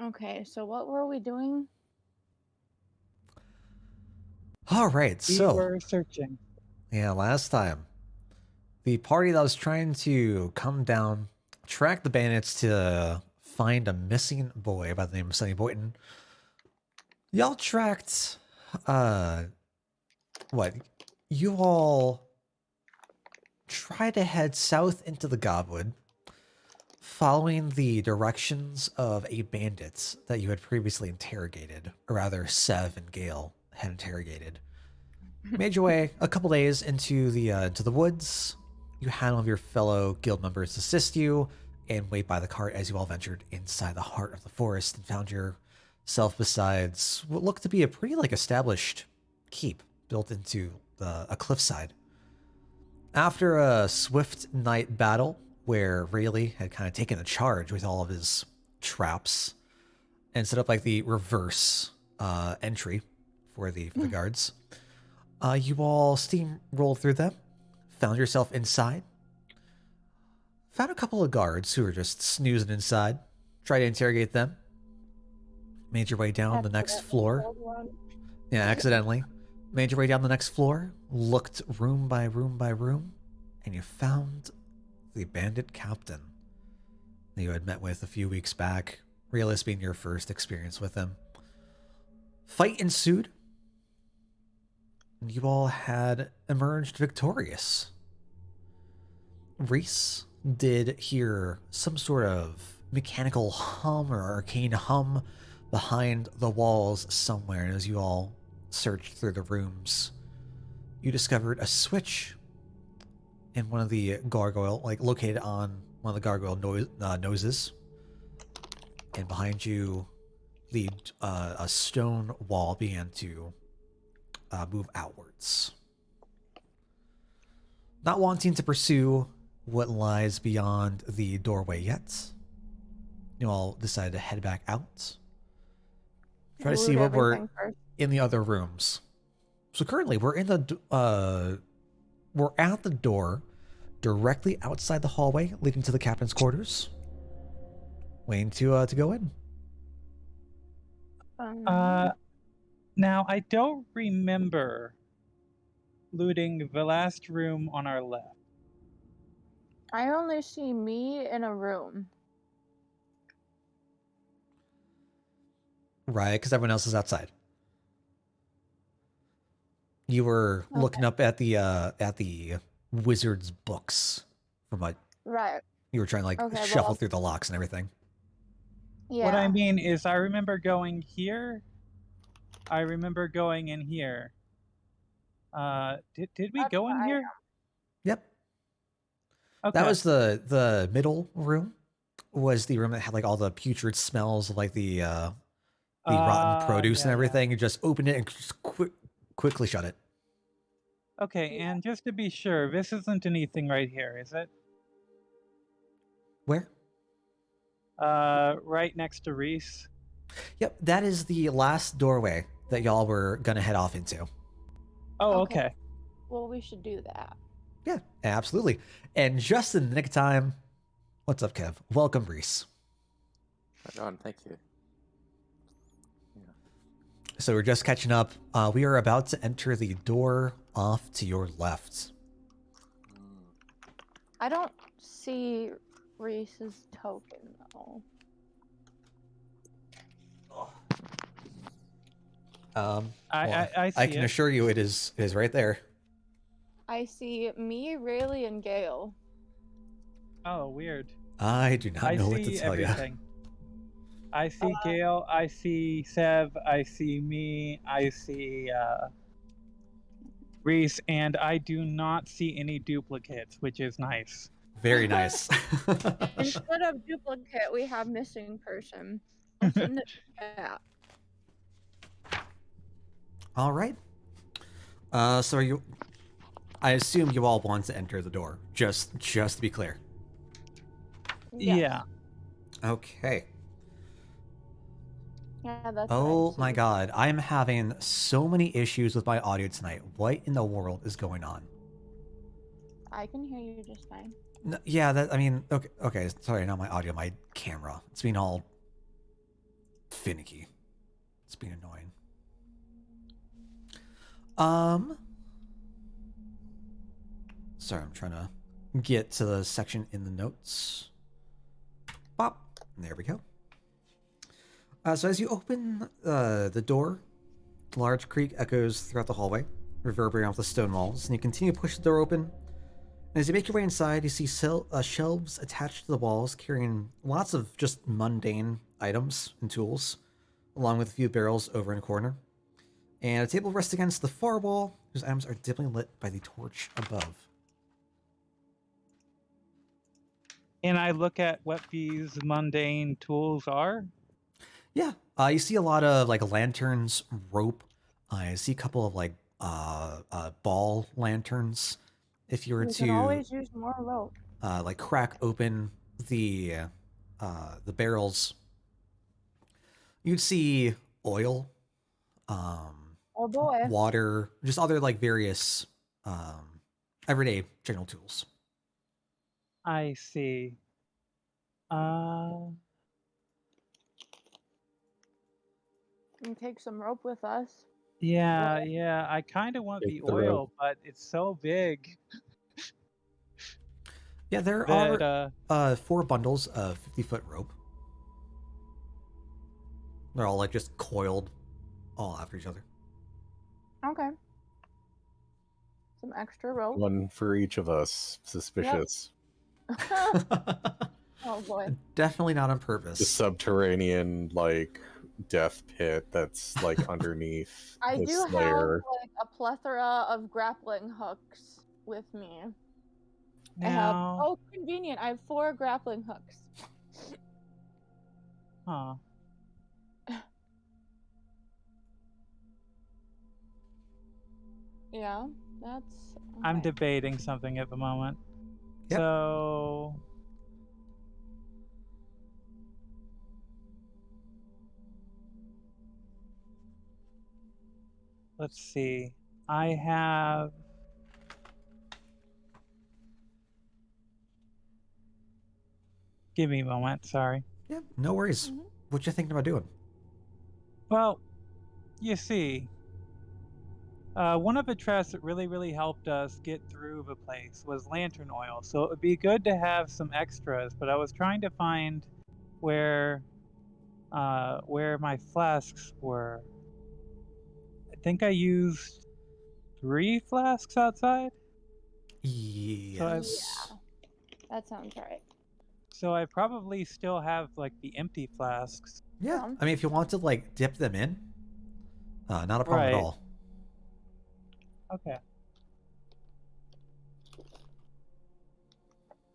Okay, so what were we doing? All right, We so were searching. yeah, last time the party that was trying to come down, track the bandits to find a missing boy by the name of Sonny Boyton. Y'all tracked, uh, what? You all tried to head south into the Gobwood, following the directions of a bandit that you had previously interrogated, or rather, Sev and Gale had interrogated. Made your way a couple days into the woods. You had one of your fellow guild members assist you and wait by the cart as you all ventured inside the heart of the forest and found yourself besides what looked to be a pretty established keep built into a cliffside. After a swift night battle where Rayleigh had kind of taken the charge with all of his traps and set up the reverse entry for the guards. You all steamrolled through them, found yourself inside, found a couple of guards who were just snoozing inside, tried to interrogate them, made your way down the next floor. Yeah, accidentally. Made your way down the next floor, looked room by room by room, and you found the bandit captain that you had met with a few weeks back, Realist being your first experience with him. Fight ensued. You all had emerged victorious. Reese did hear some sort of mechanical hum or arcane hum behind the walls somewhere, and as you all searched through the rooms, you discovered a switch in one of the gargoyle, located on one of the gargoyle noses, and behind you, a stone wall began to move outwards. Not wanting to pursue what lies beyond the doorway yet, you all decided to head back out. Try to see what we're in the other rooms. So currently, we're in we're at the door directly outside the hallway leading to the captain's quarters. Waiting to go in. Now, I don't remember looting the last room on our left. I only see me in a room. Right, because everyone else is outside. You were looking up at the wizard's books from what right. You were trying to shuffle through the locks and everything. Yeah. What I mean is I remember going here. I remember going in here. Did we go in here? Yep. Okay. That was the middle room. Was the room that had all the putrid smells of the rotten produce and everything. You just opened it and just quickly shut it. Okay, and just to be sure, this isn't anything right here, is it? Where? Right next to Reese. Yep, that is the last doorway that y'all were gonna head off into. Oh, okay. Well, we should do that. Yeah, absolutely. And just in the nick of time, what's up, Kev? Welcome, Reese. Right on, thank you. Yeah. So we're just catching up. We are about to enter the door off to your left. I don't see Reese's token, though. I can assure you it is right there. I see me, Rayleigh, and Gale. Oh, weird. I do not know what to tell everything. I see Gale, I see Sev, I see me, I see Reese, and I do not see any duplicates, which is nice. Very nice. Instead of duplicate, we have missing person. It's in the chat. All right. So are you? I assume you all want to enter the door. Just to be clear. Yes. Yeah. Okay. Yeah, that's oh my god, I'm having so many issues with my audio tonight. What in the world is going on? I can hear you just fine. No, yeah, I mean, okay, sorry, not my audio, my camera. It's being all finicky. It's being annoying. Sorry, I'm trying to get to the section in the notes. Pop. There we go. So as you open the door, the large creak echoes throughout the hallway, reverberating off the stone walls, and you continue to push the door open. And as you make your way inside, you see shelves attached to the walls carrying lots of just mundane items and tools, along with a few barrels over in a corner. And a table rests against the far wall, whose items are dimly lit by the torch above. And I look at what these mundane tools are. Yeah, you see a lot of like lanterns, rope. I see a couple of like ball lanterns. If you were We can to always use more rope. like crack open the barrels, you'd see oil, Oh boy. water, just other like various everyday general tools. I see. And take some rope with us. Yeah. I kind of want the Take the rope. oil, but it's so big Yeah, there that are 4 bundles of 50-foot rope. They're all like just coiled all after each other. Okay. Some extra rope. One for each of us. Suspicious. Oh boy. Definitely not on The purpose. subterranean, like, death pit that's, like, underneath I the do have Slayer. like a plethora of grappling hooks with me. I have now. convenient. I have 4 grappling hooks. Huh. Yeah, that's. I'm okay. debating something at the moment. Yep. So let's see. I have give me a moment, sorry. Yeah, no worries. Mhm. What you thinking about doing? Well, you see, one of the traps that really helped us get through the place was lantern oil. So it would be good to have some extras, but I was trying to find where my flasks were. I think I used 3 flasks outside. Yes. That sounds right. So I probably still have like the empty flasks. Yeah. Yeah. I mean, if you want to like dip them in, not a problem at Right. all. Okay.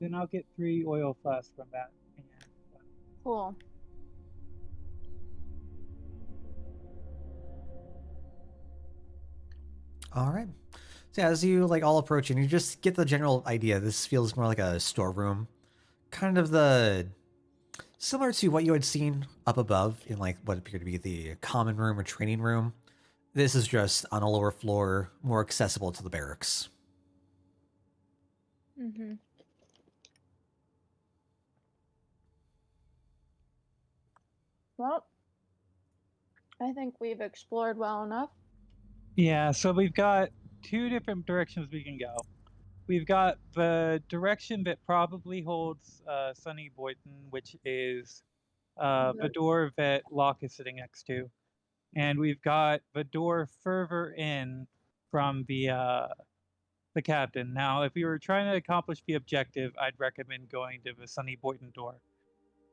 Then I'll get 3 oil flasks from that. Cool. All right. So yeah, as you like all approach and you just get the general idea. This feels more like a storeroom, kind of the similar to what you had seen up above in like what appeared to be the common room or training room. This is just on a lower floor, more accessible to the barracks. Mm-hmm. Well, I think we've explored well enough. Yeah, so we've got 2 different directions we can go. We've got the direction that probably holds Sunny Boyton, which is the door that Locke is sitting next to. And we've got the door further in from the captain. Now, if we were trying to accomplish the objective, I'd recommend going to the Sunny Boyton door.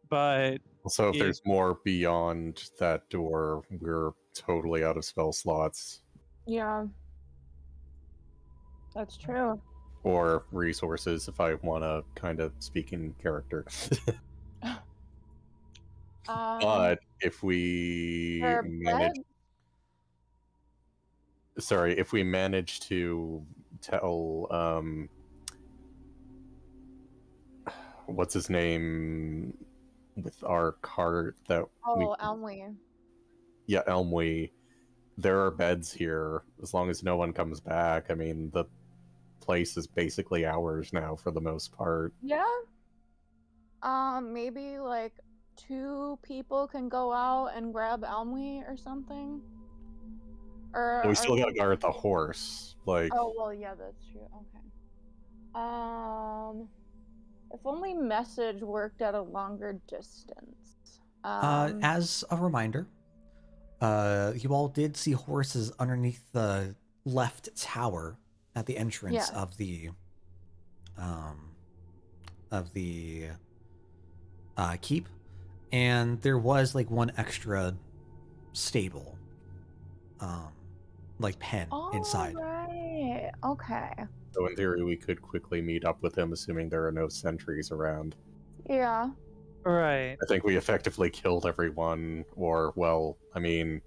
But Also, if if there's more beyond that door, we're totally out of spell slots Yeah. That's true. or resources if I want to kind of speak in character. But if we Or manage, bed? sorry, if we manage to tell, what's his name with our cart that we, Oh, Elmley. yeah, Elmwe, there are beds here. As long as no one comes back, I mean, the place is basically ours now for the most part. Yeah. Maybe like 2 people can go out and grab Elmy or something? Or We still gotta guard the horse. Like, Oh well, yeah, that's true. Okay. If only message worked at a longer distance. As a reminder, you all did see horses underneath the left tower at the entrance Yeah. of the keep, and there was like one extra stable, like pen inside. Right. Okay. so in theory, we could quickly meet up with him, assuming there are no sentries around. Yeah. Right. I think we effectively killed everyone, or, well, I mean,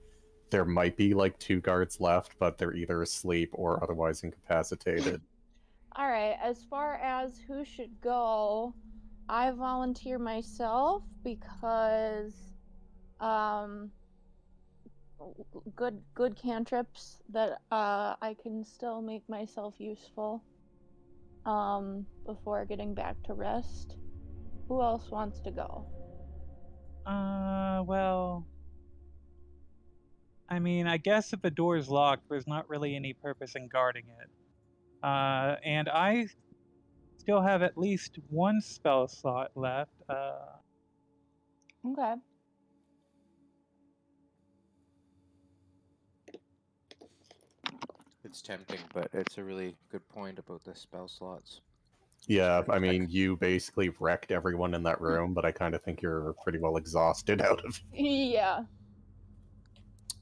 there might be like 2 guards left, but they're either asleep or otherwise incapacitated. All right. As far as who should go, I volunteer myself because, good cantrips that I can still make myself useful. Before getting back to rest. Who else wants to go? Well, I mean, I guess if the door's locked, there's not really any purpose in guarding it. And I still have at least one spell slot left. Okay. It's tempting, but it's a really good point about the spell slots. Yeah, I mean, you basically wrecked everyone in that room, but I kind of think you're pretty well exhausted out of it. Yeah.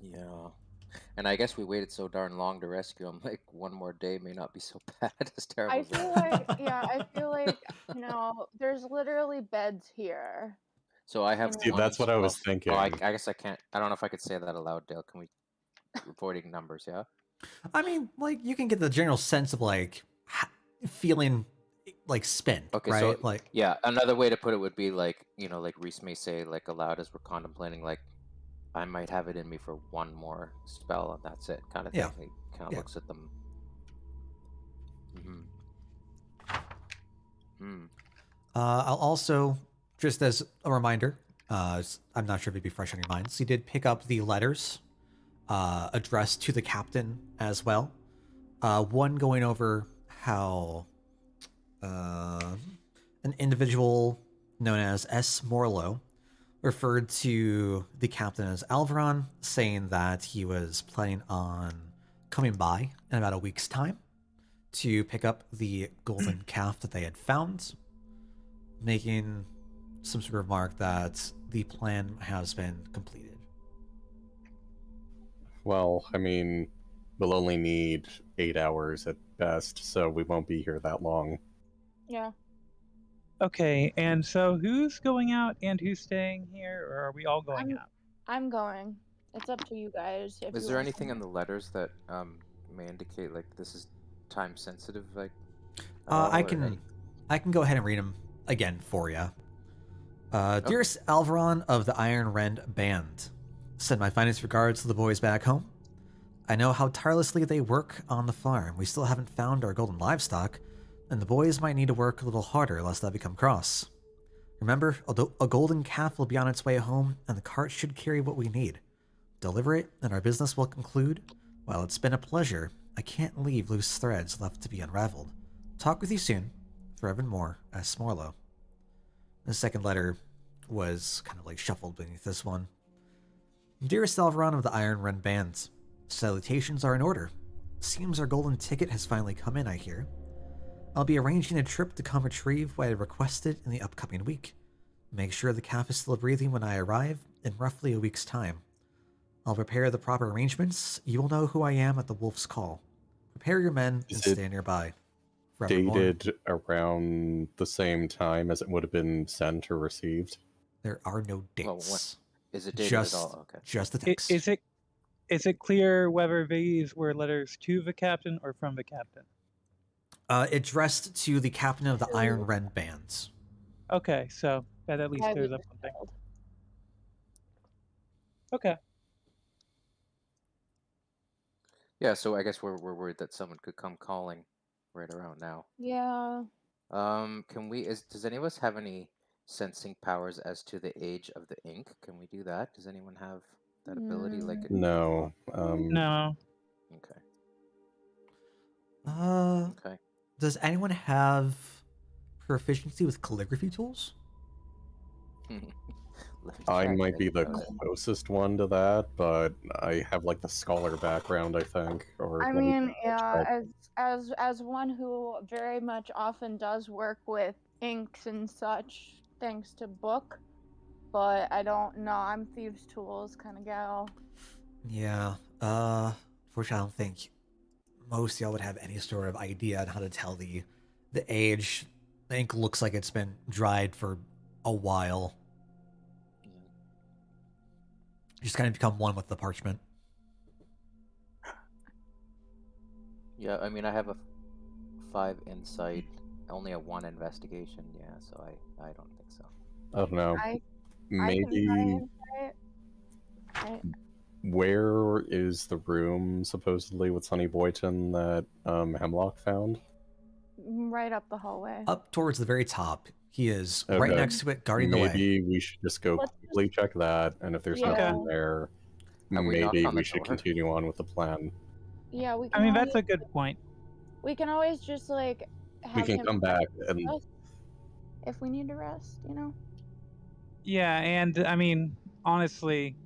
Yeah. And I guess we waited so darn long to rescue him. Like, one more day may not be so bad, as terrible I as that feel is. like, yeah, I feel like, there's literally beds here. So I have See, one that's what I was spell- thinking. Oh, I guess I can't. I don't know if I could say that aloud, Dale. Can we? Avoiding numbers, yeah? I mean, like you can get the general sense of like feeling like spent, Okay, right? so Like, yeah, another way to put it would be like, like Reese may say, like aloud as we're contemplating, like, I might have it in me for one more spell and that's it, kind of thing. Yeah. He kind of Yeah. looks at them. I'll also, just as a reminder, I'm not sure if it'd be fresh on your minds, you did pick up the letters addressed to the captain as well. One going over how an individual known as S. Morlow referred to the captain as Alvaron, saying that he was planning on coming by in about a week's time to pick up the golden calf that they had found, making some sort of remark that the plan has been completed. Well, I mean, we'll only need 8 hours at best, so we won't be here that long. Yeah. Okay, and so who's going out and who's staying here, or are we all going out? I'm going. It's up to you guys. If Is you there want anything to. in the letters that may indicate like this is time sensitive, like? I can go ahead and read them again for you. Dearest Alvaron of the Iron Rend Band, send my finest regards to the boys back home. I know how tirelessly they work on the farm. We still haven't found our golden livestock, and the boys might need to work a little harder lest that become cross. Remember, a golden calf will be on its way home, and the cart should carry what we need. Deliver it, and our business will conclude. While it's been a pleasure, I can't leave loose threads left to be unraveled. Talk with you soon. Forevermore, S. Morlow. The second letter was kind of like shuffled beneath this one. Dearest Alvaron of the Iron Rend Band, salutations are in order. Seems our golden ticket has finally come in, I hear. I'll be arranging a trip to come retrieve what I requested in the upcoming week. Make sure the calf is still breathing when I arrive in roughly a week's time. I'll prepare the proper arrangements. You will know who I am at the wolf's call. Prepare your men and stay nearby. Forevermore. Dated around the same time as it would have been sent or received. There are no Well, dates. is it dated Just, at all? Okay. just the text. Is it clear whether these were letters to the captain or from the captain? Addressed to the captain of the Iron Rend Bands. Okay, so that at least clears up one thing. Okay. Yeah, so I guess we're worried that someone could come calling right around now. Yeah. Can we? Does any of us have any sensing powers as to the age of the ink. Can we do that? Does anyone have that ability? Like No. No. Okay. Uh, Okay. does anyone have proficiency with calligraphy tools? Let me I check. might be the didn't know that. closest one to that, but I have like the scholar background, I think. Or I let me mean, double yeah, check. as one who very much often does work with inks and such, thanks to book, but I don't know. I'm thieves' tools kind of gal. Yeah. Fortunately, I don't think most of y'all would have any sort of idea on how to tell the age. The ink looks like it's been dried for a while. Yeah. Just kind of become one with the parchment. Yeah, I mean, I have a 5 insight, only a 1 investigation. Yeah, so I don't think so. I don't know. I can Maybe. try insight. Where is the room supposedly with Sonny Boyton that Hemlock found? Right up the hallway. Up towards the very top, he is right Okay. next to it, guarding the way. Maybe we should just go Let's quickly check that, and if there's Yeah. nothing there, Have we knocked maybe on the we should door? continue on with the plan. Yeah, we I can mean, always, that's a good point. we can always just like We have can him come back and rest if we need to rest, you know. Yeah, and I mean, honestly,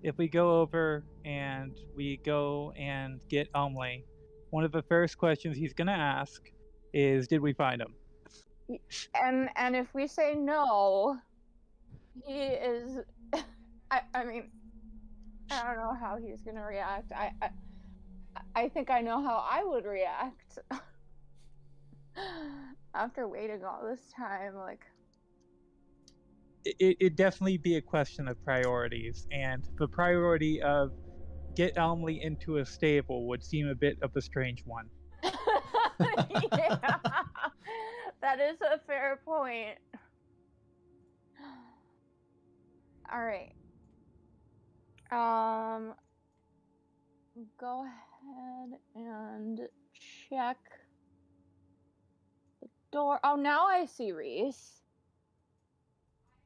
if we go over and we go and get Umley, one of the first questions he's gonna ask is, "Did we find him?" And if we say no, he is. I mean, I don't know how he's gonna react. I think I know how I would react after waiting all this time. Like, It'd definitely be a question of priorities, and the priority of get Elmley into a stable would seem a bit of a strange one. yeah, that is a fair point. All right. Go ahead and check the door. Oh, now I see Reese.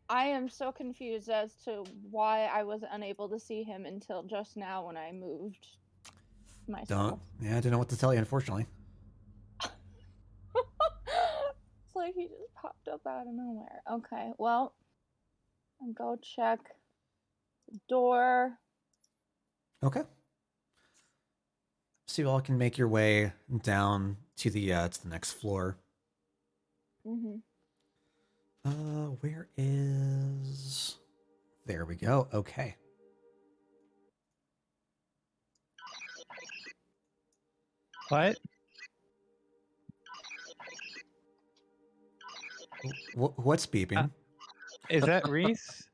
I am so confused as to why I was unable to see him until just now when I moved myself. I don't know what to tell you, unfortunately. It's like he just popped up out of nowhere. Okay, well, I'll go check the door. Okay. So you all can make your way down to the next floor. Mm-hmm. Where is? There we go. Okay. What? What's beeping? Is that Reese?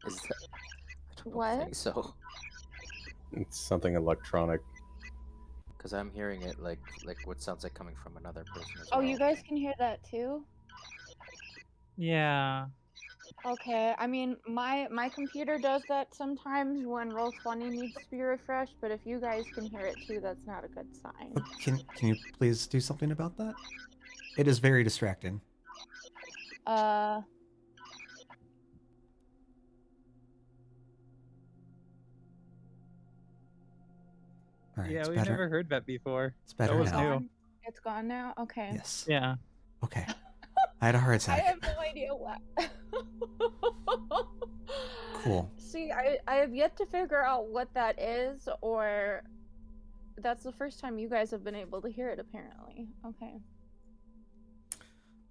Is that? I don't What? think so. it's something electronic. Because I'm hearing it like what sounds like coming from another person as Oh, well. you guys can hear that too? Yeah. Okay, I mean, my computer does that sometimes when Roll20 needs to be refreshed, but if you guys can hear it too, that's not a good sign. Can you please do something about that? It is very distracting. Uh, All right, Yeah, it's we've better. never heard that before. It's better That was now. new. it's gone now? Okay. Yes. Yeah. Okay. I had a heart I attack. have no idea what. Cool. See, I have yet to figure out what that is, or that's the first time you guys have been able to hear it, apparently. Okay.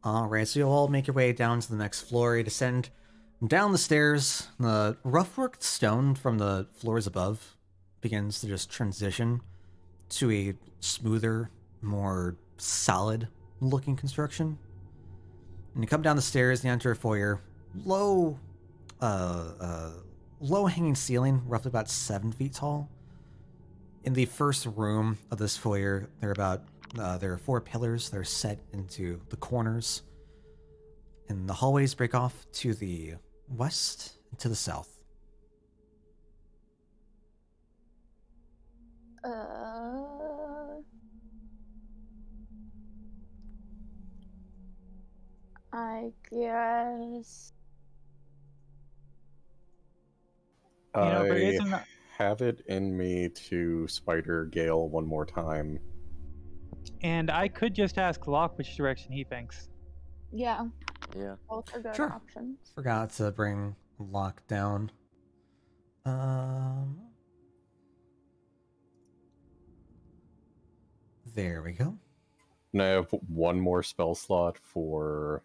All right, so you'll all make your way down to the next floor. You descend down the stairs. The rough-worked stone from the floors above begins to just transition to a smoother, more solid-looking construction. And you come down the stairs, you enter a foyer. Low-hanging ceiling, roughly about 7 feet tall. In the first room of this foyer, there are 4 pillars that are set into the corners. And the hallways break off to the west and to the south. I I guess. You know, there I isn't. have it in me to Spider Gale one more time. And I could just ask Locke which direction he thinks. Yeah, Yeah. both are good Sure. options. Forgot to bring Locke down. There we go. And I have one more spell slot for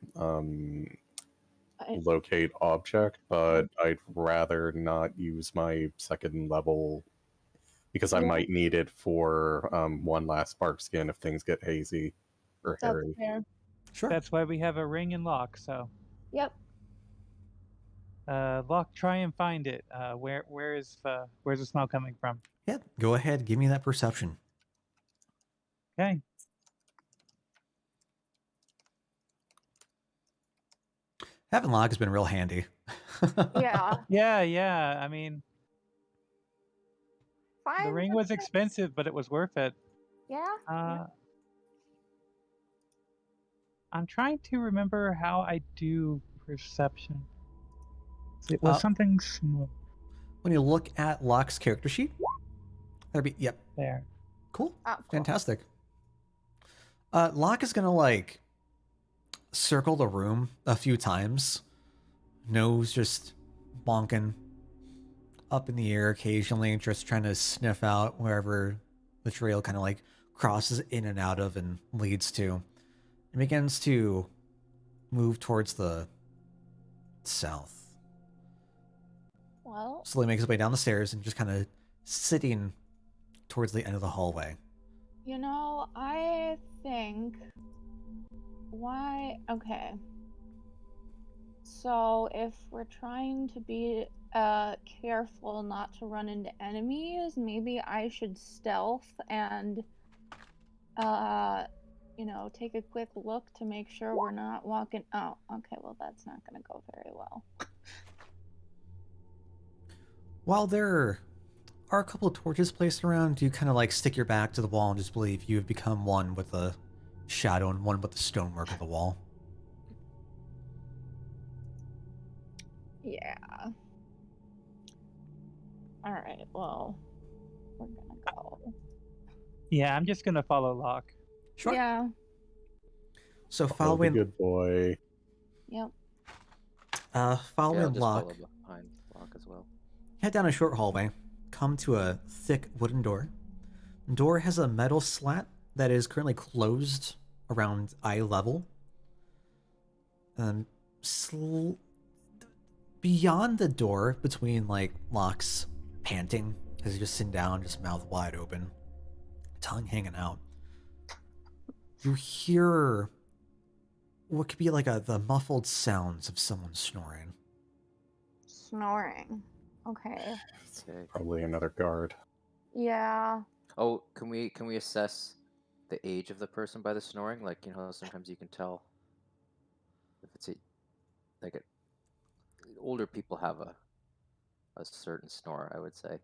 locate object, but I'd rather not use my second level because I Yeah. might need it for one last spark skin if things get hazy or That's hairy. fair. Sure. That's why we have a ring and Locke. So, Yep. Locke, try and find it. Where's the smell coming from? Yep. Go ahead. Give me that perception. Okay. Having Locke has been real handy. Yeah. Yeah. I mean, Fine. the ring was expensive, but it was worth it. Yeah. I'm trying to remember how I do perception. It was something small. When you look at Locke's character sheet, that'd be, yep. There. Cool. Oh, cool. Fantastic. Locke is gonna like circle the room a few times, nose just bonking up in the air occasionally, just trying to sniff out wherever the trail kind of like crosses in and out of and leads to. It begins to move towards the south. Well, Slowly makes his way down the stairs and just kind of sitting towards the end of the hallway. you know, I think okay. So if we're trying to be careful not to run into enemies, maybe I should stealth and take a quick look to make sure we're not walking. Oh, okay, well that's not gonna go very well. While there are a couple of torches placed around, you kind of like stick your back to the wall and just believe you have become one with the shadow and one with the stonework of the wall. Yeah. Alright, well, we're gonna go. Yeah, I'm just gonna follow Locke. Sure. Yeah. So Oh, the following good boy. Yep. Yeah, following I'll just Locke, follow behind Locke as well. head down a short hallway, come to a thick wooden door. The door has a metal slat that is currently closed around eye level. Beyond the door, between like Locke's panting, as he's just sitting down, just mouth wide open, tongue hanging out, you hear what could be like the muffled sounds of someone snoring. Snoring. Okay. Okay. Probably another guard. Yeah. Oh, can we assess the age of the person by the snoring? Like, sometimes you can tell if it's older people have a certain snore, I would say.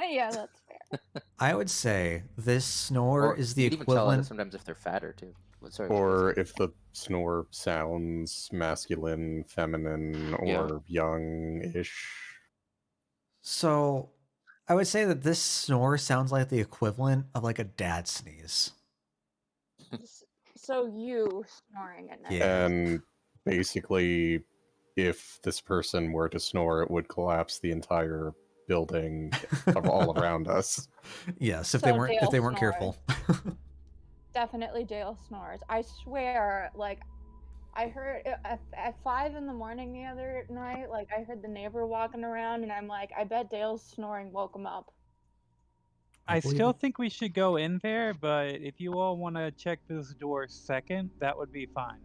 Yeah, that's fair. I would say this snore Or is the you can even tell equivalent. sometimes if they're fatter too. Sorry, what were you Or saying? if the snore sounds masculine, feminine, or young-ish. So, I would say that this snore sounds like the equivalent of like a dad sneeze. So you snoring at night. Yeah. And basically, if this person were to snore, it would collapse the entire building of all around us. Yes, if So they weren't Dale careful. Definitely Dale snores. I swear, like, I heard at 5 in the morning the other night, like, I heard the neighbor walking around, and I'm like, I bet Dale's snoring woke him up. I believe still it. think we should go in there, but if you all want to check this door second, that would be fine.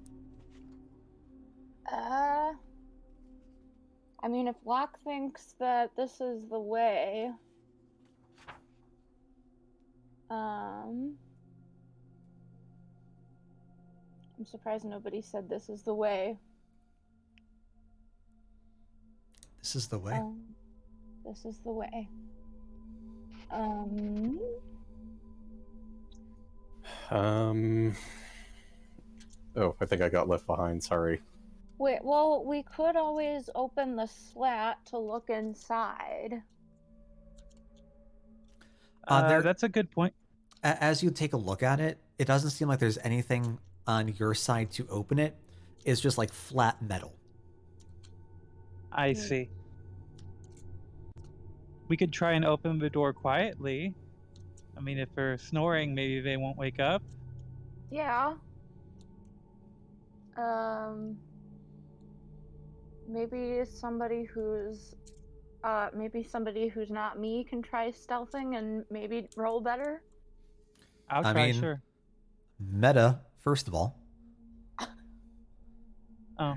I mean, if Locke thinks that this is the way, I'm surprised nobody said this is the way. This is the way. This is the way. Oh, I think I got left behind. Sorry. Wait, well, we could always open the slat to look inside. That's a good point. As you take a look at it, it doesn't seem like there's anything on your side to open it. It's just like flat metal. I see. We could try and open the door quietly. I mean, if they're snoring, maybe they won't wake up. Yeah. Maybe somebody who's not me can try stealthing and maybe roll better. I'll I try, mean, sure. Meta, first of all. Oh.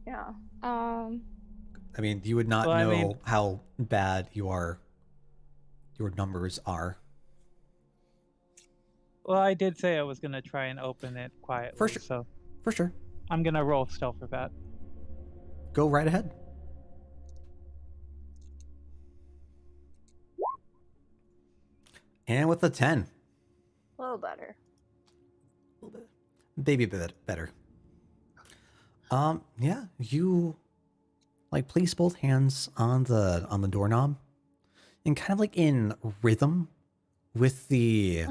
Yeah. I mean, you would not know how bad your numbers are. Well, I did say I was going to try and open it quietly, For sure. so For sure. I'm going to roll stealth for that. Go right ahead. And with a 10. A little better. A little bit. Maybe a bit better. Yeah, you like place both hands on the doorknob and kind of like in rhythm with the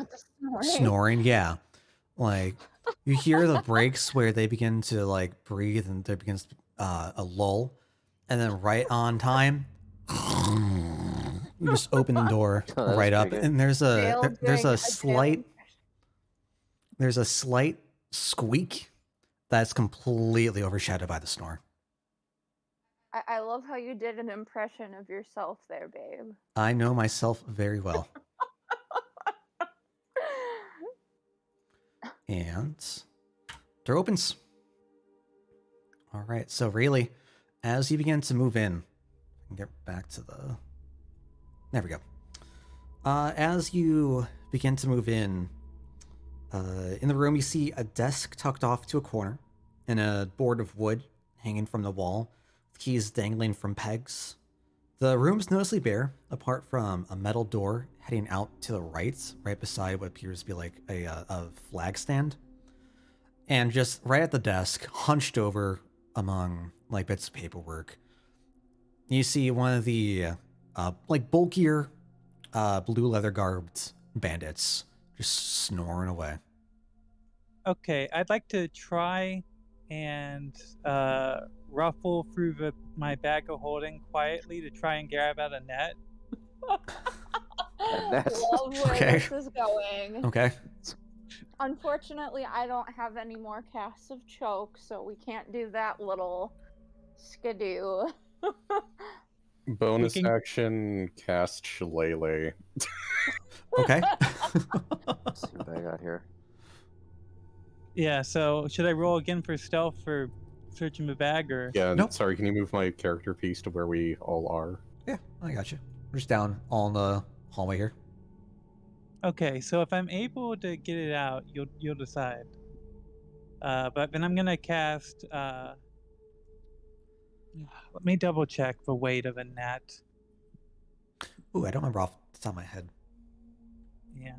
snoring. Yeah. Like you hear the breaks where they begin to like breathe and there begins a lull, and then right on time you just open the door right up, and there's a slight squeak that's completely overshadowed by the snore. I love how you did an impression of yourself there, babe. I know myself very well. And door opens. All right, so really, as you begin to move in, get back to the... There we go. As you begin to move in the room, you see a desk tucked off to a corner and a board of wood hanging from the wall, with keys dangling from pegs. The room's noticeably bare, apart from a metal door heading out to the right beside what appears to be like a flag stand. And just right at the desk, hunched over among like bits of paperwork, you see one of the like bulkier blue leather garbed bandits just snoring away. Okay, I'd like to try and ruffle through my bag of holding quietly to try and grab out a net. Love where this is going. Okay. Unfortunately, I don't have any more casts of choke, so we can't do that little skidoo. Bonus action, cast Shillelagh. Okay. Let's see what I got here. Yeah, so should I roll again for stealth for searching the bag, or? Yeah, Nope. Sorry, can you move my character piece to where we all are? Yeah, I got you. We're just down all in the hallway here. Okay, so if I'm able to get it out, you'll decide. But then I'm gonna cast. Let me double check the weight of a net. Ooh, I don't remember off the top of my head. Yeah.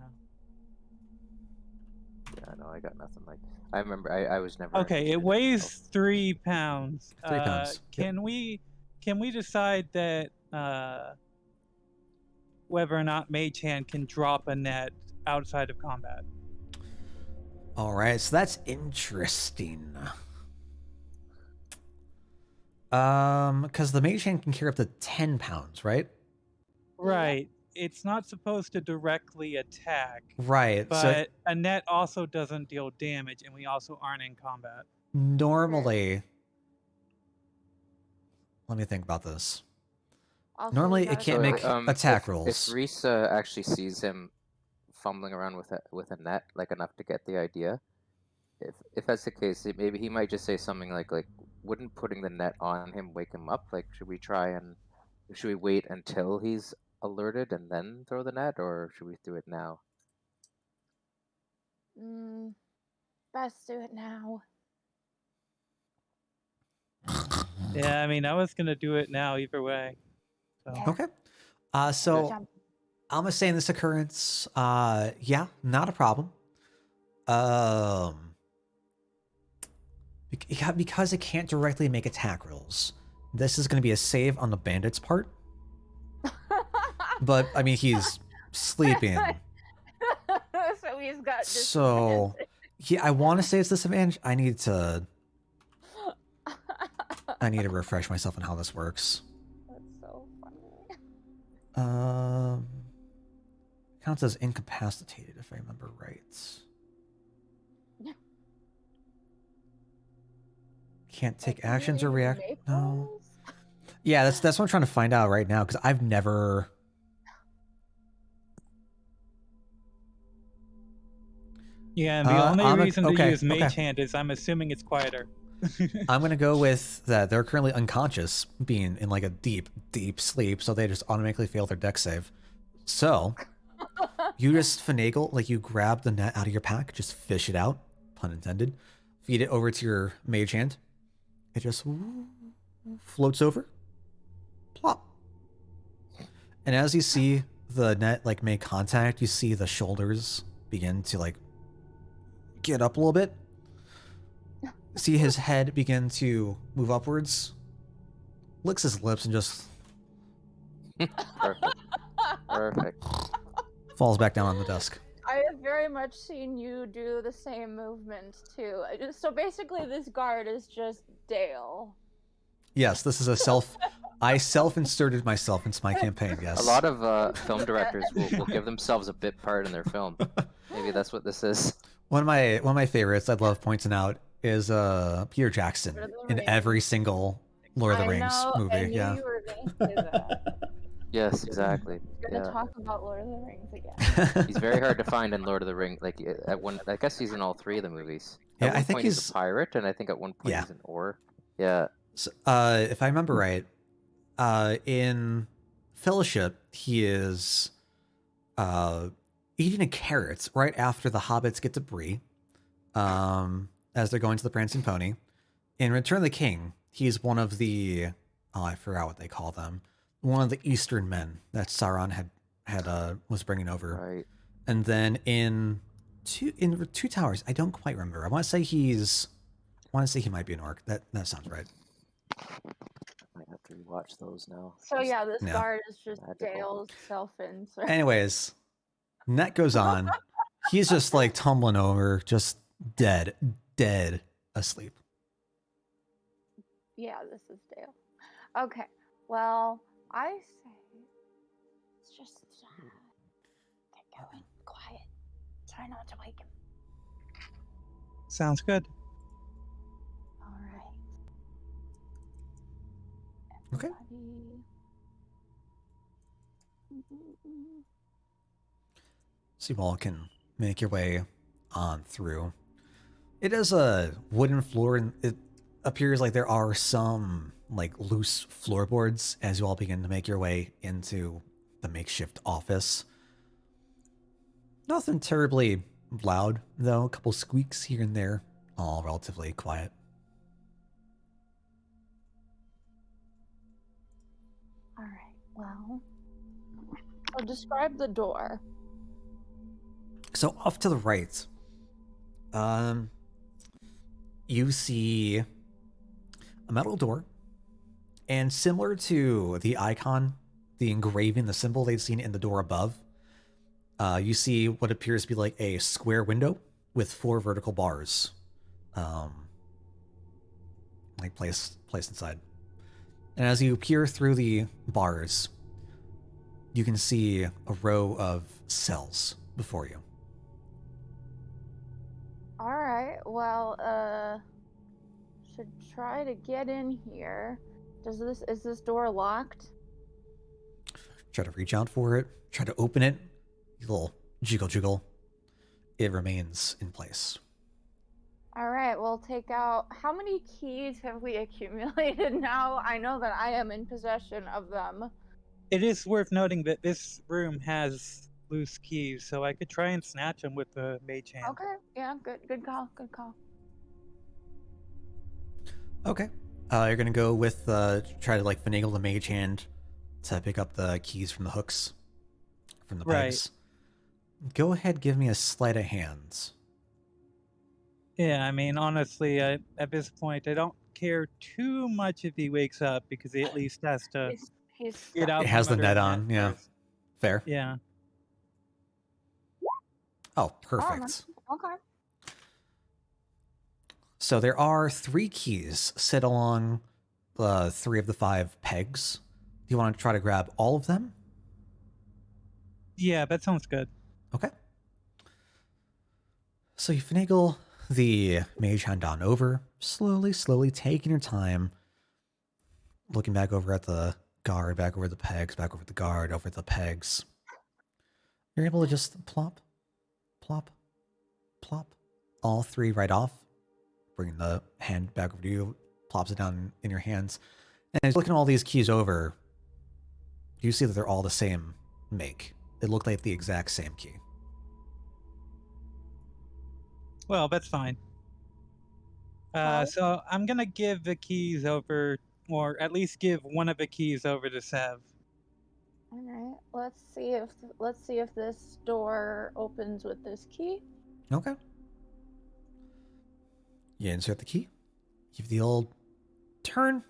Yeah, no, I got nothing like. I remember I was never. Okay, it weighs 3 pounds. 3 pounds. Can we decide that whether or not Mage Hand can drop a net outside of combat? All right, so that's interesting. Because the Mage Hand can carry up to 10 pounds, right? Right. It's not supposed to directly attack. Right. But so a net also doesn't deal damage, and we also aren't in combat. normally, let me think about this. Also, Normally, it can't make attack rolls. If Risa actually sees him fumbling around with a net, like enough to get the idea, if that's the case, maybe he might just say something like wouldn't putting the net on him wake him up? Like, should we wait until he's alerted and then throw the net, or should we do it now? Best do it now. Yeah, I mean, I was gonna do it now either way. So. Yeah. Okay. So I'm gonna say in this occurrence, yeah, not a problem. Because it can't directly make attack rolls. This is going to be a save on the bandit's part. But, I mean, he's sleeping. So he's got So, I want to say it's disadvantage. I need to refresh myself on how this works. That's so funny. Counts as incapacitated, if I remember right. Can't take Like, actions you or even react. make No. rolls? Yeah, that's what I'm trying to find out right now, because I've never. Yeah, and the only reason to okay, use Mage okay. Hand is I'm assuming it's quieter. I'm gonna go with that. They're currently unconscious, being in like a deep, deep sleep, so they just automatically fail their dex save. So you just finagle, like you grab the net out of your pack, just fish it out, pun intended, feed it over to your mage hand. It just floats over, plop. And as you see the net like make contact, you see the shoulders begin to like get up a little bit. See his head begin to move upwards, licks his lips, and just Perfect. falls back down on the desk. I have very much seen you do the same movement too. So basically, this guard is just Dale. Yes, this is a I self-inserted myself into my campaign, yes. A lot of film directors will give themselves a bit part in their film. Maybe that's what this is. One of my favorites I'd love pointing out is Peter Jackson in every single Lord of the Rings movie. I knew yeah. you were going to say that. Yes, exactly. We're going to talk about Lord of the Rings again. He's very hard to find in Lord of the Rings. Like at one, I guess he's in all three of the movies. Yeah, at one I think point he's a pirate, and I think at one point he's an Orc. Yeah. So, if I remember right, in Fellowship, he is eating a carrot right after the hobbits get to Bree, as they're going to the Prancing Pony. In Return of the King, he's one of the I forgot what they call them. One of the Eastern men that Sauron had was bringing over. Right. And then in Two Towers, I don't quite remember. I want to say he might be an orc. That sounds right. Might have to rewatch those now. So yeah, this guard is just Dale's self-insert. Anyways, net goes on. He's just like tumbling over, just dead asleep. Yeah, this is Dale. Okay, well, I say let's just get going, quiet. Try not to wake him. Sounds good. All right. Okay. So you all can make your way on through. It is a wooden floor, and it appears like there are some like loose floorboards as you all begin to make your way into the makeshift office. Nothing terribly loud, though. A couple squeaks here and there, all relatively quiet. All right, well, I'll describe the door. So off to the right, you see a metal door, and similar to the icon, the engraving, the symbol they'd seen in the door above, you see what appears to be like a square window with 4 vertical bars, like placed inside. And as you peer through the bars, you can see a row of cells before you. All right, well, should try to get in here. Is this door locked? Try to reach out for it, try to open it. A little jiggle. It remains in place. All right, we'll take out. How many keys have we accumulated now? I know that I am in possession of them. It is worth noting that this room has loose keys, so I could try and snatch them with the mage hand. Okay, yeah, good call. Okay. You're gonna go with try to like finagle the mage hand to pick up the keys from the hooks, from the pegs. Go ahead, give me a sleight of hands. Yeah, I mean, honestly, at this point, I don't care too much if he wakes up because he at least has to He's get stuck. out It from has the under a net net on, yeah. first. Fair. Yeah. Oh, Oh, perfect. okay. So there are 3 keys set along 3 of the 5 pegs. Do you want to try to grab all of them? Yeah, that sounds good. Okay. So you finagle the mage hand on over, slowly taking your time, looking back over at the guard, back over the pegs, back over the guard, over the pegs. You're able to just plop, plop, plop, all 3 right off, bringing the hand back over to you, plops it down in your hands. And as you're looking all these keys over, you see that they're all the same make. They look like the exact same key. Well, that's fine. Well- So I'm gonna give the keys over, or at least give one of the keys over to Sev. All right. Let's see if this door opens with this key. Okay. You insert the key. Give the old turn.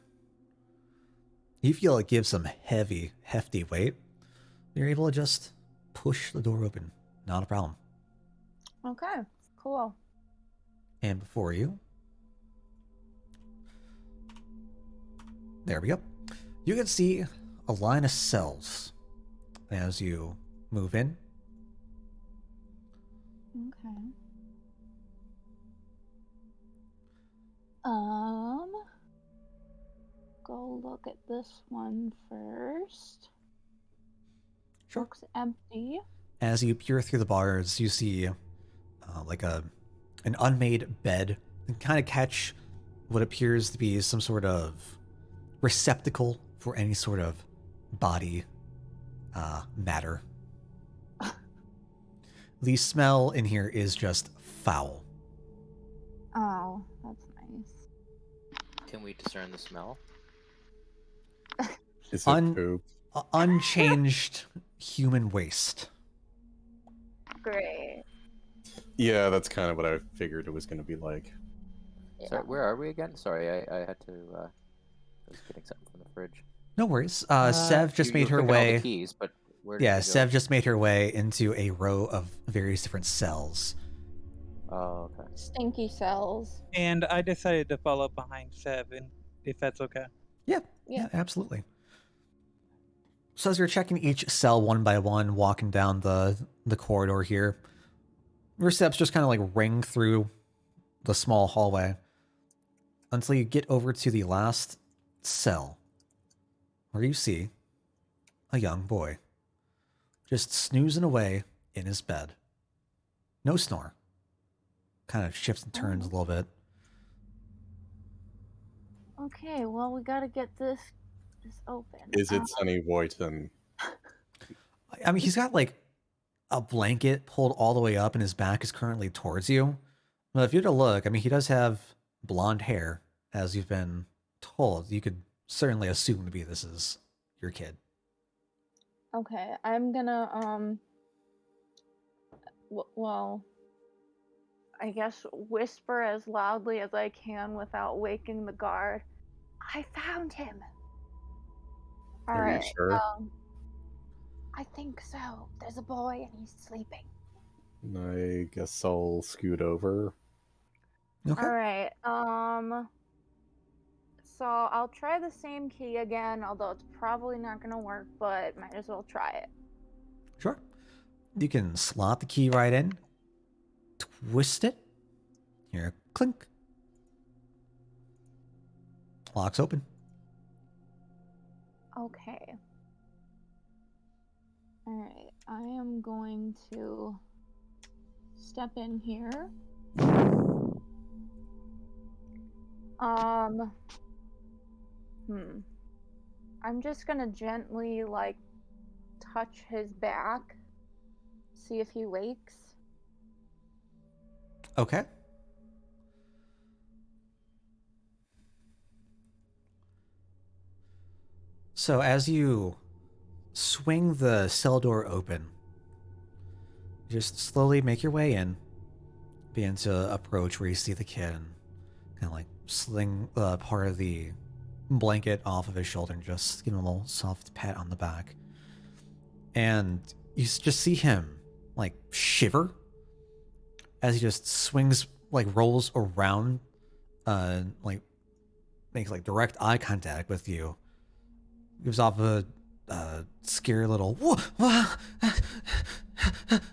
You feel it gives some heavy, hefty weight. You're able to just push the door open. Not a problem. Okay. Cool. And before you, there we go. You can see a line of cells as you move in. Okay. Go look at this one first. Sure. Looks empty. As you peer through the bars, you see like an unmade bed and kind of catch what appears to be some sort of receptacle for any sort of body matter. The smell in here is just foul. Oh, that's nice. Can we discern the smell? Is it poop? Unchanged human waste. Great. Yeah, that's kind of what I figured it was going to be like. Yeah. Sorry, where are we again? Sorry, I had to. I was getting something from the fridge. No worries. Sev just You made were her picking all way. the keys, but where did Yeah, you go? Sev just made her way into a row of various different cells. Oh, okay. Stinky cells. And I decided to follow behind Sev, if that's okay. Yeah, absolutely. So as you're checking each cell one by one, walking down the corridor here, your steps just kind of like ring through the small hallway until you get over to the last cell, where you see a young boy just snoozing away in his bed. No snore. Kind of shifts and turns a little bit. Okay, well, we gotta get this open. Is it Sonny Boyton? I mean, he's got like a blanket pulled all the way up and his back is currently towards you. But if you were to look, I mean, he does have blonde hair, as you've been told. You could certainly assume to be this is your kid. Okay, I'm gonna, well, I guess whisper as loudly as I can without waking the guard. I found him. All Are you right. sure? I think so. There's a boy and he's sleeping. I guess I'll scoot over. Okay. All right. So I'll try the same key again, although it's probably not gonna work, but might as well try it. Sure. You can slot the key right in, twist it. Here, clink. Lock's open. Okay. All right. I am going to step in here. I'm just gonna gently like touch his back, see if he wakes. Okay. So as you swing the cell door open, just slowly make your way in, begin to approach where you see the kid and kind of like sling part of the blanket off of his shoulder and just give him a little soft pat on the back. And you just see him like shiver as he just swings, like rolls around, like makes like direct eye contact with you. Gives off a scary little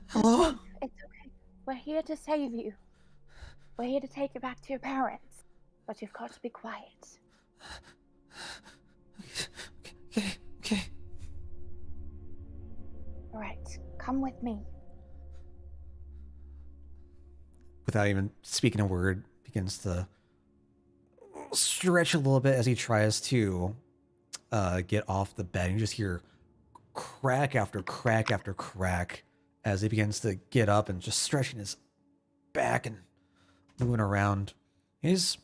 hello. It's okay. We're here to save you. We're here to take you back to your parents. But you've got to be quiet. Okay. All right, come with me. Without even speaking a word, begins to stretch a little bit as he tries to get off the bed. You just hear crack after crack after crack as he begins to get up and just stretching his back and moving around. He's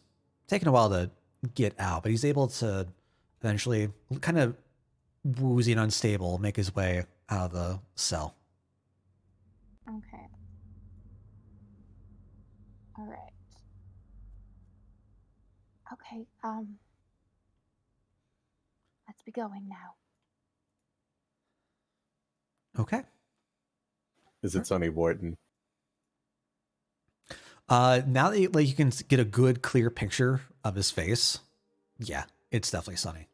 taking a while to get out, but he's able to eventually, kind of woozy and unstable, make his way out of the cell. Okay. All right. Okay, let's be going now. Okay. Is it Sonny Boyden? Now that you can get a good, clear picture of his face, yeah, it's definitely Sonny.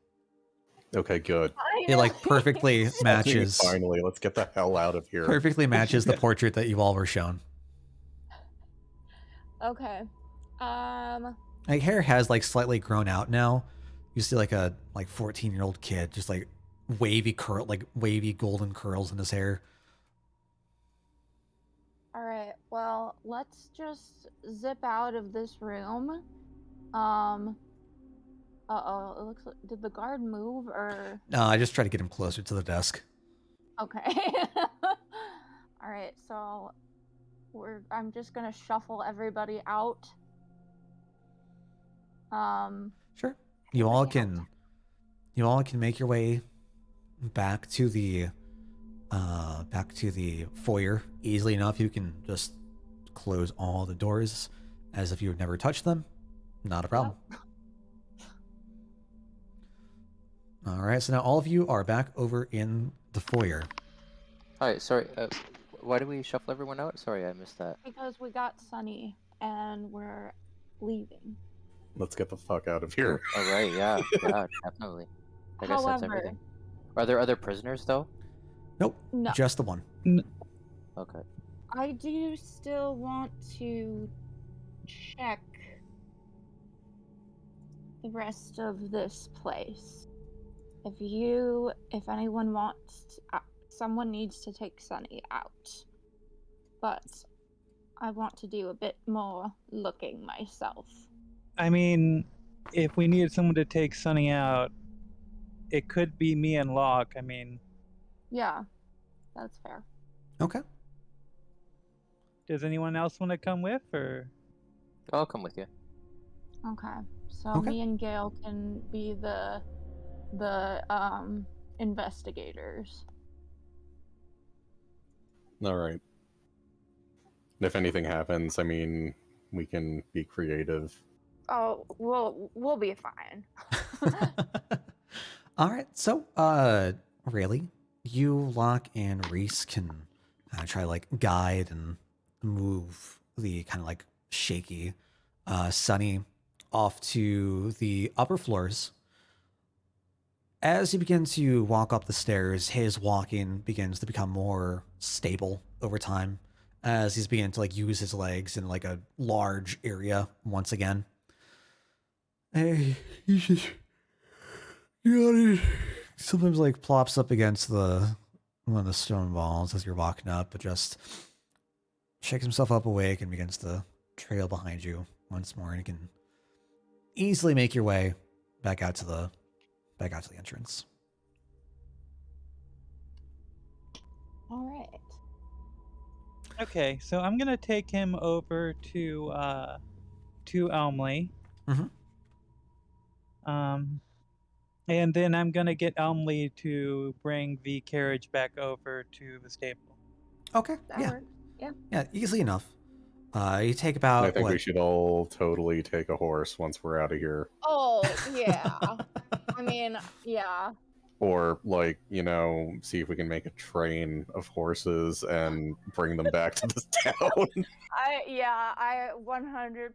Okay, good. It like perfectly matches. Finally, let's get the hell out of here. Perfectly matches the portrait that you all were shown. Okay. Like hair has like slightly grown out now. You see like a 14-year-old kid, just like wavy golden curls in his hair. All right. Well, let's just zip out of this room. Uh-oh, it looks like, did the guard move or? No, I just try to get him closer to the desk. Okay. All right, so I'm just gonna shuffle everybody out. Sure. You all can make your way back to the foyer easily enough. You can just close all the doors as if you had never touched them. Not a problem. Yep. All right, so now all of you are back over in the foyer. Hi, sorry. Why do we shuffle everyone out? Sorry, I missed that. Because we got Sunny and we're leaving. Let's get the fuck out of here. All right, yeah, definitely. I guess that's However, everything. Are there other prisoners though? Nope, no. just the one. Okay. I do still want to check the rest of this place. If anyone wants, someone needs to take Sunny out. But I want to do a bit more looking myself. I mean, if we needed someone to take Sunny out, it could be me and Locke. I mean, Yeah, that's fair. Okay. does anyone else want to come with, or? I'll come with you. Okay, so Okay. me and Gail can be the investigators. All right. If anything happens, I mean, we can be creative. Oh, we'll be fine. All right, so really, you, Locke, and Reese can try to like guide and move the kind of like shaky Sunny off to the upper floors. As you begin to walk up the stairs, his walking begins to become more stable over time as he's beginning to like use his legs in like a large area once again. Hey, you just, he sometimes like plops up against one of the stone walls as you're walking up, but just shakes himself up awake and begins to trail behind you once more, and you can easily make your way back out to the entrance. All right. Okay, so I'm gonna take him over to Elmley. Mhm. And then I'm gonna get Elmley to bring the carriage back over to the stable. Okay, That yeah. works. Yeah, easily enough. You take I about think we what? should all totally take a horse once we're out of here. Oh, yeah. I mean, yeah. Or, like, you know, see if we can make a train of horses and bring them back to this town. I 100%.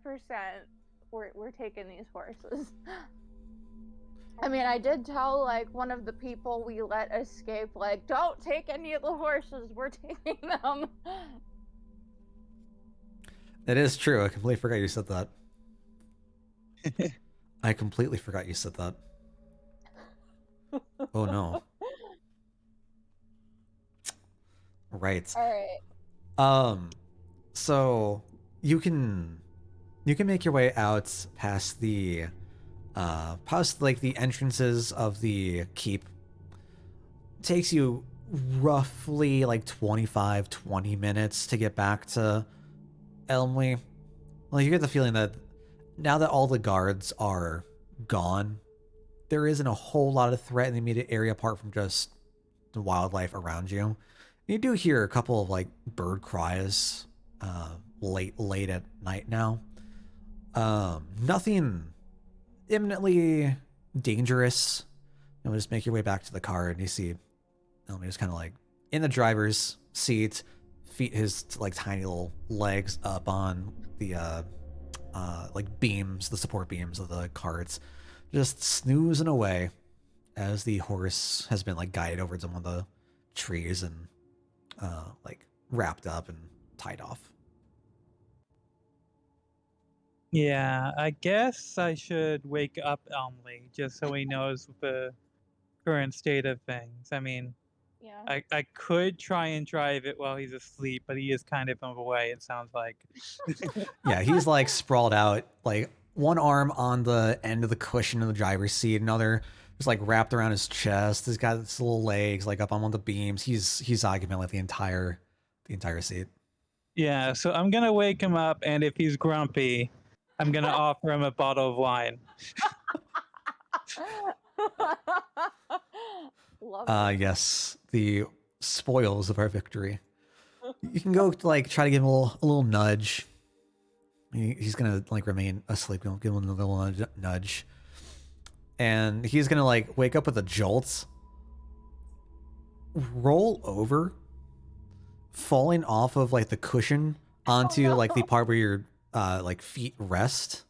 We're taking these horses. I mean, I did tell like one of the people we let escape, like, don't take any of the horses. We're taking them. That is true. I completely forgot you said that. I completely forgot you said that. Oh no. Right. All right. So you can make your way out past the like the entrances of the keep. Takes you roughly like 20 minutes to get back to Elmley. Well, you get the feeling that now that all the guards are gone, there isn't a whole lot of threat in the immediate area apart from just the wildlife around you. You do hear a couple of like bird cries late at night now. Nothing imminently dangerous. You'll just make your way back to the car and you see Elmy just kind of like in the driver's seat, feet his like tiny little legs up on the like beams, the support beams of the carts, just snoozing away as the horse has been like guided over to one of the trees and like wrapped up and tied off. Yeah, I guess I should wake up Elmley just so he knows the current state of things. I mean, Yeah. I could try and drive it while he's asleep, but he is kind of away, it sounds like. Yeah, he's like sprawled out, like one arm on the end of the cushion of the driver's seat, another just like wrapped around his chest. He's got his little legs like up on one of the beams. He's occupying like the entire seat. Yeah, so I'm gonna wake him up, and if he's grumpy, I'm gonna offer him a bottle of wine. Love it. Yes, the spoils of our victory. You can go like try to give him a little nudge. He's gonna like remain asleep. Don't give him a little nudge, and he's gonna like wake up with a jolt, roll over, falling off of like the cushion onto like the part where your like feet rest,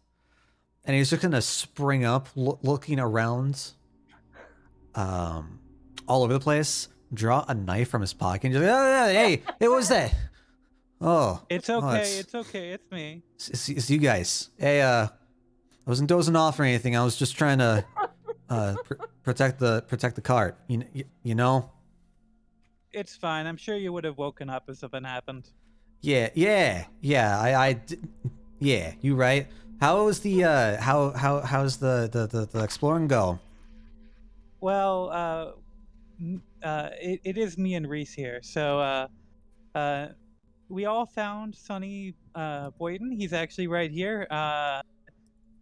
and he's just gonna spring up, looking around, all over the place, draw a knife from his pocket, and just hey, what was that? Oh, It's okay, it's okay, it's me. It's you guys. Hey, I wasn't dozing off or anything. I was just trying to protect the cart. You know. It's fine. I'm sure you would have woken up if something happened. Yeah. Yeah, you right. How was the how's the exploring go? Well, it is me and Reese here. So, we all found Sonny Boyden. He's actually right here.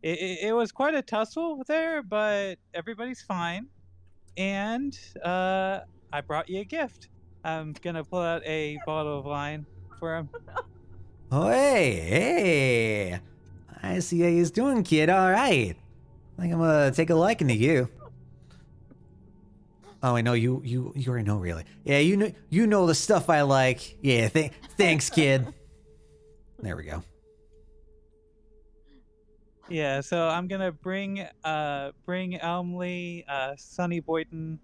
It was quite a tussle there, but everybody's fine. And I brought you a gift. I'm gonna pull out a bottle of wine for him. Oh, hey. I see how he's doing, kid. All right. I think I'm gonna take a liking to you. Oh, I know you already know, really. Yeah, you know the stuff I like. Yeah, thanks, kid. There we go. Yeah, so I'm gonna bring Elmley, Sonny Boyden,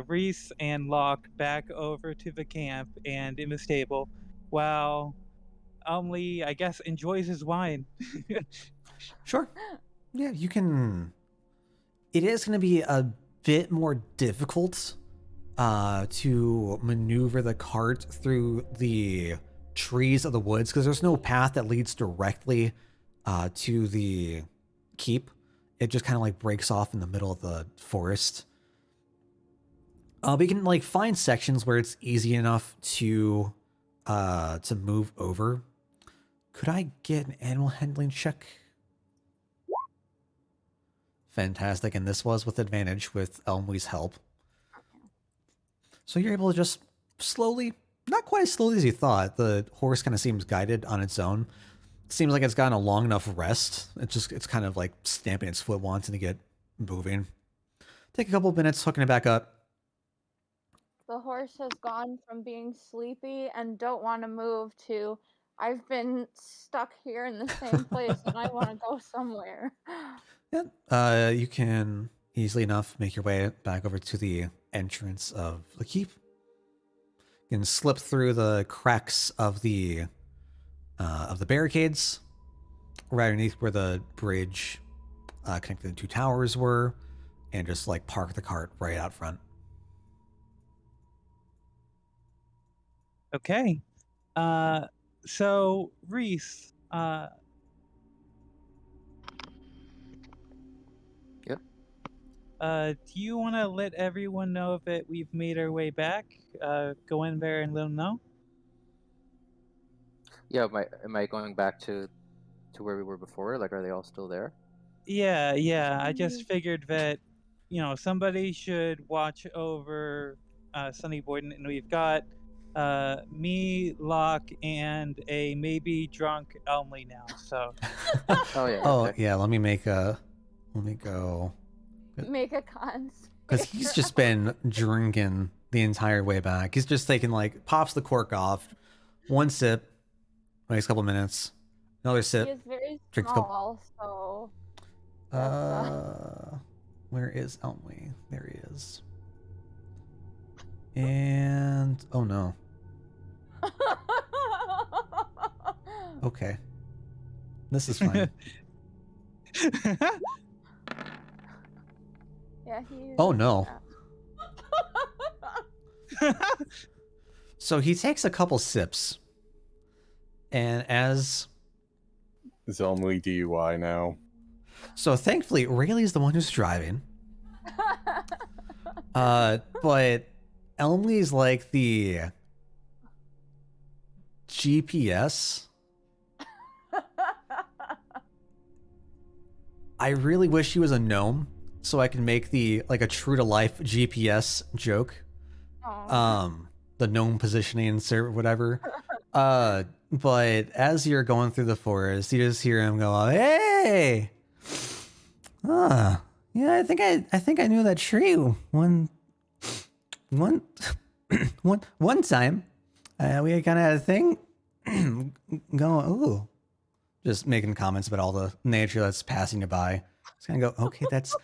Reese, and Locke back over to the camp and in the stable, while Elmley, I guess, enjoys his wine. Sure. Yeah, you can. It is going to be a bit more difficult to maneuver the cart through the trees of the woods because there's no path that leads directly to the keep. It just kind of like breaks off in the middle of the forest. But you can like find sections where it's easy enough to move over. Could I get an animal handling check? Fantastic, and this was with advantage with Elmley's help. So you're able to just slowly, not quite as slowly as you thought, the horse kind of seems guided on its own, seems like it's gotten a long enough rest. It's kind of like stamping its foot, wanting to get moving. Take a couple minutes, hooking it back up. The horse has gone from being sleepy and don't want to move to I've been stuck here in the same place and I want to go somewhere. Yeah. You can easily enough make your way back over to the entrance of the keep. You can slip through the cracks of the barricades right underneath where the bridge connecting the two towers were, and just like park the cart right out front. Okay. So Reese, Yep. do you want to let everyone know that we've made our way back? Go in there and let them know. Yeah, am I going back to where we were before? Like, are they all still there? Yeah. I just figured that, somebody should watch over Sonny Boyden, and we've got me, Locke, and a maybe drunk Elmley now. So. Oh yeah. Oh Okay. yeah, let me go. Make a con Because he's just been drinking the entire way back. He's just taking like, pops the cork off, one sip, waits a couple minutes, another He sip. is very drinks a couple. small, so Where is Elmley? There he is. And oh no. Okay. This is fine. yeah, he's Oh no. So he takes a couple sips, and as Zelmley DUI now. so thankfully Rayleigh's the one who's driving. But Elmley's like the GPS. I really wish he was a gnome so I can make the like a true to life GPS joke. The gnome positioning or whatever. But as you're going through the forest, you just hear him go, "Hey, yeah, I think I knew that tree one time. We kind of had a thing going. Ooh, just making comments about all the nature that's passing you by. Just gonna go, okay, that's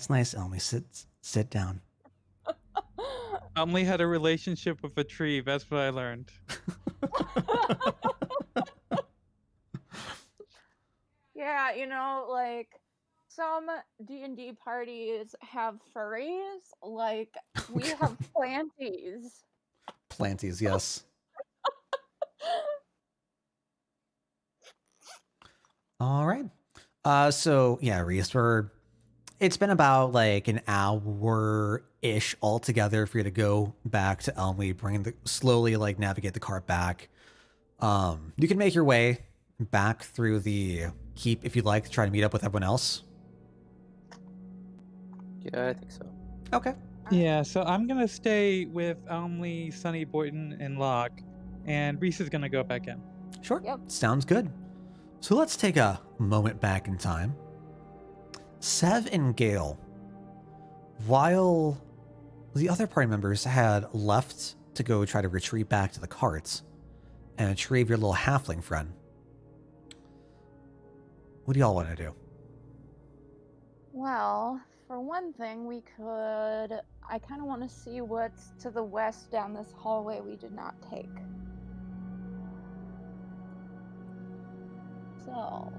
nice, Elmy. Sit down." Elmley had a relationship with a tree. That's what I learned. Yeah, like some D&D parties have furries, like we have planties. Planties, yes. All right. So yeah, Reese, it's been about like an hour-ish altogether for you to go back to Elmley, slowly like navigate the cart back. You can make your way back through the keep if you'd like to try to meet up with everyone else. Yeah, I think so. Okay. Yeah, so I'm gonna stay with Elmley, Sonny Boyden, and Locke, and Reese is gonna go back in. Sure. Yep. Sounds good. So let's take a moment back in time. Sev and Gale, while the other party members had left to go try to retreat back to the carts and retrieve your little halfling friend, what do y'all want to do? Well, for one thing, I kind of want to see what's to the west down this hallway we did not take. So.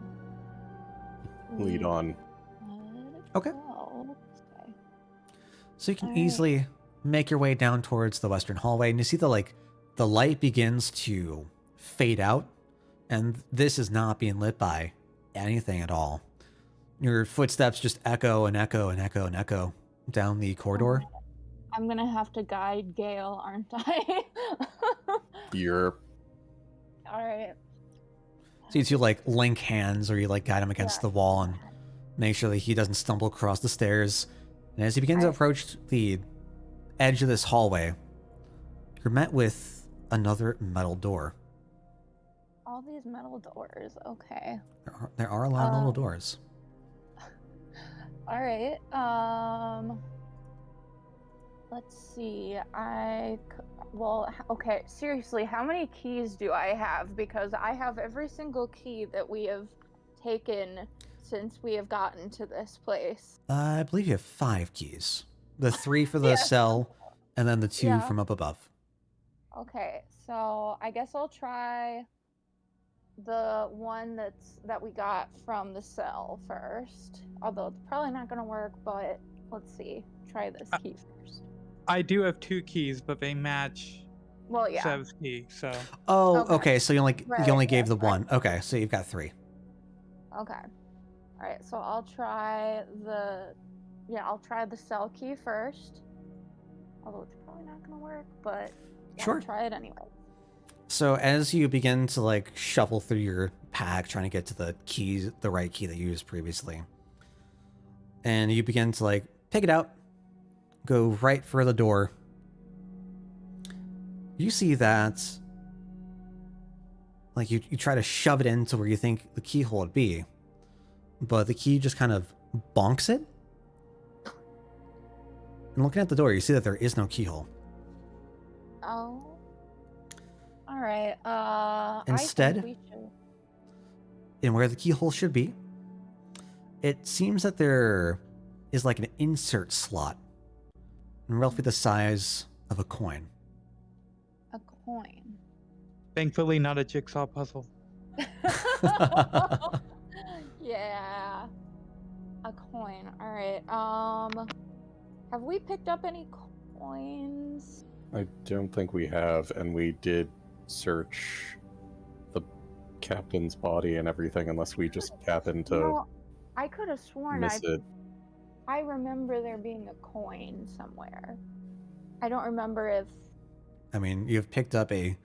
Lead on. Okay. Okay. So you can All right. easily make your way down towards the western hallway, and you see the light begins to fade out, and this is not being lit by anything at all. Your footsteps just echo and echo and echo and echo down the corridor. I'm gonna have to guide Gale, aren't I? You're All right. So you two like link hands, or you like guide him against the wall and make sure that he doesn't stumble across the stairs. And as he begins to approach the edge of this hallway, you're met with another metal door. all these metal doors. Okay. There are a lot of metal doors. All right. Let's see. Okay. Seriously, how many keys do I have? Because I have every single key that we have taken since we have gotten to this place. I believe you have 5 keys. The 3 for the cell, and then the 2 from up above. Okay, so I guess I'll try the one that we got from the cell first. Although it's probably not gonna work, but let's see. Try this key first. I do have 2 keys, but they match Well, yeah. Sev's key, so. Oh, okay. So you only gave the right. 1. Okay, so you've got 3. Okay. All right, so I'll try the cell key first. Although it's probably not gonna work, but yeah, Sure. I'll try it anyway. So as you begin to like shuffle through your pack, trying to get to the right key that you used previously, and you begin to like pick it out, go right for the door, you see that like you try to shove it into where you think the keyhole would be, but the key just kind of bonks it. And looking at the door, you see that there is no keyhole. Oh. All right. Instead, I think we should... in where the keyhole should be, it seems that there is like an insert slot, roughly the size of a coin. A coin. Thankfully, not a jigsaw puzzle. Yeah. A coin. All right. Have we picked up any coins? I don't think we have, and we did search the captain's body and everything, unless we just happened to No, I could have sworn miss it. I remember there being a coin somewhere. I don't remember if... I mean, you've picked up a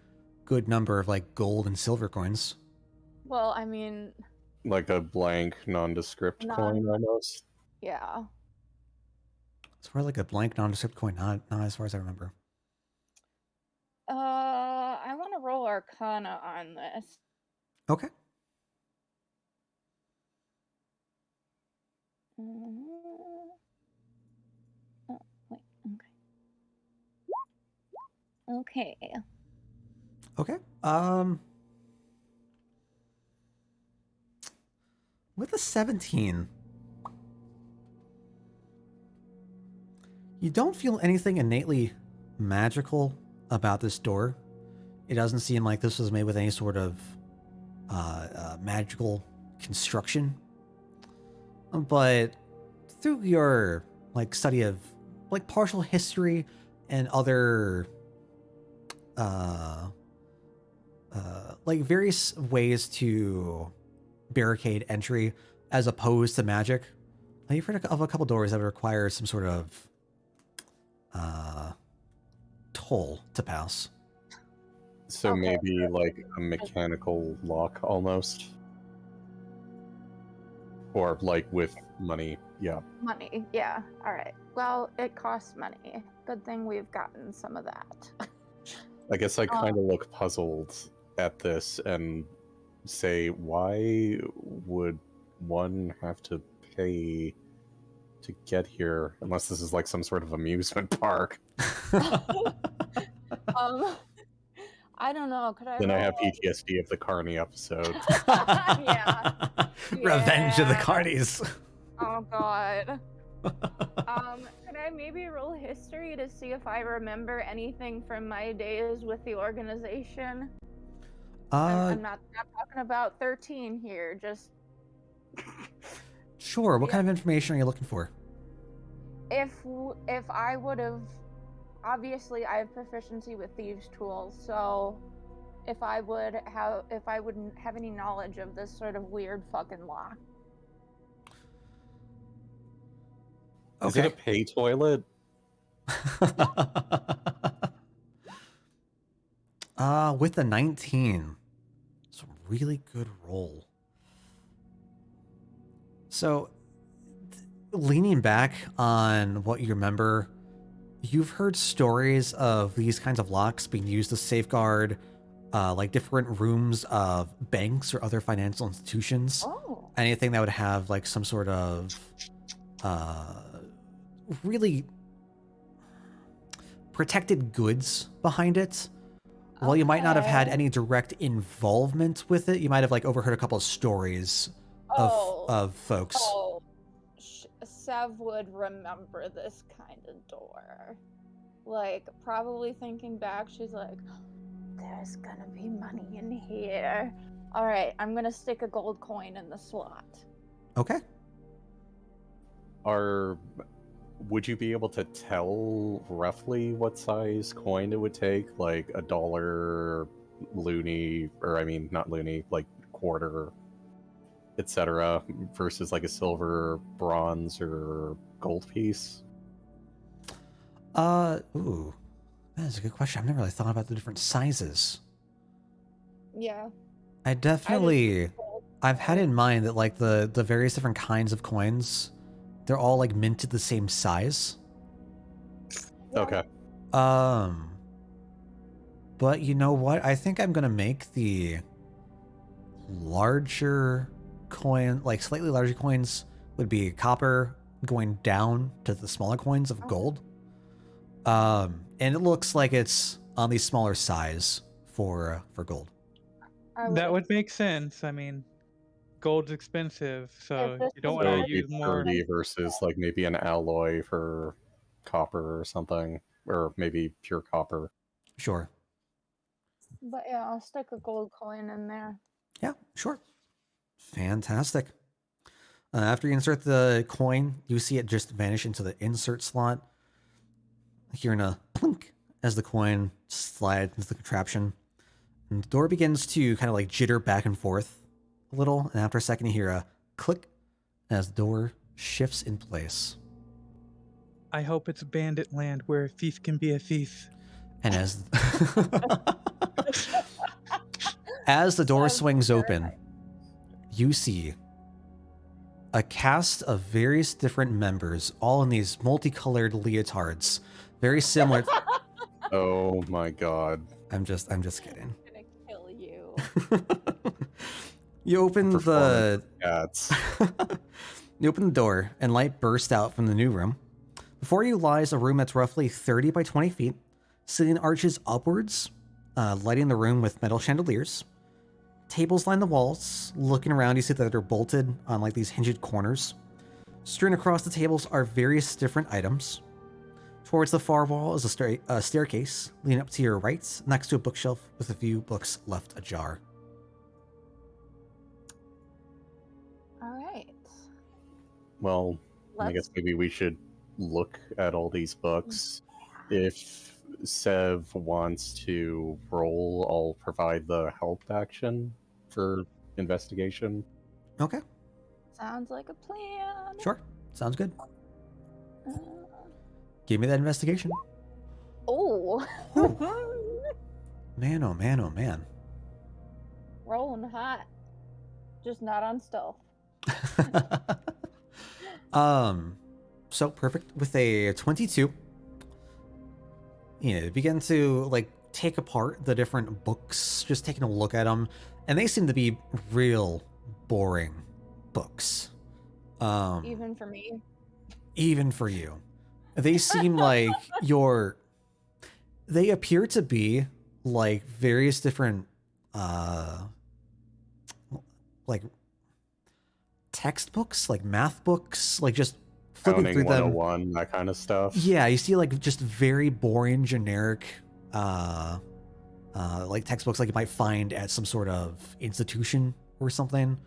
good number of like gold and silver coins. Well, I mean... Like a blank, nondescript coin, almost. Yeah. It's more like a blank nondescript coin, not as far as I remember. I want to roll Arcana on this. Okay. Oh, wait, okay. Okay. With a 17, you don't feel anything innately magical about this door. It doesn't seem like this was made with any sort of magical construction. But through your like study of like partial history and other like various ways to barricade entry as opposed to magic, you've heard of a couple doors that would require some sort of toll to pass. So Okay. maybe like a mechanical lock almost? Or like with money, yeah. Money, yeah. All right. Well, it costs money. Good thing we've gotten some of that. I guess I kind of look puzzled at this and say, why would one have to pay to get here unless this is like some sort of amusement park? I don't know. Could I? Then I roll have a- PTSD of the Carney episode. Yeah. Revenge of the Yeah. Carnies. Oh God. Could I maybe roll history to see if I remember anything from my days with the organization? I'm not talking about 13 here. Just Sure. What kind of information are you looking for? if I would have, obviously I have proficiency with thieves' tools, so if I wouldn't have any knowledge of this sort of weird fucking lock. Is it a pay toilet? With the 19. It's a really good roll. So, leaning back on what you remember, you've heard stories of these kinds of locks being used to safeguard like different rooms of banks or other financial institutions. Oh. Anything that would have like some sort of really protected goods behind it. While you might not have had Okay. any direct involvement with it, you might have like overheard a couple of stories of folks. Oh, Sev would remember this kind of door. Like, probably thinking back, she's like, there's gonna be money in here. All right, I'm gonna stick a gold coin in the slot. Okay. Would you be able to tell roughly what size coin it would take? Like $1 loony, or I mean, not loony, like quarter, etc., versus like a silver, bronze, or gold piece? Ooh, that is a good question. I've never really thought about the different sizes. Yeah. I've had in mind that like the various different kinds of coins, they're all like minted the same size. Yeah. Okay. But you know what? I think I'm gonna make the larger coin, like slightly larger coins, would be copper, going down to the smaller coins of gold. And it looks like it's on the smaller size for gold. That would make sense. I mean, gold's expensive, so this you don't is want So to it'd be use more. 30 versus like maybe an alloy for copper or something, or maybe pure copper. Sure. But yeah, I'll stick a gold coin in there. Yeah, sure. Fantastic. After you insert the coin, you see it just vanish into the insert slot. Hearing a plunk as the coin slides into the contraption. And the door begins to kind of like jitter back and forth a little. And after a second, you hear a click as the door shifts in place. I hope it's bandit land where a thief can be a thief. And as the door swings open, you see a cast of various different members, all in these multicolored leotards, very similar. Oh my god. I'm just kidding. I'm gonna kill you. You open the Cats. you open the door, and light bursts out from the new room. Before you lies a room that's roughly 30 by 20 feet, sitting arches upwards, lighting the room with metal chandeliers. Tables line the walls. Looking around, you see that they're bolted on like these hinged corners. Strewn across the tables are various different items. Towards the far wall is a staircase leading up to your right, next to a bookshelf with a few books left ajar. All right. Well, I guess maybe we should look at all these books. If Sev wants to roll, I'll provide the help action for investigation. Okay, Sounds like a plan. sure. Sounds good. Uh, Give me that investigation. oh. Man, oh man, oh man. Rolling hot. Just not on stealth. So perfect with a 22. You begin to like take apart the different books, just taking a look at them, and they seem to be real boring books. Even for me. Even for you. They seem like they appear to be like various different like textbooks, like math books, like just flipping Counting through them. 101, that kind of stuff. Yeah, you see like just very boring, generic like textbooks like you might find at some sort of institution or something.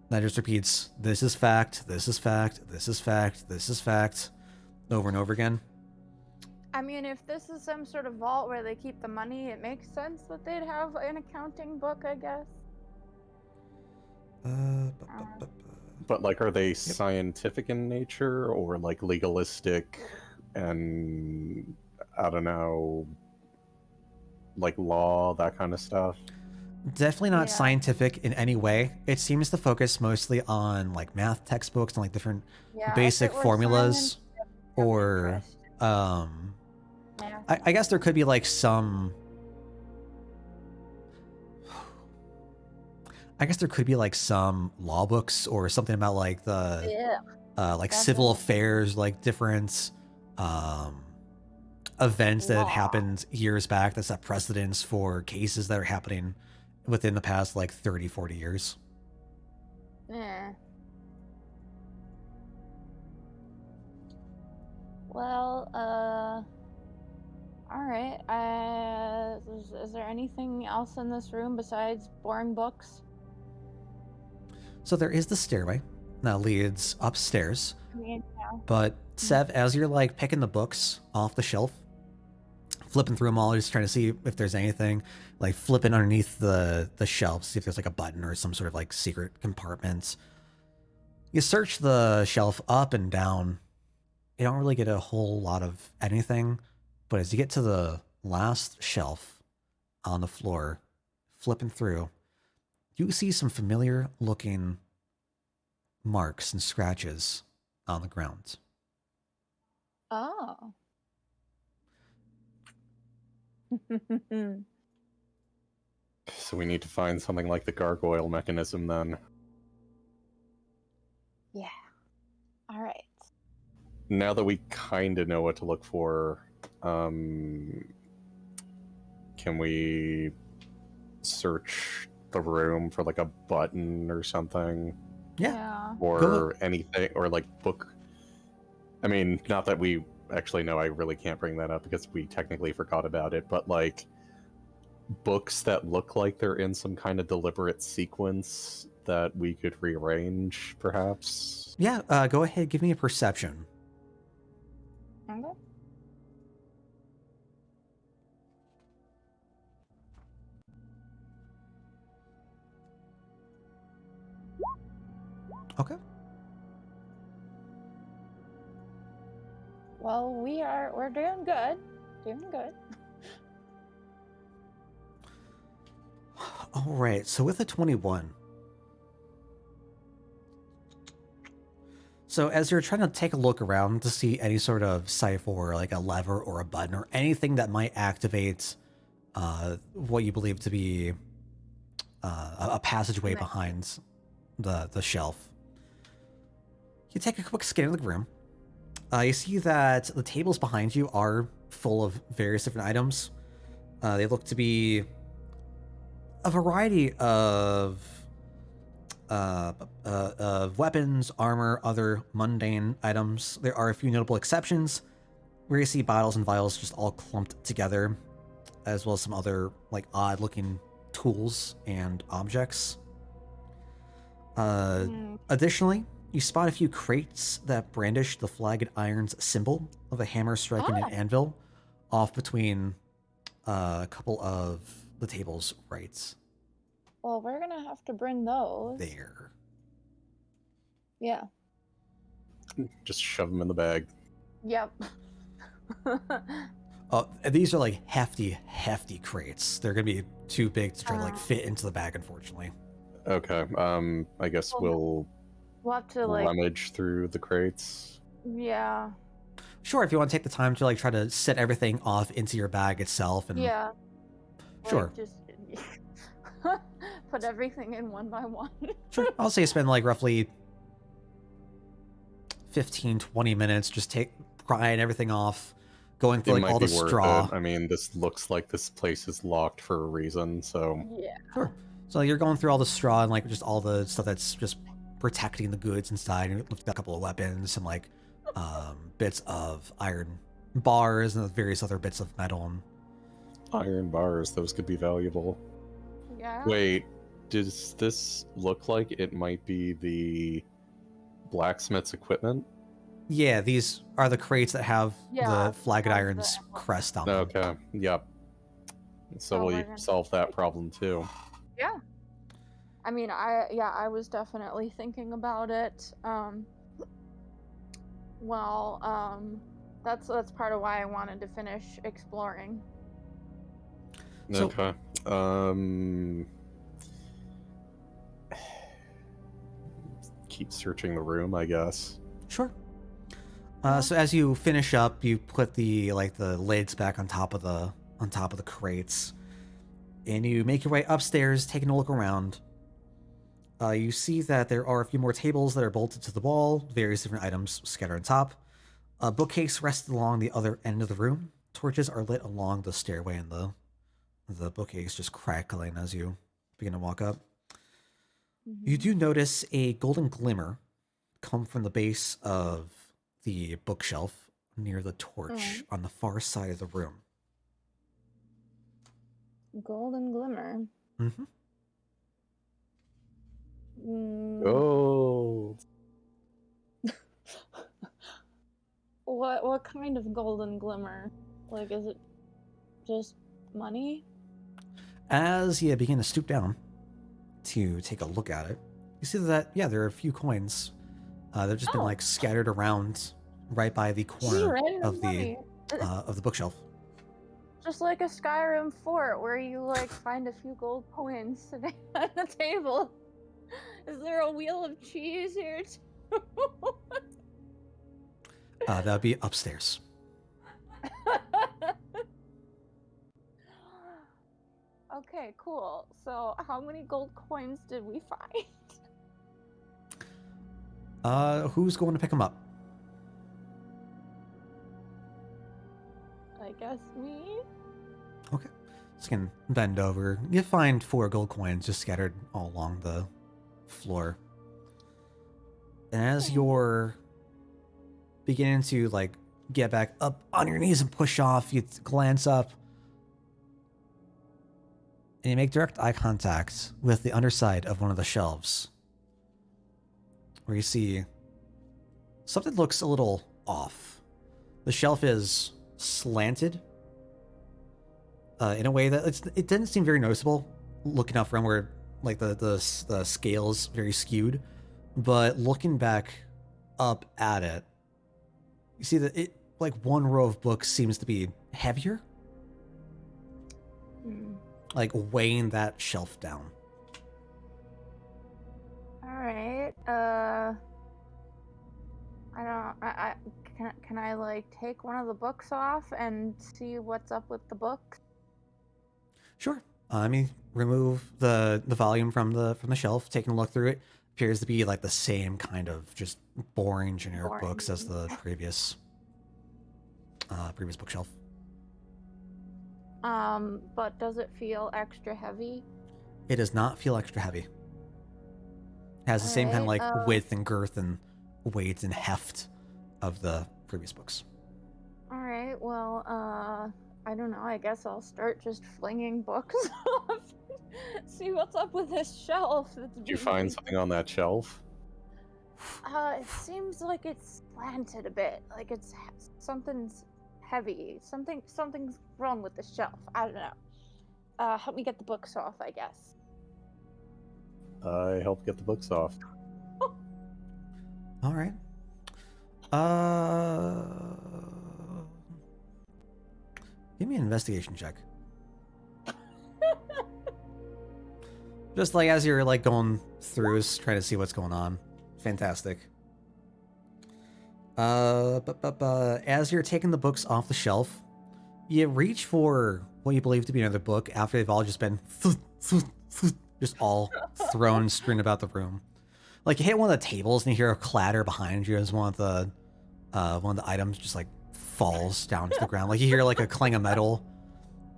That just repeats, this is fact, this is fact, this is fact, this is fact, over and over again. I mean, if this is some sort of vault where they keep the money, it makes sense that they'd have an accounting book, I guess. But like, are they scientific in nature or like legalistic and I don't know, like law, that kind of stuff? Definitely not Yeah. scientific in any way. It seems to focus mostly on like math textbooks and like different Yeah, if basic it were formulas, science, I'm or interested. Yeah. I guess there could be like some I guess there could be like some law books or something about like the Yeah. like civil Definitely. affairs, like different events that had Law. happened years back that set precedents for cases that are happening within the past like 30, 40 years. Yeah. Well, all right. Is there anything else in this room besides boring books? So there is the stairway that leads upstairs. I mean, yeah. But Sev, as you're like picking the books off the shelf, flipping through them all, just trying to see if there's anything, like flipping underneath the shelf, see if there's like a button or some sort of like secret compartment. You search the shelf up and down. You don't really get a whole lot of anything, but as you get to the last shelf on the floor, flipping through, you see some familiar looking marks and scratches on the ground. Oh. So we need to find something like the gargoyle mechanism then. Yeah. All right. Now that we kind of know what to look for, can we search the room for like a button or something? Yeah. Or anything, or like book. I mean, not that we actually know, I really can't bring that up because we technically forgot about it, but like books that look like they're in some kind of deliberate sequence that we could rearrange, perhaps? Yeah, go ahead, give me a perception. Okay. Okay. Well, we're doing good. Doing good. All right, so with a 21. So as you're trying to take a look around to see any sort of cipher or like a lever or a button or anything that might activate what you believe to be a passageway behind the shelf, you take a quick scan of the room. You see that the tables behind you are full of various different items. They look to be a variety of weapons, armor, other mundane items. There are a few notable exceptions where you see bottles and vials just all clumped together, as well as some other like odd looking tools and objects. Additionally, you spot a few crates that brandish the flagged iron's symbol of a hammer striking an anvil off between a couple of the tables right Well, we're gonna have to bring those. there. Yeah. Just shove them in the bag. Yep. These are like hefty crates. They're gonna be too big to try to like fit into the bag, unfortunately. Okay. I guess we'll have to like rummage through the crates. Yeah. Sure, if you want to take the time to like try to set everything off into your bag itself, and Yeah. Sure. Like, just put everything in one by one. Sure. I'll say spend like roughly 15-20 minutes just prying everything off, going through like all the straw. I mean, this looks like this place is locked for a reason, so Yeah. Sure. So you're going through all the straw and like just all the stuff that's just protecting the goods inside. And you've got a couple of weapons, some like bits of iron bars and various other bits of metal. And iron bars, those could be valuable. Yeah. Wait, does this look like it might be the blacksmith's equipment? yeah, these are the crates that have Yeah, the flagged have iron's the- crest on them. Okay, yep. So Oh, we we're gonna- solve that problem too. Yeah. I mean, I was definitely thinking about it. That's part of why I wanted to finish exploring. So- Okay. Keep searching the room, I guess. Sure. So as you finish up, you put the lids back on top of the crates, and you make your way upstairs, taking a look around. You see that there are a few more tables that are bolted to the wall, various different items scattered on top. A bookcase rests along the other end of the room. Torches are lit along the stairway, and the bookcase just crackling as you begin to walk up. You do notice a golden glimmer come from the base of the bookshelf near the torch on the far side of the room. Golden glimmer. Mm-hmm. Gold. What kind of golden glimmer? Like, is it just money? As you begin to stoop down to take a look at it, you see that, yeah, there are a few coins. They've just been like scattered around right by the corner of the bookshelf. Just like a Skyrim fort where you like find a few gold coins sitting on the table. Is there a wheel of cheese here too? That would be upstairs. Okay, cool. So how many gold coins did we find? Who's going to pick them up? I guess me? Okay. Just gonna bend over. You find 4 gold coins just scattered all along the floor. And as you're beginning to like get back up on your knees and push off, you glance up and you make direct eye contact with the underside of one of the shelves, where you see something looks a little off. The shelf is slanted in a way that it didn't seem very noticeable looking up from where like the scales very skewed, but looking back up at it, you see that it like one row of books seems to be heavier, like weighing that shelf down. All right. Can I like take one of the books off and see what's up with the book? Sure. I mean, remove the volume from the shelf. Taking a look through it, appears to be like the same kind of just boring generic books as the previous bookshelf. But does it feel extra heavy? It does not feel extra heavy. It has the same kind of like width and girth and weight and heft of the previous books. All right. Well, I don't know. I guess I'll start just flinging books off. See what's up with this shelf. Did you find something on that shelf? It seems like it's slanted a bit. Like it's something's heavy. Something's wrong with the shelf. I don't know. Help me get the books off, I guess. I help get the books off. All right. Give me an investigation check. Just like as you're like going through, trying to see what's going on. Fantastic. As you're taking the books off the shelf, you reach for what you believe to be another book after they've all just been just all thrown, strewn about the room. Like you hit one of the tables and you hear a clatter behind you as one of the items just like falls down to the ground. Like you hear like a clang of metal.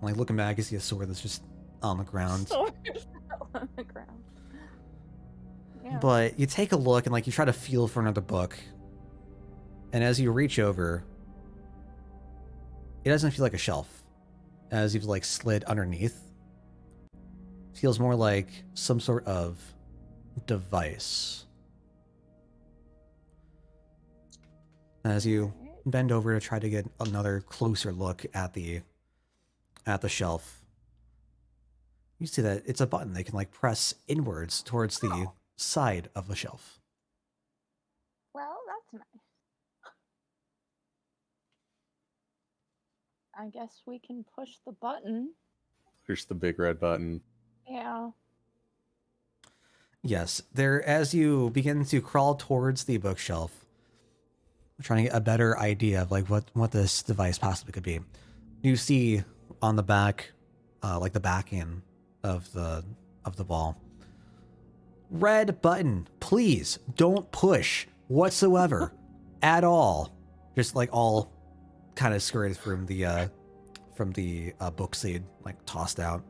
Like looking back, you see a sword that's just on the ground. Sword on the ground. Yeah. But you take a look and like you try to feel for another book. And as you reach over, it doesn't feel like a shelf. As you've like slid underneath, it feels more like some sort of device. As you bend over to try to get another closer look at the shelf, you see that it's a button they can like press inwards towards the side of the shelf. Well, that's nice. I guess we can push the button. Push the big red button. Yeah. Yes, there. As you begin to crawl towards the bookshelf, trying to get a better idea of like what this device possibly could be, you see on the back, like the back end of the wall, Red button. Please don't push whatsoever at all. Just like all kind of scurried from the book seed, like tossed out.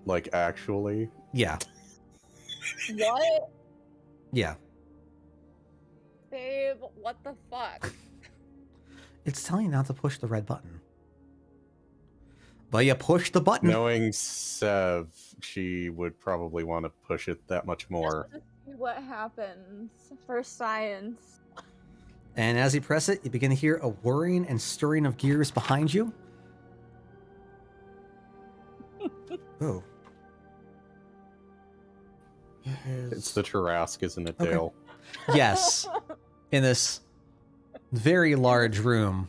Like, actually? Yeah. What? Yeah. Babe, what the fuck? It's telling you not to push the red button. But you push the button. Knowing Sev, she would probably want to push it that much more. Just to see what happens for science. And as you press it, you begin to hear a whirring and stirring of gears behind you. Oh. It's the Tarrasque, isn't it, Okay. Dale? Yes. In this very large room.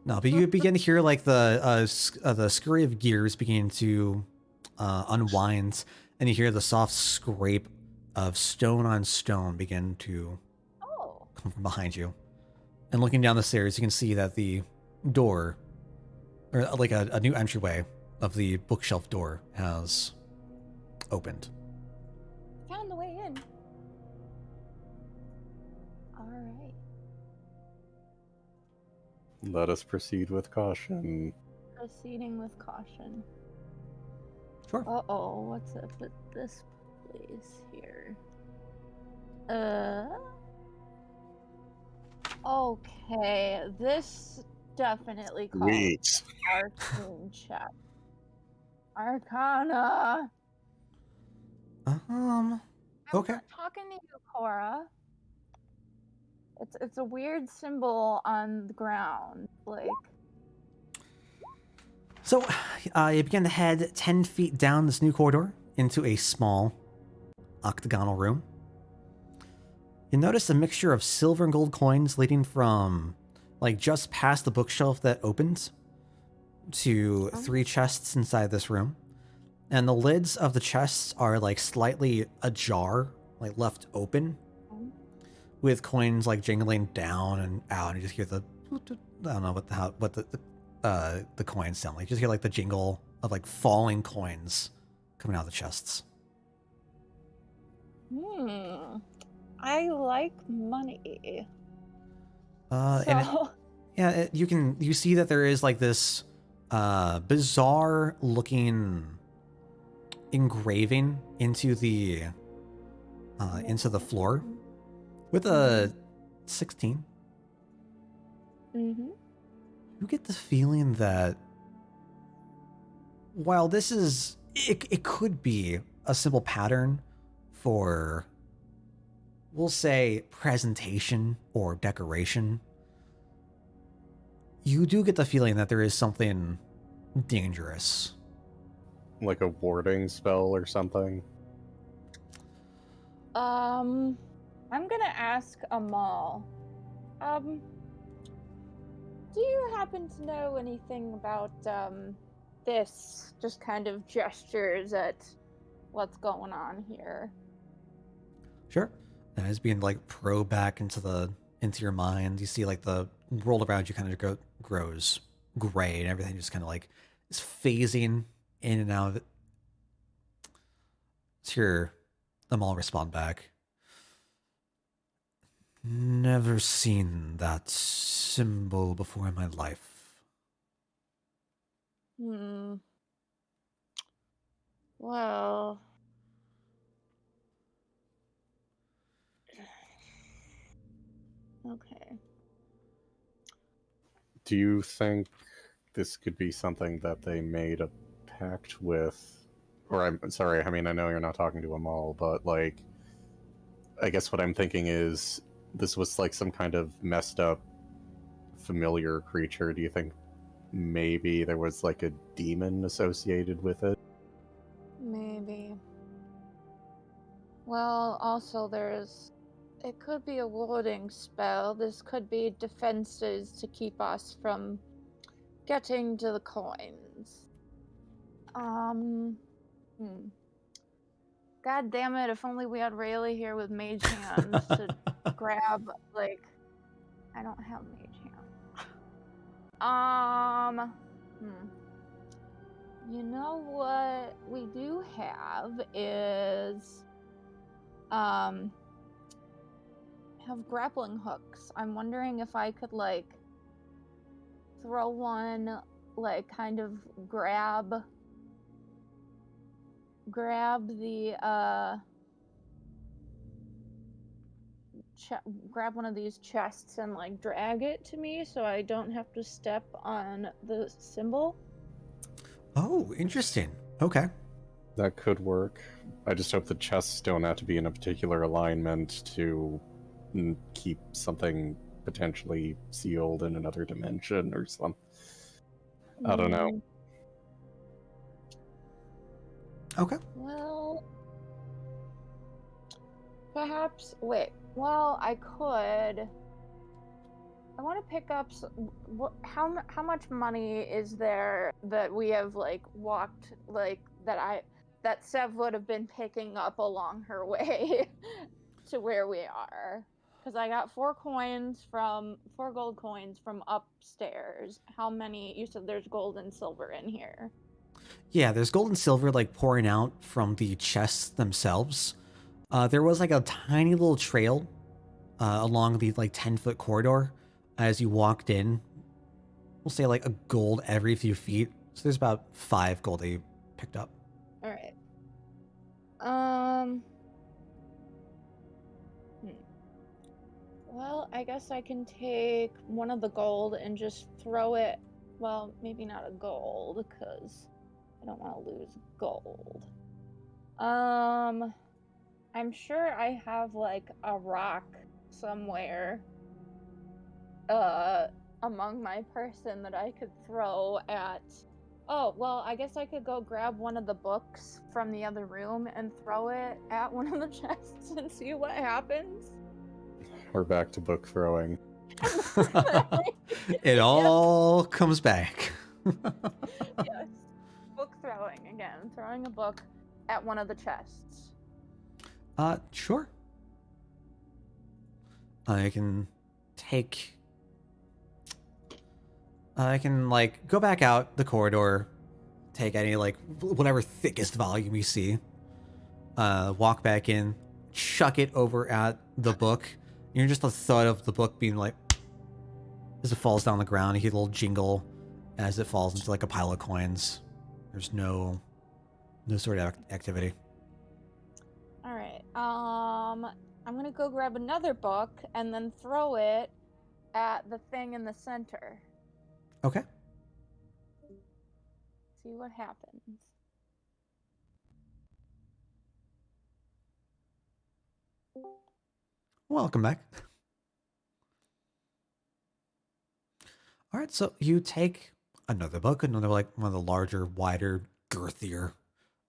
No, but you begin to hear like the scurry of gears begin to unwind, and you hear the soft scrape of stone on stone begin to come from behind you. And looking down the stairs, you can see that the door, or like a new entryway of the bookshelf door, has opened. Found the way in. Alright. Let us proceed with caution. Proceeding with caution. Sure. Uh-oh, what's up with this place here? Okay, this definitely calls Sweet. Arcane check. Arcana! Okay. I'm not talking to you, Cora. It's a weird symbol on the ground, like... So, you begin to head 10 feet down this new corridor into a small octagonal room. You notice a mixture of silver and gold coins leading from, like, just past the bookshelf that opens to 3 chests inside this room. And the lids of the chests are, like, slightly ajar, like, left open, with coins, like, jingling down and out. And you just hear the... I don't know what the coins sound like. You just hear, like, the jingle of, like, falling coins coming out of the chests. I like money. You see that there is like this bizarre looking engraving into the floor with a 16. Mm-hmm. You get the feeling that while this is it could be a simple pattern for, we'll say, presentation or decoration, you do get the feeling that there is something dangerous. Like a warding spell or something? I'm gonna ask Amal. Do you happen to know anything about, this? Just kind of gestures at what's going on here. Sure. And as being like probed back into your mind, you see like the world around you kind of grows gray, and everything just kind of like is phasing in and out of it. Let's hear them all respond back. Never seen that symbol before in my life. Well... Okay. Do you think this could be something that they made a pact with? Or I'm sorry, I mean, I know you're not talking to Amal, but like, I guess what I'm thinking is this was like some kind of messed up familiar creature. Do you think maybe there was like a demon associated with it? Maybe. Well, also it could be a warding spell. This could be defenses to keep us from getting to the coins. God damn it, if only we had Rayleigh here with mage hands to grab, like... I don't have mage hands. You know what we do have is have grappling hooks. I'm wondering if I could like throw one, like kind of grab the grab one of these chests and like drag it to me so I don't have to step on the symbol. Oh, interesting. Okay. That could work. I just hope the chests don't have to be in a particular alignment to keep something potentially sealed in another dimension or something. I don't know. Okay. Well, perhaps. Wait. Well, I could. I want to pick up. How much money is there that we have like walked like that Sev would have been picking up along her way to where we are? Because I got 4 gold coins from upstairs. How many? You said there's gold and silver in here. Yeah, there's gold and silver like pouring out from the chests themselves. There was like a tiny little trail along the like 10-foot corridor as you walked in. We'll say like a gold every few feet. So there's about 5 gold that you picked up. All right. Well, I guess I can take one of the gold and just throw it. Well, maybe not a gold, because I don't want to lose gold. I'm sure I have like a rock somewhere among my person that I could throw at. Oh, well, I guess I could go grab one of the books from the other room and throw it at one of the chests and see what happens. We're back to book throwing. It all comes back. Yes. Book throwing again. Throwing a book at one of the chests. Sure. I can like go back out the corridor, take any like whatever thickest volume you see, walk back in, chuck it over at the book. You're just the thud of the book being like as it falls down the ground. You hear a little jingle as it falls into like a pile of coins. There's no sort of activity. All right. I'm gonna go grab another book and then throw it at the thing in the center. Okay. See what happens. Welcome back. All right, so you take another book, another like one of the larger, wider, girthier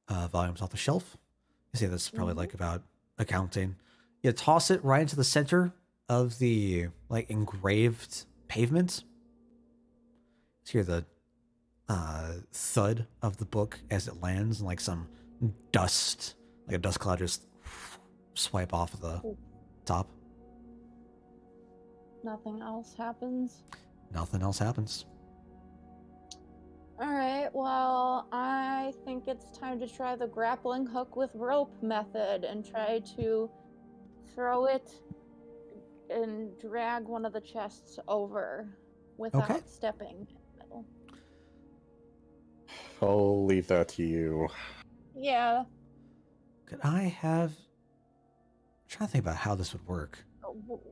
volumes off the shelf. You see that's probably like about accounting. You toss it right into the center of the like engraved pavement. You hear the thud of the book as it lands, and like some dust, like a dust cloud, just swipe off of the top. Nothing else happens. Nothing else happens. All right, well, I think it's time to try the grappling hook with rope method and try to throw it and drag one of the chests over without stepping in the middle. I'll leave that to you. Yeah. Could I have... I'm trying to think about how this would work.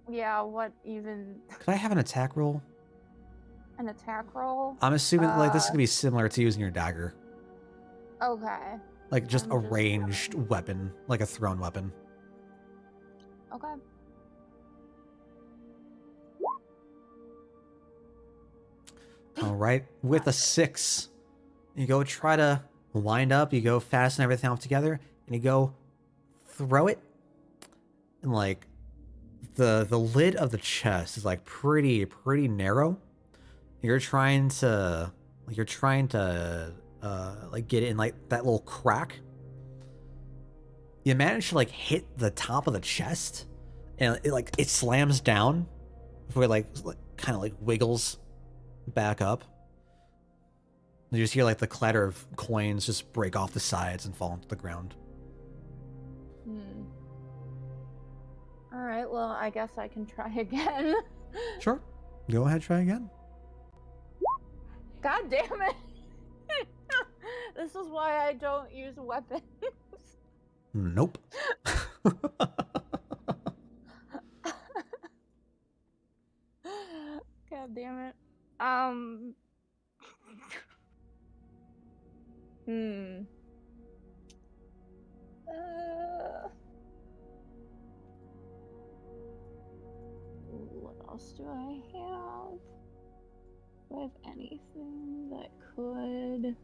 Yeah, what even... Could I have an attack roll? An attack roll? I'm assuming like this is gonna be similar to using your dagger. Okay. Like just a ranged weapon, like a thrown weapon. Okay. All right, with a 6, you go try to wind up. You go fasten everything off together, and you go throw it, and like the lid of the chest is like pretty narrow. You're trying to like get it in like that little crack. You manage to like hit the top of the chest, and it slams down before it like kind of like wiggles back up. You just hear like the clatter of coins just break off the sides and fall into the ground. All right, well, I guess I can try again. Sure. Go ahead, try again. God damn it! This is why I don't use weapons. Nope. God damn it. What else do I have? Do I have anything that could...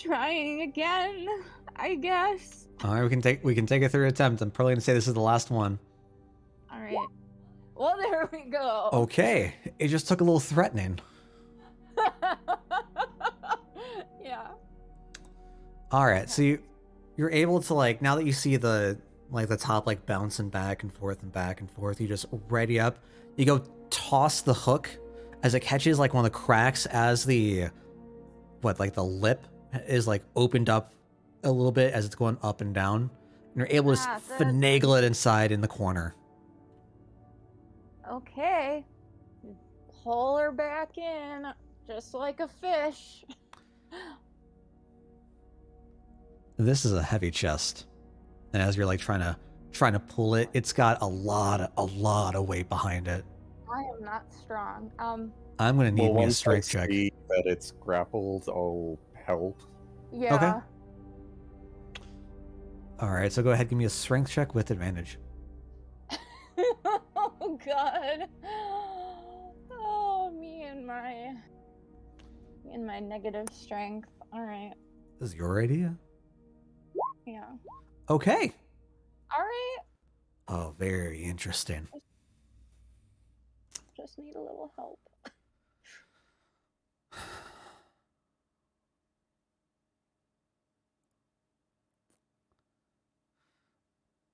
Trying again, I guess. All right, we can take a third attempt. I'm probably gonna say this is the last one. All right. Well, there we go. Okay, it just took a little threatening. Yeah. All right, so you're able to, like, now that you see the top like bouncing back and forth, you just ready up. You go toss the hook as it catches like one of the cracks as the the lip is like opened up a little bit as it's going up and down. And you're able to finagle it inside in the corner. Okay. Pull her back in, just like a fish. This is a heavy chest, and as you're like trying to pull it, it's got a lot of weight behind it. I am not strong. I'm gonna need me a strength check. See that it's grappled, I'll help. Yeah. Okay. All right, so go ahead, give me a strength check with advantage. Oh God. Oh, me and my negative strength. All right. This is your idea? Yeah. Okay. All right. Oh, very interesting. Just need a little help.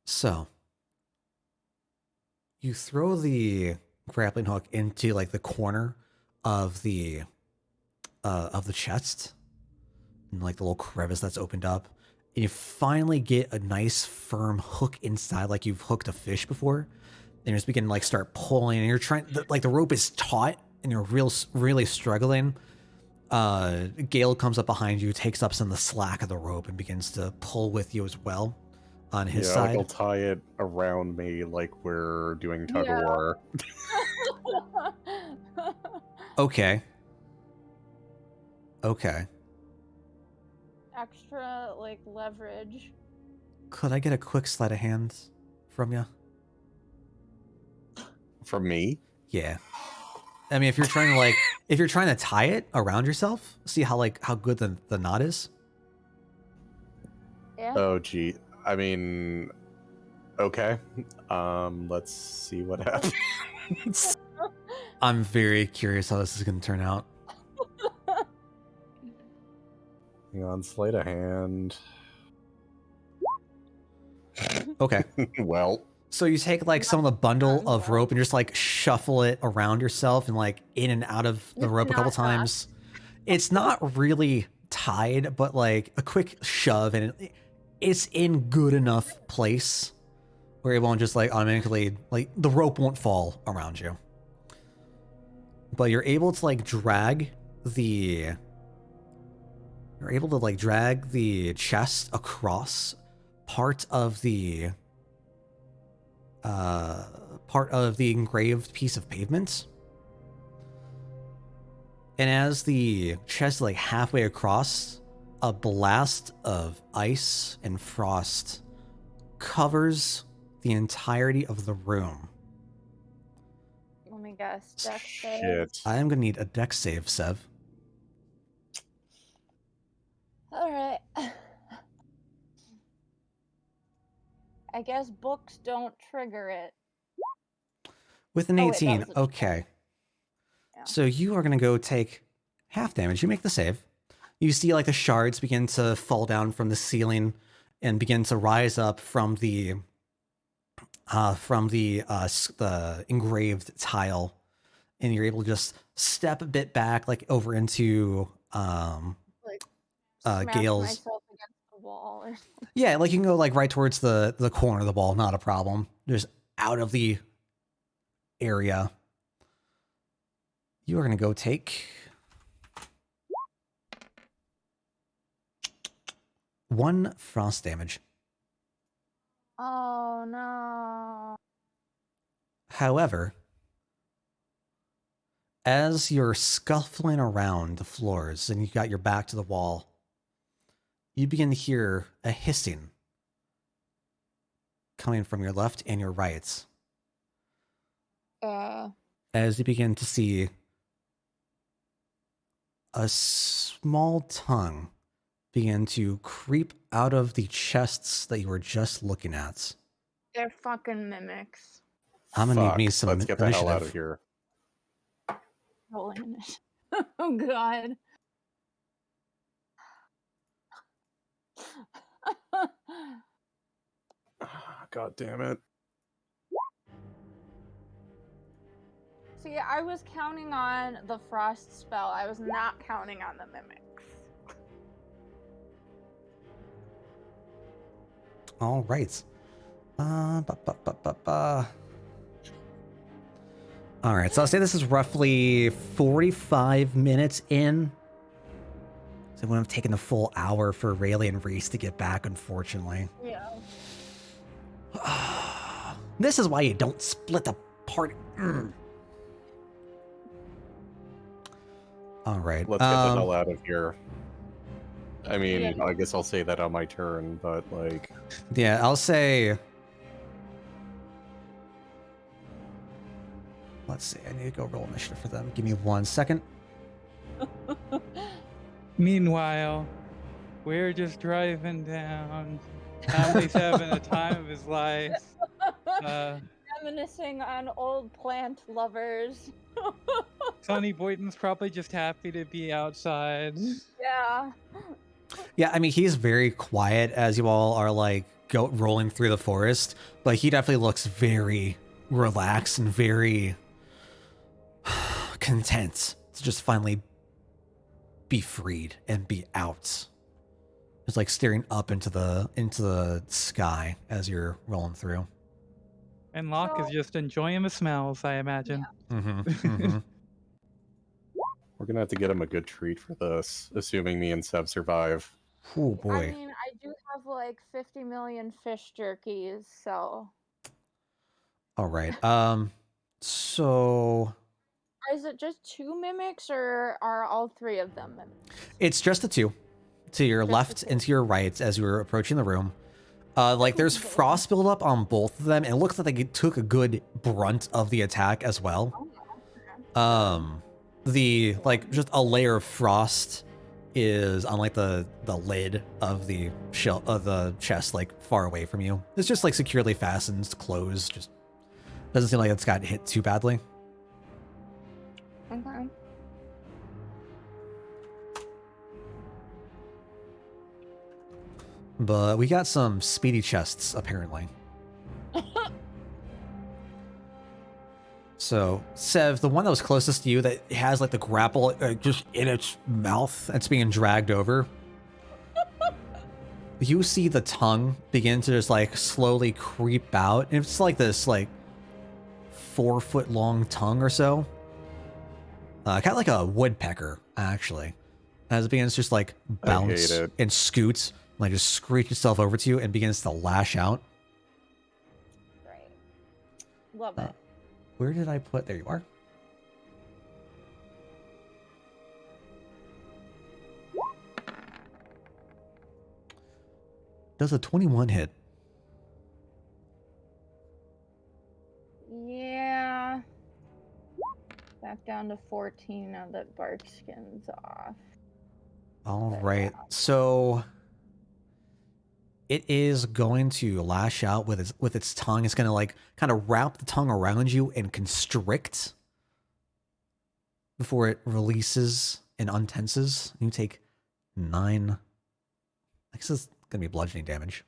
So, you throw the grappling hook into like the corner of the chest, and like the little crevice that's opened up, and you finally get a nice firm hook inside, like you've hooked a fish before. And you just begin to like start pulling, and you're trying, like the rope is taut, and you're really struggling. Gale comes up behind you, takes up some of the slack of the rope, and begins to pull with you as well on his side. Like I'll tie it around me like we're doing tug of war. Okay. Okay. Extra like leverage. Could I get a quick sleight of hand from you? From me? Yeah. I mean, if you're trying to tie it around yourself, see how good the knot is. Yeah. Oh gee. I mean, okay. Let's see what happens. I'm very curious how this is going to turn out. Hang on, sleight of hand. Okay. Well. So you take like some of the bundle of rope and just like shuffle it around yourself and like in and out of the rope a couple times. It's not really tied, but like a quick shove and it's in good enough place where it won't just like automatically, like the rope won't fall around you. But you're able to like drag the chest across part of the engraved piece of pavement. And as the chest is like halfway across, a blast of ice and frost covers the entirety of the room. Let me guess. Dex save. Shit. I am gonna need a dex save, Sev. All right. I guess books don't trigger it. With an Oh, wait, 18, that was a okay. Yeah. So you are gonna go take half damage. You make the save. You see like the shards begin to fall down from the ceiling and begin to rise up from the engraved tile and you're able to just step a bit back, like over into Like smash Gale's. myself against the wall or something. Yeah, like you can go like right towards the corner of the wall, not a problem. Just out of the area. You are gonna go take 1 frost damage. Oh no. However, as you're scuffling around the floors and you got your back to the wall, you begin to hear a hissing coming from your left and your right. As you begin to see a small tongue begin to creep out of the chests that you were just looking at. They're fucking mimics. I'm gonna need me Fuck, some let's get the hell out of initiative. here. Rolling it. Oh god. God damn it. See, I was counting on the frost spell. I was not counting on the mimics. All right. All right, so I'll say this is roughly 45 minutes in. So it wouldn't have taken a full hour for Rayleigh and Reese to get back, unfortunately. Yeah. This is why you don't split the party. All right. Let's get the hell out of here. I mean, I guess I'll say that on my turn, but like... Yeah, I'll say... Let's see, I need to go roll initiative for them. Give me 1 second. Meanwhile, we're just driving down. Tommy's having a time of his life. Reminiscing on old plant lovers. Sonny Boyton's probably just happy to be outside. Yeah. Yeah, I mean, he's very quiet as you all are like rolling through the forest, but he definitely looks very relaxed and very content to just finally be freed and be out. Just like staring up into the sky as you're rolling through. And Locke is just enjoying the smells, I imagine. Yeah. Mm-hmm. We're gonna have to get him a good treat for this, assuming me and Sev survive. Oh boy. I mean, I do have like 50 million fish jerkies, so. All right. So Is it just 2 mimics, or are all 3 of them mimics? it's just the 2 to your Just the left 2. and to your right as you were approaching the room. Like there's frost buildup on both of them, and it looks like they took a good brunt of the attack as well. Oh, The like just a layer of frost is on like the lid of the shell of the chest, like far away from you. It's just like securely fastened, it's closed. Just doesn't seem like it's got hit too badly. okay. But we got some speedy chests apparently. So, Sev, the one that was closest to you that has like the grapple just in its mouth that's being dragged over, you see the tongue begin to just like slowly creep out. And it's like this like 4 foot long tongue or so. Kind of like a woodpecker, actually. As it begins to just like bounce and scoot, like just screech itself over to you and begins to lash out. Great. Love it. Where did I put? There you are. Does a 21 hit? Yeah. Back down to 14 now that bark skin's off. All right. So it is going to lash out with its tongue. It's going to like kind of wrap the tongue around you and constrict before it releases and untenses. You take 9. I guess it's going to be bludgeoning damage.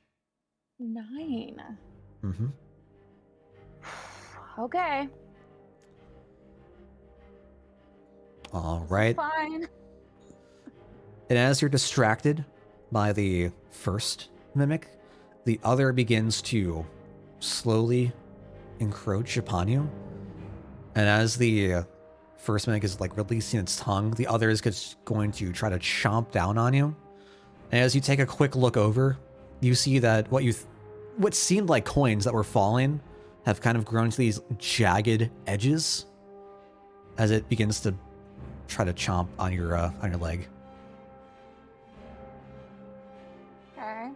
9. Mm-hmm. Okay. All right. Fine. And as you're distracted by the first mimic, the other begins to slowly encroach upon you. And as the first mimic is like releasing its tongue, the other is just going to try to chomp down on you. And as you take a quick look over, you see that what seemed like coins that were falling have kind of grown to these jagged edges as it begins to try to chomp on your leg. Okay.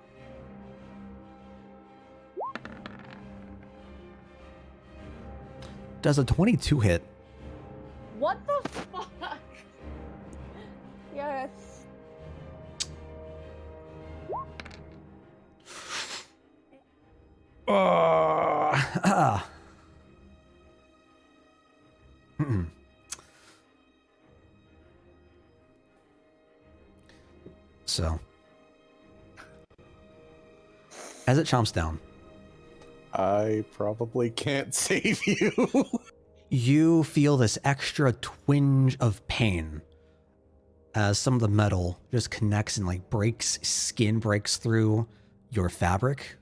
Does a 22 hit? What the fuck? Yes. So, as it chomps down, I probably can't save you. you feel this extra twinge of pain as some of the metal just connects and like breaks, skin breaks through your fabric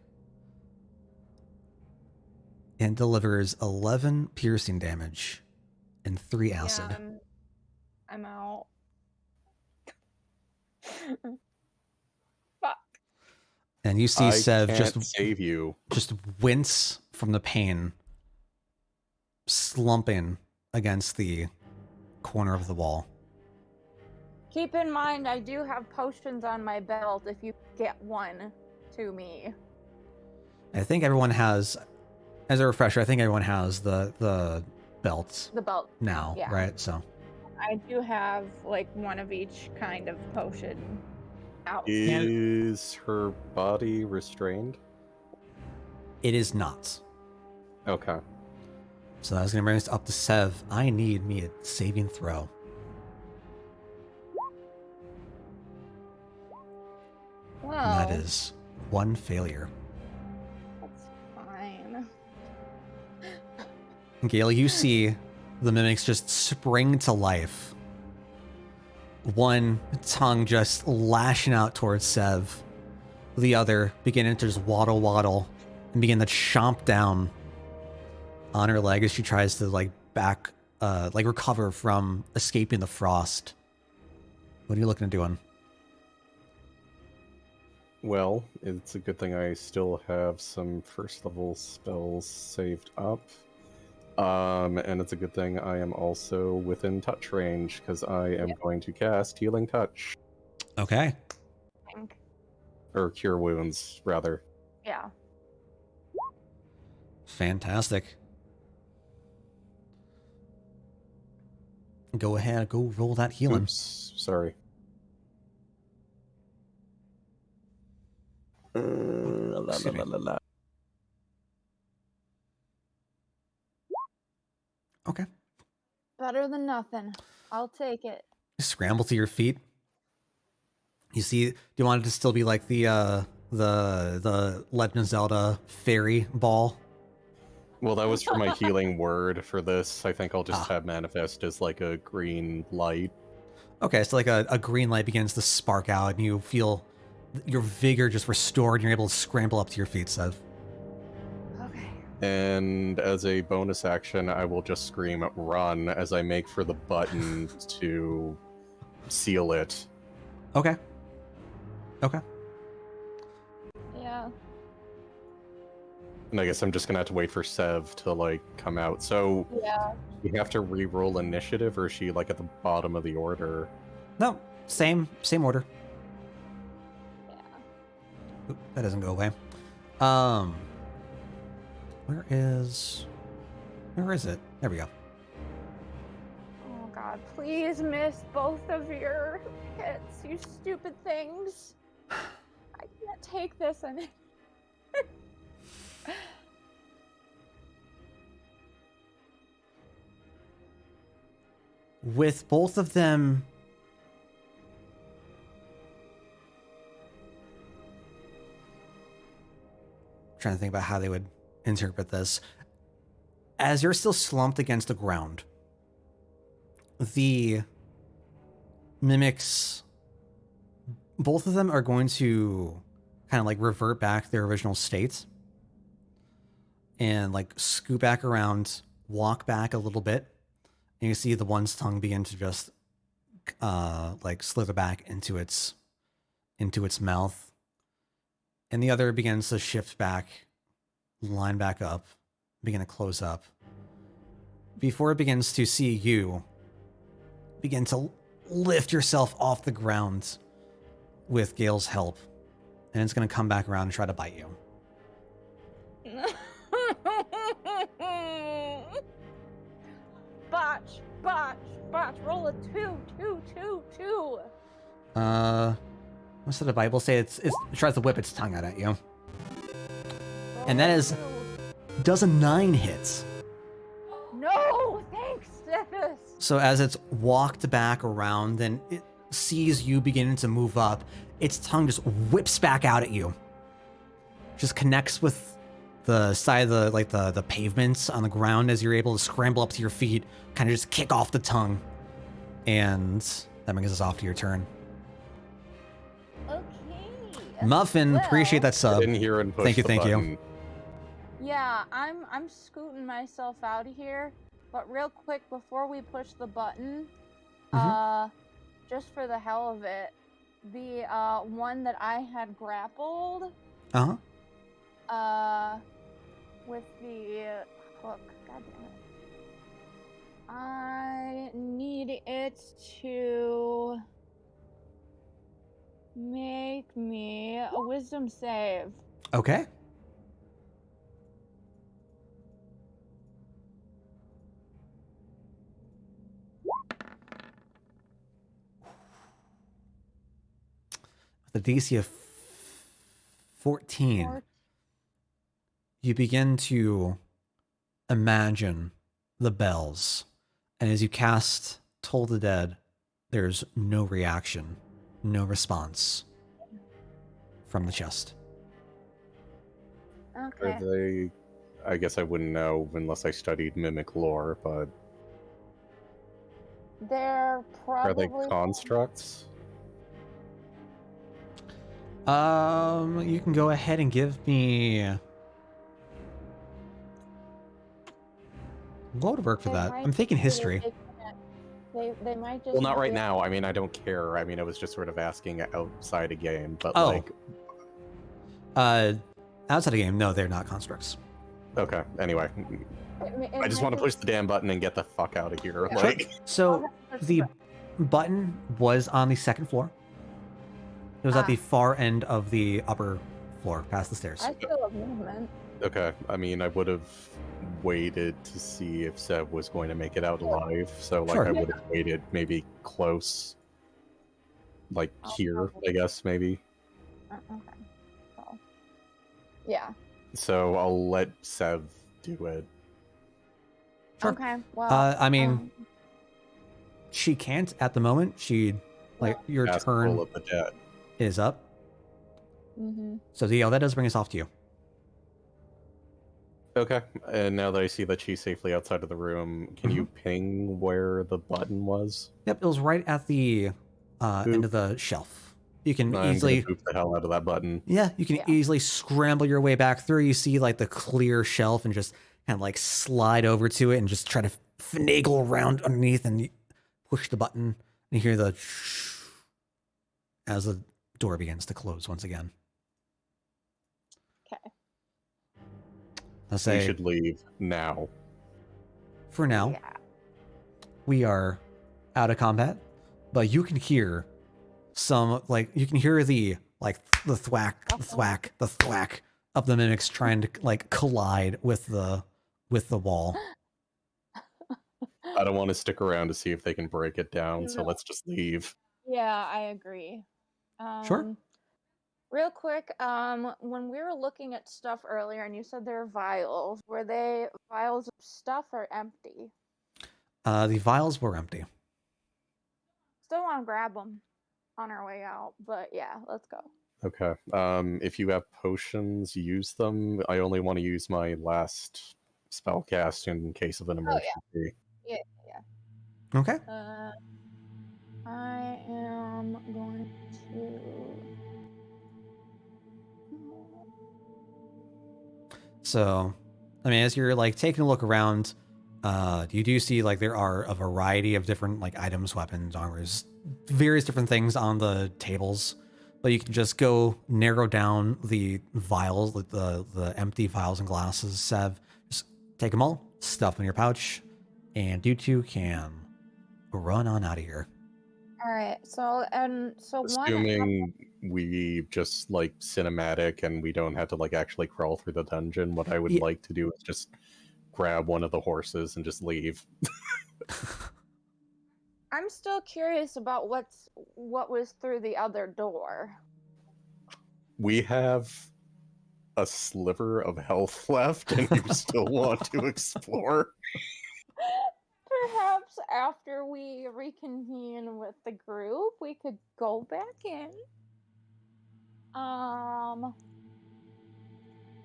and delivers 11 piercing damage and 3 acid. Yeah, I'm out. Fuck. And you see I Sev can't just save you. just wince from the pain, slumping against the corner of the wall. Keep in mind, I do have potions on my belt if you get one to me. I think everyone has, as a refresher, I think everyone has the belt The belt. now, Yeah. right? So I do have like one of each kind of potion out. Is her body restrained? it is not. Okay. So that's going to bring us up to Sev. I need me a saving throw. Well, And that is 1 failure. that's fine. Gale, you see the mimics just spring to life. One tongue just lashing out towards Sev. The other beginning to just waddle and begin to chomp down on her leg as she tries to like recover from escaping the frost. What are you looking at doing? Well, it's a good thing I still have some first level spells saved up. And it's a good thing I am also within touch range, because I am going to cast Healing Touch. Okay. Or Cure Wounds, rather. Yeah. Fantastic. Go ahead, go roll that healing. Oops, sorry. Excuse me. Okay. Better than nothing. I'll take it. Scramble to your feet. You see, do you want it to still be like the Legend of Zelda fairy ball? Well, that was for my healing word for this. I think I'll just have Manifest as like a green light. Okay, so like a green light begins to spark out and you feel your vigor just restored and you're able to scramble up to your feet, Sev. Okay. And as a bonus action, I will just scream run as I make for the button to seal it. Okay. Okay. Yeah. And I guess I'm just gonna have to wait for Sev to like come out. So Yeah. you have to re-roll initiative, or is she like at the bottom of the order? No, same order. Yeah. Oop, that doesn't go away. Where is it? There we go. Oh God, please miss both of your hits, you stupid things. I can't take this and With both of them trying to think about how they would interpret this. As you're still slumped against the ground, the mimics, both of them are going to kind of like revert back to their original state and like scoot back around, walk back a little bit, and you see the one's tongue begin to just like slither back into its mouth, and the other begins to shift back, line back up, begin to close up before it begins to see you begin to lift yourself off the ground with Gale's help, and it's going to come back around and try to bite you. Botch, roll a 2. What's the Bible say? It tries to whip its tongue out at you. And that is does a 9 hits. No, thanks, Cyndrus. So as it's walked back around and it sees you beginning to move up, its tongue just whips back out at you. Just connects with the side of the pavements on the ground as you're able to scramble up to your feet, kind of just kick off the tongue. And that brings us off to your turn. Okay. Muffin, Well, appreciate that sub. In here and push Thank you, the thank you. button. Yeah, I'm scooting myself out of here. But real quick, before we push the button, just for the hell of it, the one that I had grappled, with the hook, god damn it, I need it to make me a wisdom save. Okay. The DC of 14, you begin to imagine the bells, and as you cast Toll the Dead, there's no reaction, no response from the chest. Okay. Are they? I guess I wouldn't know unless I studied mimic lore, but They're are they probably constructs? You can go ahead and give me. What would work for that? I'm thinking history. They might just. Well, not right be- now. I mean, I don't care. I mean, I was just sort of asking outside a game, but Oh. like, Outside the game, no, they're not constructs. okay. Anyway, I just want to push the damn button and get the fuck out of here. Yeah. Like, So the button was on the second floor. It was at the far end of the upper floor, past the stairs. I still have movement. okay. I mean, I would have waited to see if Seb was going to make it out alive. So, like, Sure. I would have waited maybe close, like here, I guess, maybe. Okay. So, yeah. So I'll let Seb do it. Sure. Okay. Well. I mean, she can't at the moment. Your Cast turn Roll of the Dead. is up. Mm-hmm. So yeah, that does bring us off to you. Okay, and now that I see that she's safely outside of the room, can you ping where the button was? Yep, it was right at the end of the shelf. You can I'm easily, gonna boop the hell out of that button. yeah, you can Yeah. easily scramble your way back through. You see like the clear shelf and just kind of like slide over to it and just try to finagle around underneath and you push the button and you hear the as the door begins to close once again. Okay. I'll We say should leave now. for now, Yeah. we are out of combat, but you can hear some you can hear the thwack of the mimics trying to like collide with the wall. I don't want to stick around to see if they can break it down, so No. let's just leave. Yeah, I agree. Sure. Real quick, when we were looking at stuff earlier and you said they're vials, were they vials of stuff or empty? The vials were empty. Still want to grab them on our way out, but yeah, let's go. Okay. If you have potions, use them. I only want to use my last spell cast in case of an emergency. Yeah. Okay. I am going to. So, I mean, as you're like taking a look around, you do see like there are a variety of different like items, weapons, armors, various different things on the tables. But you can just go narrow down the vials, like the empty vials and glasses. Sev, just take them all, stuff them in your pouch, and you two can run on out of here. All right. So Assuming we just like cinematic and we don't have to like actually crawl through the dungeon, what I would Yeah. like to do is just grab one of the horses and just leave. I'm still curious about what was through the other door. We have a sliver of health left and you still want to explore. Perhaps after we reconvene with the group, we could go back in. All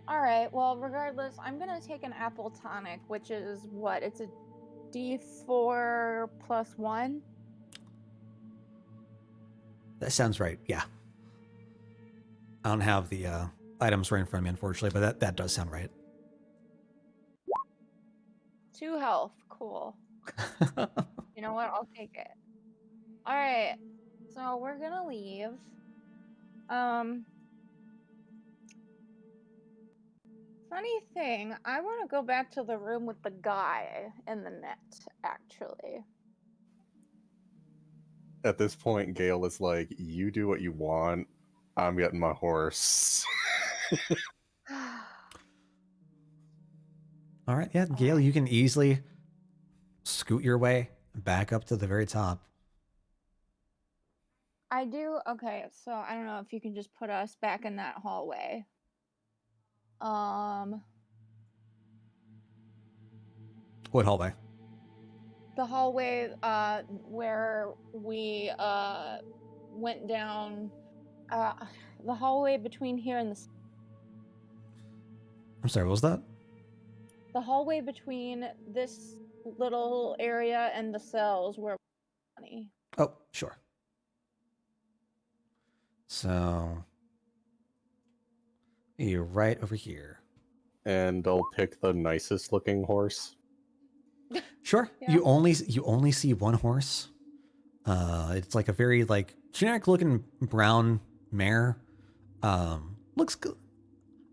right. Well, regardless, I'm gonna take an apple tonic, which is what? It's a D4 plus 1. That sounds right. Yeah. I don't have the items right in front of me, unfortunately, but that does sound right. 2 health. Cool. You know what? I'll take it. All right. So we're gonna leave. Funny thing, I want to go back to the room with the guy in the net, actually. At this point, Gale is like, you do what you want. I'm getting my horse. All right. Yeah, Gale, you can easily scoot your way back up to the very top. I do. Okay, so I don't know if you can just put us back in that hallway. What hallway? The hallway where we went down, the hallway between here and the... I'm sorry, what was that? The hallway between this little area and the cells where... Oh, sure. So, you're right over here. And I'll pick the nicest looking horse. Sure. Yeah. You only see one horse. It's like a very like generic looking brown mare. Looks good.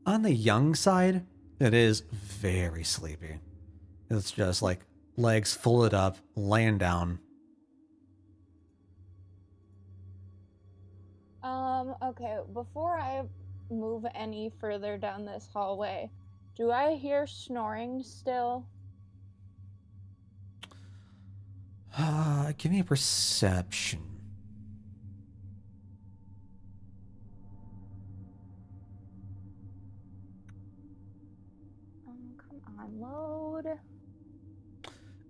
On the young side, it is very sleepy. It's just like legs folded up, laying down. Okay, before I move any further down this hallway, do I hear snoring still? Give me a perception. Come on, load.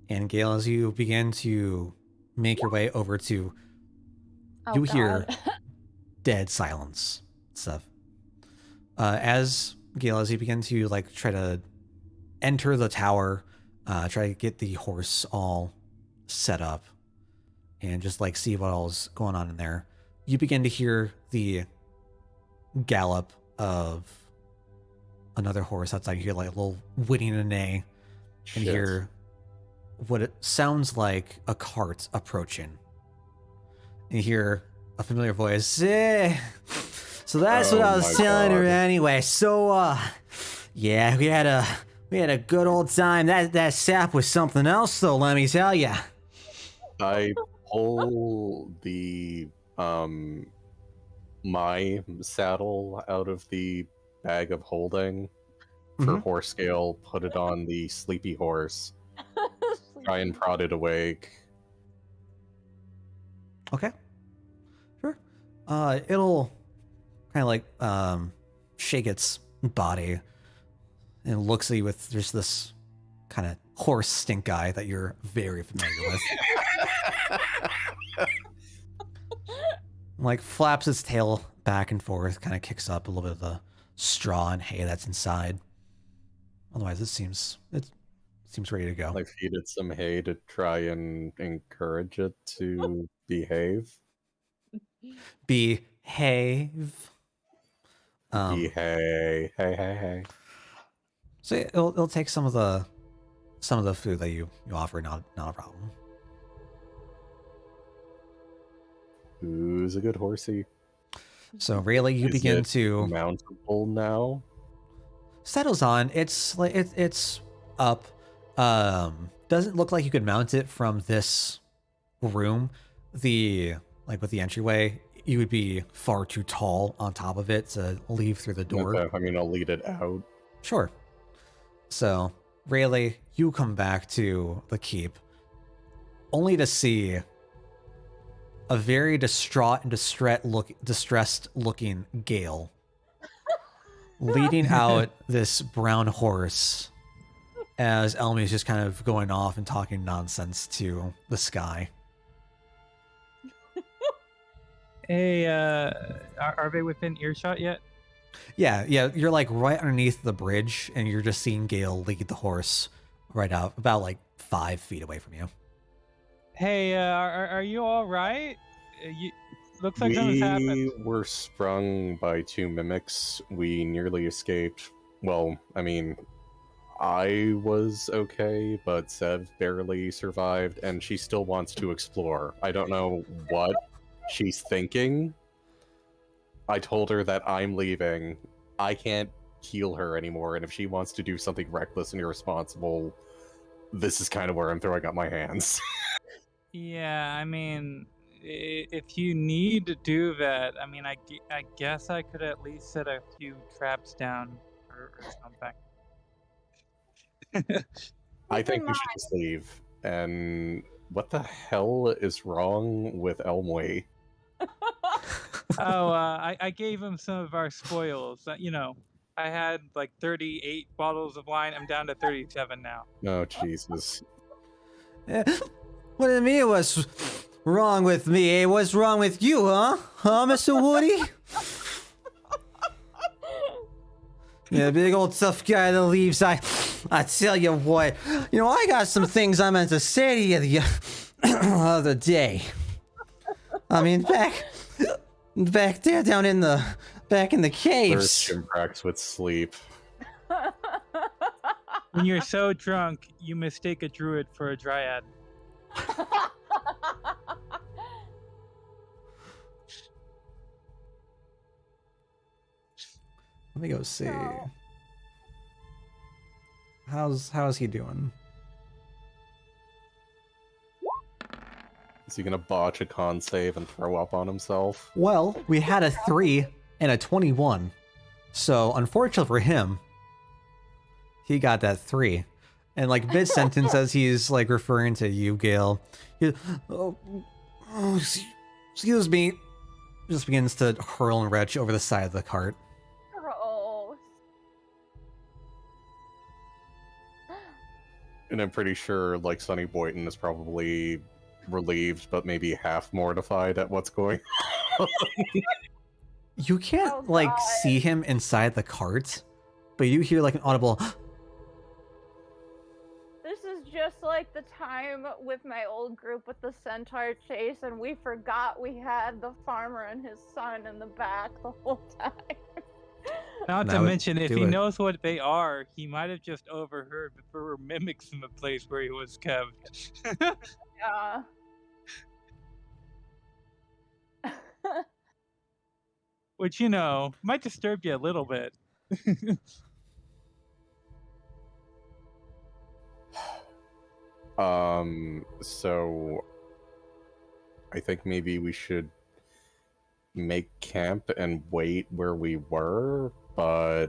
And Gale, as you begin to make your way over to, you hear dead silence stuff. As Gale, as you begin to like try to enter the tower, try to get the horse all set up, and just like see what all's going on in there, you begin to hear the gallop of another horse outside. You hear like a little whinnying and neigh, and you hear what it sounds like a cart approaching. And you hear a familiar voice. Eh. So that's what I was telling her anyway. So yeah, we had a good old time. That sap was something else though, let me tell ya. I pull the my saddle out of the bag of holding for horse scale, put it on the sleepy horse, try and prod it awake. Okay. Sure. It'll kind of like shake its body and looks at you with just this kind of horse stink eye that you're very familiar with. Like flaps its tail back and forth, kind of kicks up a little bit of the straw and hay that's inside. Otherwise, it seems ready to go. I feed it some hay to try and encourage it to Behave. Behave. Hey. So it'll take some of the food that you offer, not a problem. Who's a good horsey? So really, you Is begin it to mountable now? settles on. It's like it's up. Doesn't look like you could mount it from this room. With the entryway, you would be far too tall on top of it to leave through the door. Okay, I mean, I'll lead it out. Sure. So, Rayleigh, you come back to the keep, only to see a very distraught and distressed looking Gale leading out this brown horse as Elmi is just kind of going off and talking nonsense to the sky. Hey, are they within earshot yet? Yeah, you're like right underneath the bridge, and you're just seeing Gale lead the horse right out, about like 5 feet away from you. Hey, are you all right? Looks like something's happened. We were sprung by 2 mimics. We nearly escaped. Well, I mean, I was okay, but Sev barely survived, and she still wants to explore. I don't know what she's thinking. I told her that I'm leaving. I can't heal her anymore, and if she wants to do something reckless and irresponsible, this is kind of where I'm throwing up my hands. Yeah, I mean, if you need to do that, I mean, I guess I could at least set a few traps down or something. I think we should just leave. And what the hell is wrong with Elmway? Oh, I gave him some of our spoils. You know, I had like 38 bottles of wine. I'm down to 37 now. Oh, Jesus. What do you mean what's wrong with me? What's wrong with you, huh? Huh, Mr. Woody? Yeah, big old tough guy that leaves. I tell you what, I got some things I meant to say to you the other day. I mean, back there, down in the caves. First Jim cracks with sleep. When you're so drunk, you mistake a druid for a dryad. Let me go see. How's he doing? Is he gonna botch a con save and throw up on himself? Well, we had a 3 and a 21. So, unfortunately for him, he got that 3. And like mid-sentence as he's like referring to you, Gale, excuse me, just begins to hurl and retch over the side of the cart. Gross. And I'm pretty sure like Sonny Boyton is probably relieved, but maybe half mortified at what's going on. You can't like see him inside the cart, but you hear like an audible. This is just like the time with my old group with the centaur chase, and we forgot we had the farmer and his son in the back the whole time. Not to mention, if he knows what they are, he might have just overheard that there were mimics in the place where he was kept. Yeah. Which, might disturb you a little bit. So I think maybe we should make camp and wait where we were, but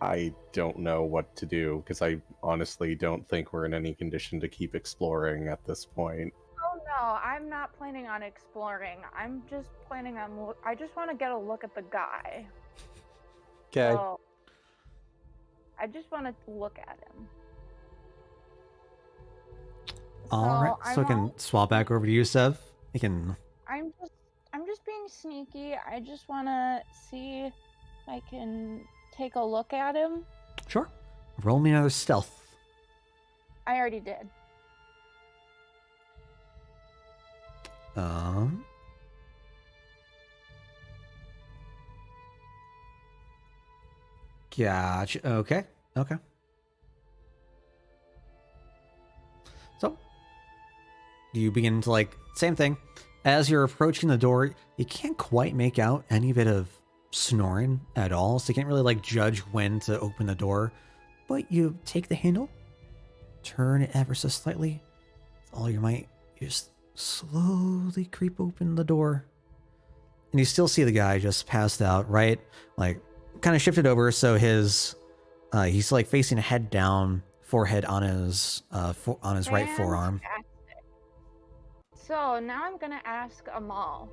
I don't know what to do, because I honestly don't think we're in any condition to keep exploring at this point. Oh no, I'm not planning on exploring. I'm just planning on. I just want to get a look at the guy. Okay. So, I just want to look at him. All right, so I can swap back over to you, Sev. You can. I'm just being sneaky. I just want to see if I can take a look at him. Sure. Roll me another stealth. I already did. Um. Gotcha. Okay. Okay. So you begin to like same thing. As you're approaching the door, you can't quite make out any bit of snoring at all, so you can't really like judge when to open the door. But you take the handle, turn it ever so slightly, with all your might. You just slowly creep open the door, and you still see the guy just passed out, right? Like kind of shifted over, so his he's like facing head down, forehead on his right forearm. Fantastic. So now I'm gonna ask Amal,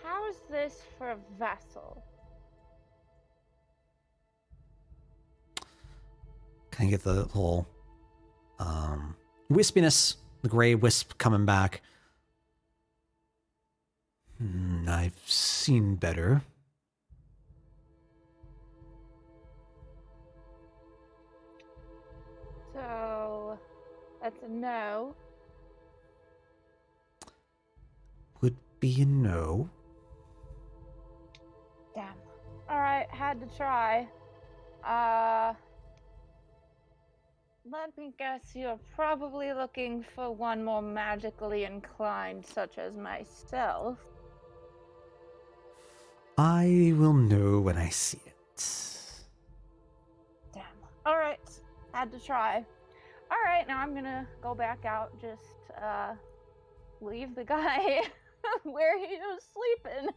how's this for a vessel? Kind of get the whole wispiness, the gray wisp coming back. I've seen better. So that's a no. Would be a no. Damn. Alright, had to try. Let me guess, you're probably looking for one more magically inclined, such as myself. I will know when I see it. Damn. Alright, had to try. Alright, now I'm gonna go back out, just, leave the guy where he was sleeping.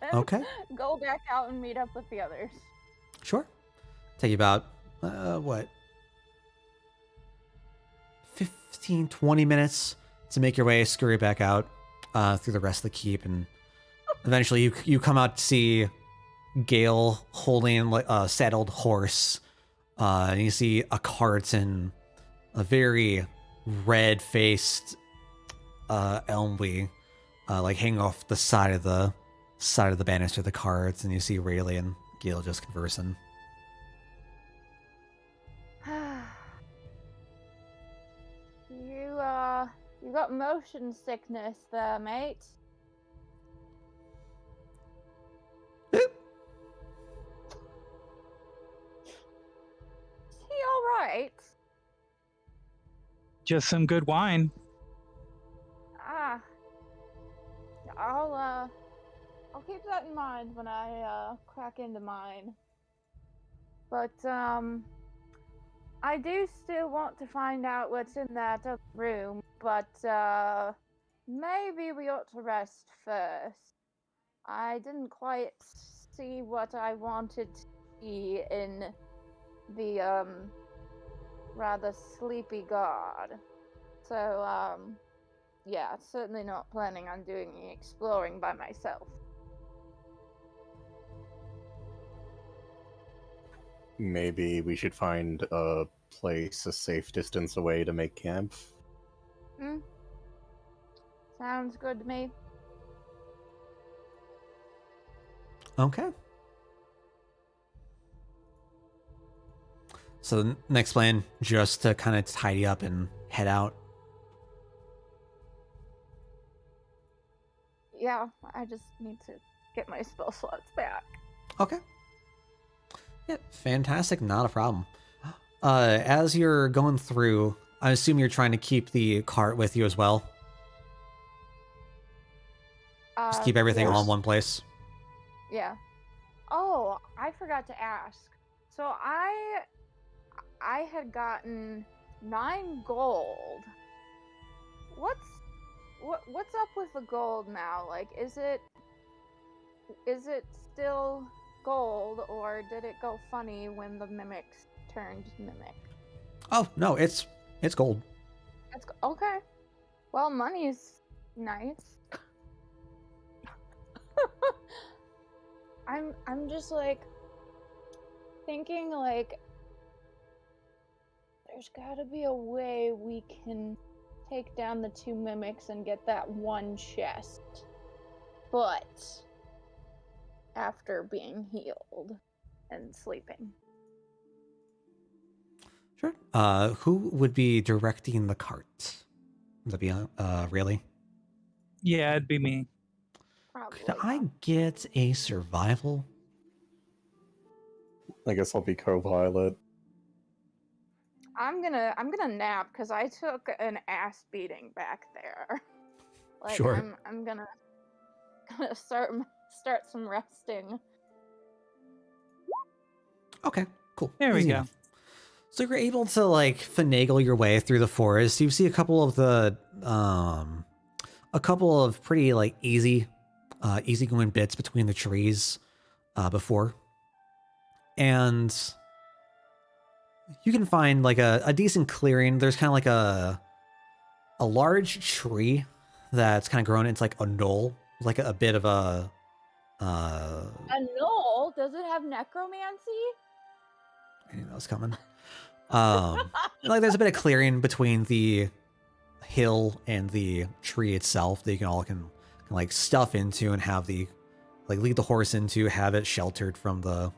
And Okay. go back out and meet up with the others. Sure. Take you about, what? 15, 20 minutes to make your way, scurry back out through the rest of the keep, and eventually you come out to see Gale holding a saddled horse, and you see a cart and a very red-faced Elmley like hanging off the side of the banister of the cart, and you see Rayleigh and Gale just conversing. You got motion sickness there, mate. Is he alright? Just some good wine. I'll keep that in mind when I crack into mine. But I do still want to find out what's in that other room, but maybe we ought to rest first. I didn't quite see what I wanted to see in the rather sleepy guard. So yeah, certainly not planning on doing any exploring by myself. Maybe we should find a place a safe distance away to make camp. Sounds good to me. Okay. So the next plan, just to kind of tidy up and head out. Yeah, I just need to get my spell slots back. Okay. Yeah, fantastic. Not a problem. As you're going through, I assume you're trying to keep the cart with you as well. Just keep everything all in one place. Yeah. Oh, I forgot to ask. So I had gotten 9 gold. What's up with the gold now? Like, is it still gold, or did it go funny when the mimics turned mimic? Oh no, it's gold. Okay. Well, money's nice. I'm just like thinking like there's gotta be a way we can take down the 2 mimics and get that 1 chest. But after being healed and sleeping. Sure. Who would be directing the cart? Would that be Rayleigh? Yeah, it'd be me. Probably. Could I get a survival? I guess I'll be co-pilot. I'm gonna nap because I took an ass beating back there. Like Sure. I'm gonna start some resting. Okay, cool. There we Easy go. enough. So you're able to like finagle your way through the forest. You see a couple of pretty like easygoing bits between the trees before, and you can find like a decent clearing. There's kind of like a large tree that's kind of grown into like a knoll, like a bit of a A knoll? Does it have necromancy? I knew that was coming. Like there's a bit of clearing between the hill and the tree itself that you can like stuff into and have the like lead the horse into, have it sheltered from the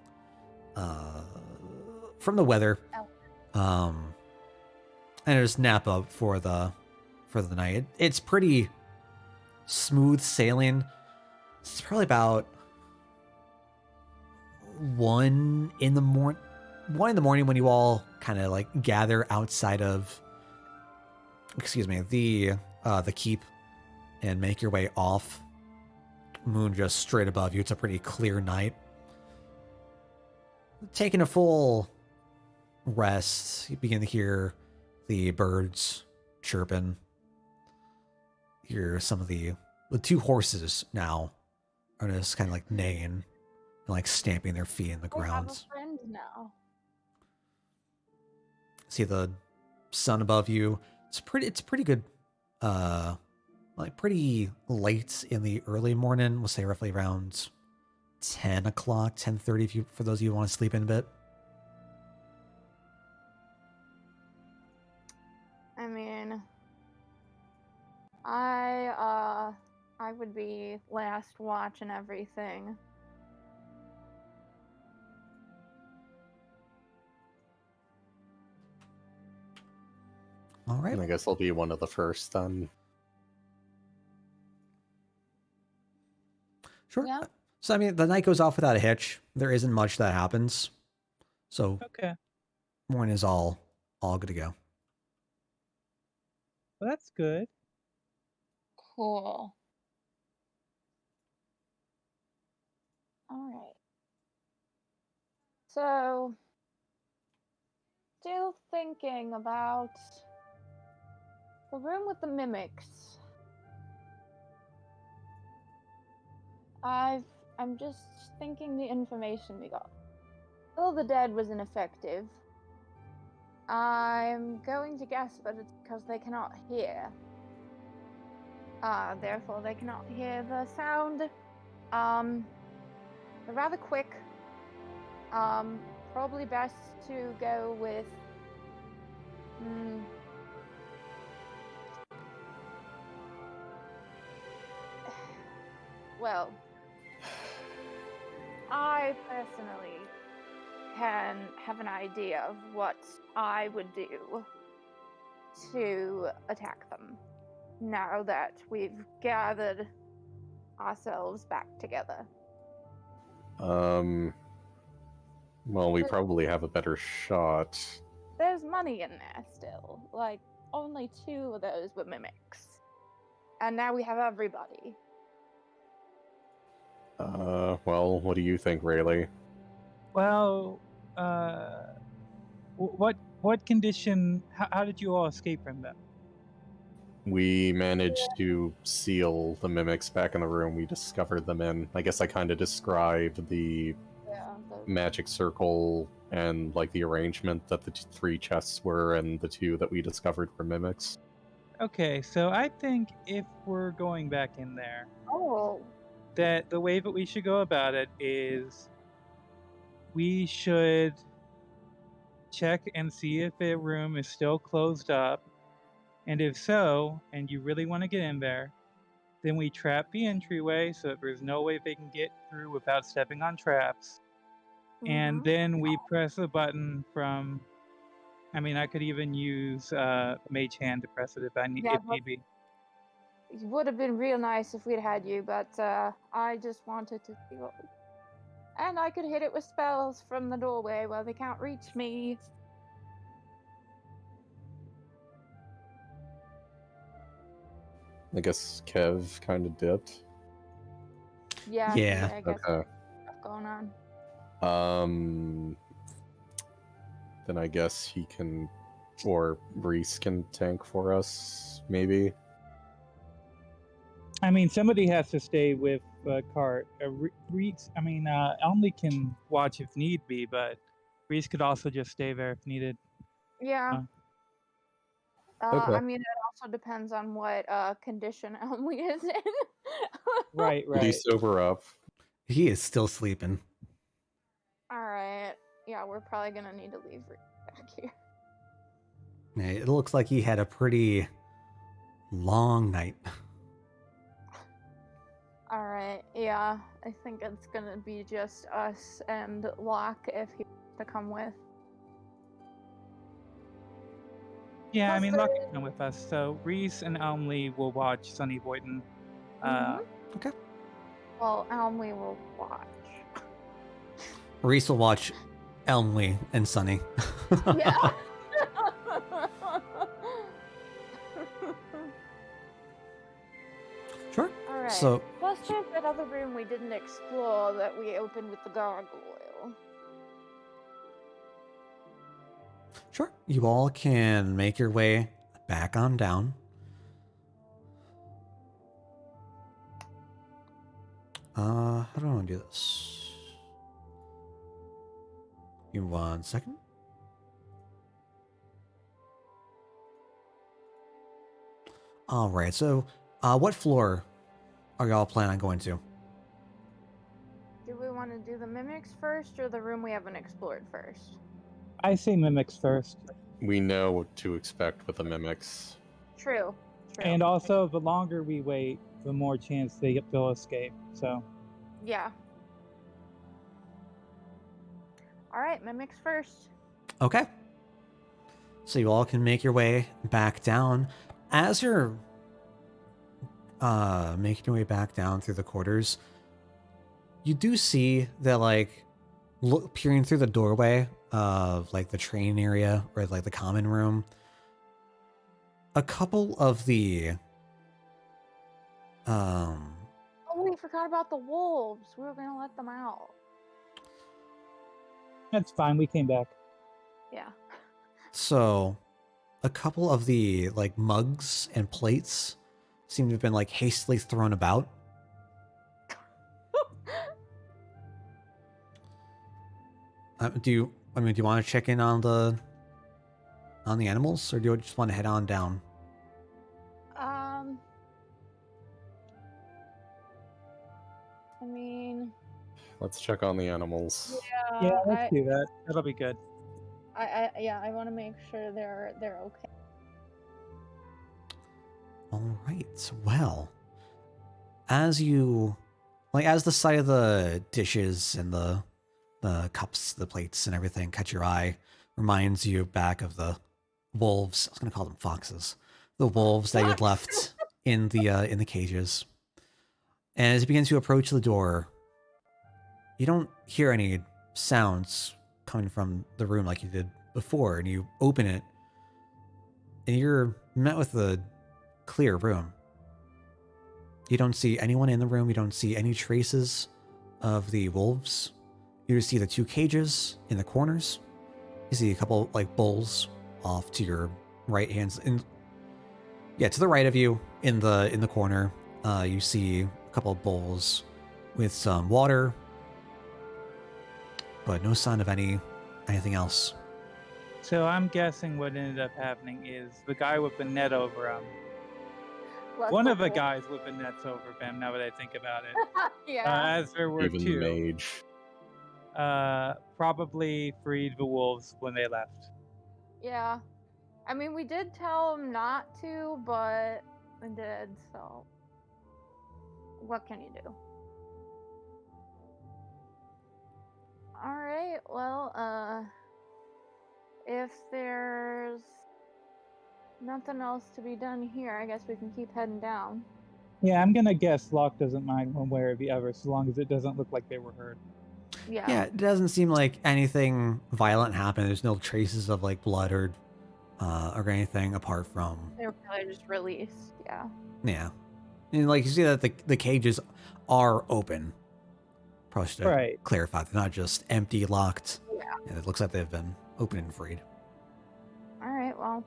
weather. And just nap up for the night. It's pretty smooth sailing. It's probably about 1 in the morning when you all kind of like gather outside of the keep and make your way off. Moon just straight above you. It's a pretty clear night. Taking a full rest, you begin to hear the birds chirping. Hear some of the 2 horses now are just kind of like neighing and like stamping their feet in the I have ground. a friend now. See the sun above you. It's pretty good. Like pretty late in the early morning. We'll say roughly around 10 o'clock, 10:30 for those of you who want to sleep in a bit. I mean, I would be last watch and everything. All right. And I guess I'll be one of the first then. Sure. Yeah. So I mean, the night goes off without a hitch. There isn't much that happens. So Okay. morning is all good to go. Well, that's good. Cool. All right. So, still thinking about the room with the mimics. I'm just thinking the information we got. Will the Dead was ineffective. I'm going to guess, but it's because they cannot hear. Therefore they cannot hear the sound. They're rather quick. Probably best to go with well, I personally can have an idea of what I would do to attack them now that we've gathered ourselves back together. Well, we probably have a better shot. There's money in there still. Like, only 2 of those were mimics. And now we have everybody. Well, what do you think, Rayleigh? Well, what condition? How did you all escape from them? We managed to seal the mimics back in the room we discovered them in. I guess I kind of described the magic circle and like the arrangement that the 3 chests were and the 2 that we discovered were mimics. Okay, so I think if we're going back in there, Oh. that the way that we should go about it is we should check and see if the room is still closed up. And if so, and you really want to get in there, then we trap the entryway so that there's no way they can get through without stepping on traps. And then we press a button from... I mean, I could even use Mage Hand to press it if need be. it would have been real nice if we'd had you, but I just wanted to see what. And I could hit it with spells from the doorway while they can't reach me. I guess Kev kind of dipped. Yeah. Yeah. I guess Okay. stuff going on. Then I guess he can, or Reese can tank for us, maybe. I mean, somebody has to stay with Cart. Reese, Elmy can watch if need be, but Reese could also just stay there if needed. Yeah. Okay. I mean, it also depends on what condition Elmy is in. Right. Did he sober up? He is still sleeping. All right. Yeah, we're probably gonna need to leave back here. It looks like he had a pretty long night. All right. Yeah, I think it's gonna be just us and Locke if he wants to come with. Yeah, I Plus mean, the- Luck can come with us. So Reese and Elmley will watch Sunny Boyton. Okay. Well, Elmy will watch. Reese will watch Elmley and Sunny. Yeah. Sure. All right. So, Plus, there's that other room we didn't explore that we opened with the gargoyle. sure. You all can make your way back on down. How do I want to do this? Give me 1 second. All right. So, what floor are y'all planning on going to? Do we want to do the mimics first or the room we haven't explored first? I say mimics first. We know what to expect with the mimics. True. And also, the longer we wait, the more chance they'll escape. So, Yeah. All right, mimics first. Okay. So you all can make your way back down. As you're making your way back down through the quarters, you do see that, like, peering through the doorway of, like, the train area or, like, the common room, a couple of the Oh, we forgot about the wolves. We were gonna let them out. that's fine. We came back. Yeah. So, a couple of the, like, mugs and plates seem to have been, like, hastily thrown about. Do you want to check in on the animals, or do you just want to head on down? I mean, Let's check on the animals. Yeah, let's do that. That'll be good. I want to make sure they're okay. All right. Well, as the sight of the dishes and the cups, the plates, and everything catch your eye, reminds you back of the wolves. I was going to call them foxes. The wolves that you had left in the cages. And as you begin to approach the door, you don't hear any sounds coming from the room like you did before, and you open it, and you're met with a clear room. You don't see anyone in the room. You don't see any traces of the wolves. You just see the 2 cages in the corners. You see a couple, like, bowls off to your right hands, and to the right of you in the corner. You see a couple of bowls with some water, but no sign of anything else. So I'm guessing what ended up happening is the guy with the net over him. One of the guys with the nets over him. Now that I think about it, Yeah. as there were Even 2, the mage. probably freed the wolves when they left. Yeah. I mean, we did tell them not to, but we did, so what can you do? All right. Well, if there's nothing else to be done here, I guess we can keep heading down. Yeah, I'm gonna guess Locke doesn't mind one way or the other, so long as it doesn't look like they were hurt. Yeah, it doesn't seem like anything violent happened. There's no traces of like blood or anything apart from. They were probably just released. Yeah. Yeah, and like you see that the cages are open. Probably should Right. clarify they're not just empty, locked. Yeah. It looks like they've been open and freed. All right. Well,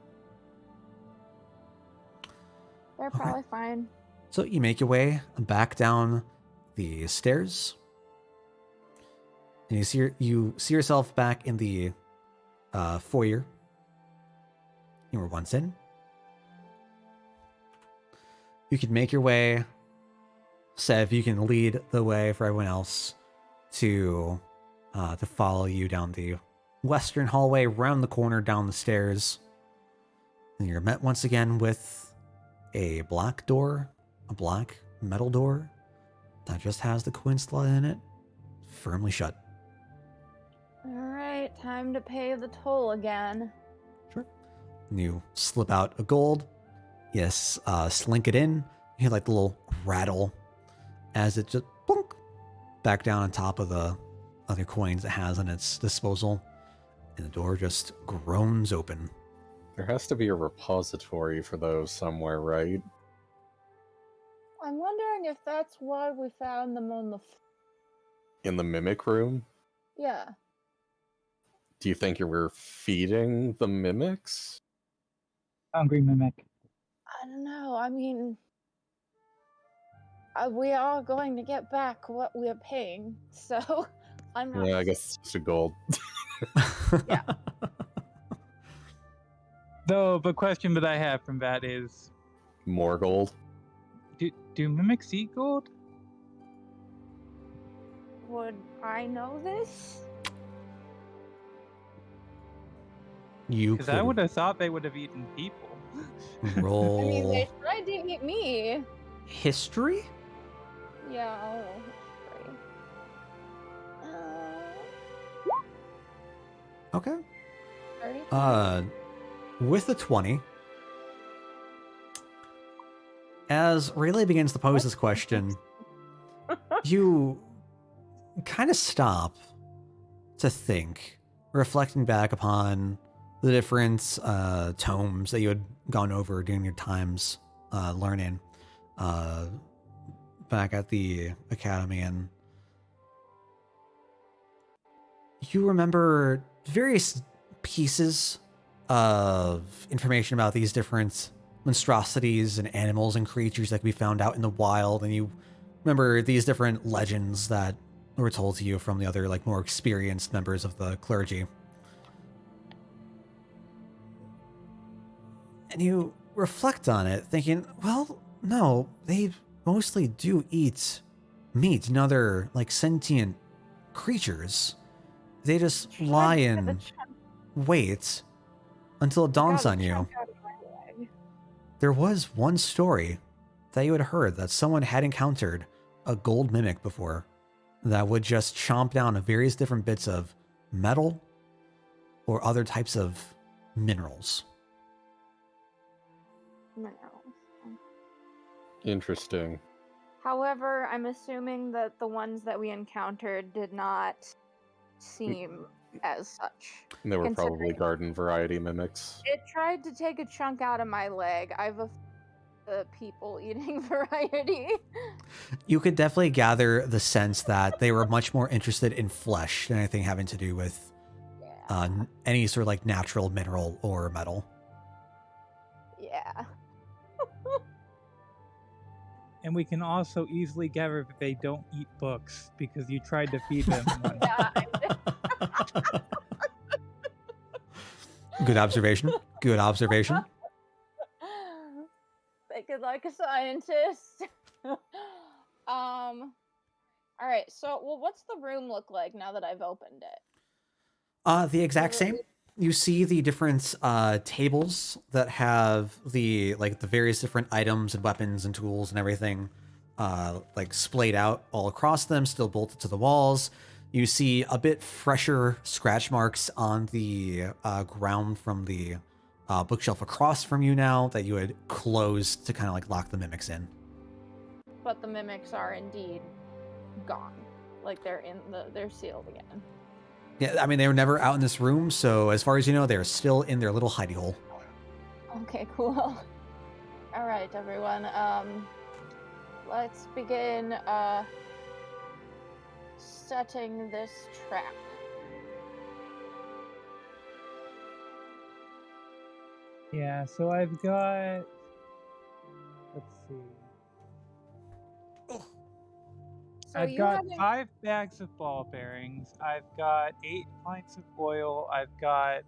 they're probably fine. So you make your way back down the stairs, and you see yourself back in the foyer you were once in. You can make your way, Sev. You can lead the way for everyone else to follow you down the western hallway, round the corner, down the stairs, and you're met once again with a black door. A black metal door that just has the Quinn slot in it, firmly shut. All right, time to pay the toll again. Sure. And you slip out a gold. Yes, slink it in. You hear like the little rattle as it just plunk back down on top of the other coins it has on its disposal. And the door just groans open. There has to be a repository for those somewhere, right? I'm wondering if that's why we found them on the. In the mimic room? Yeah. Do you think you were feeding the mimics? Hungry mimic. I don't know. I mean, we are going to get back what we're paying, so I'm not. Yeah, I guess it's just a gold. Yeah. Though the question that I have from that is, More gold? do mimics eat gold? Would I know this? You Because I would have thought they would have eaten people. roll I mean, they tried to eat me. history? Yeah, I'll roll history. Okay. 30? With a 20, as Rayleigh begins to pose this question, you kind of stop to think, reflecting back upon the different tomes that you had gone over during your times learning back at the academy, and you remember various pieces of information about these different monstrosities and animals and creatures that can be found out in the wild, and you remember these different legends that were told to you from the other, like, more experienced members of the clergy. And you reflect on it, thinking, well, no, they mostly do eat meat and other, like, sentient creatures. They just lie and wait until it dawns on you. There was one story that you had heard that someone had encountered a gold mimic before that would just chomp down on various different bits of metal or other types of minerals. Interesting. However, I'm assuming that the ones that we encountered did not seem as such. And they were probably Considering- garden variety mimics. It tried to take a chunk out of my leg. I've the people eating variety. You could definitely gather the sense that they were much more interested in flesh than anything having to do with any sort of like natural mineral or metal. Yeah. And we can also easily gather that they don't eat books because you tried to feed them one. Good observation. Good observation. Thinking like a scientist. All right. So, well, what's the room look like now that I've opened it? The exact same. You see the different tables that have the various different items and weapons and tools and everything like splayed out all across them, still bolted to the walls. You see a bit fresher scratch marks on the ground from the bookshelf across from you now that you had closed to kind of like lock the mimics in. but the mimics are indeed gone. Like they're sealed again. Yeah, I mean, they were never out in this room, so as far as you know, they're still in their little hidey hole. Okay, cool. All right, everyone. Let's begin setting this trap. Yeah, so I've got. Let's see. So I've you got haven't 5 bags of ball bearings. I've got 8 pints of oil. I've got.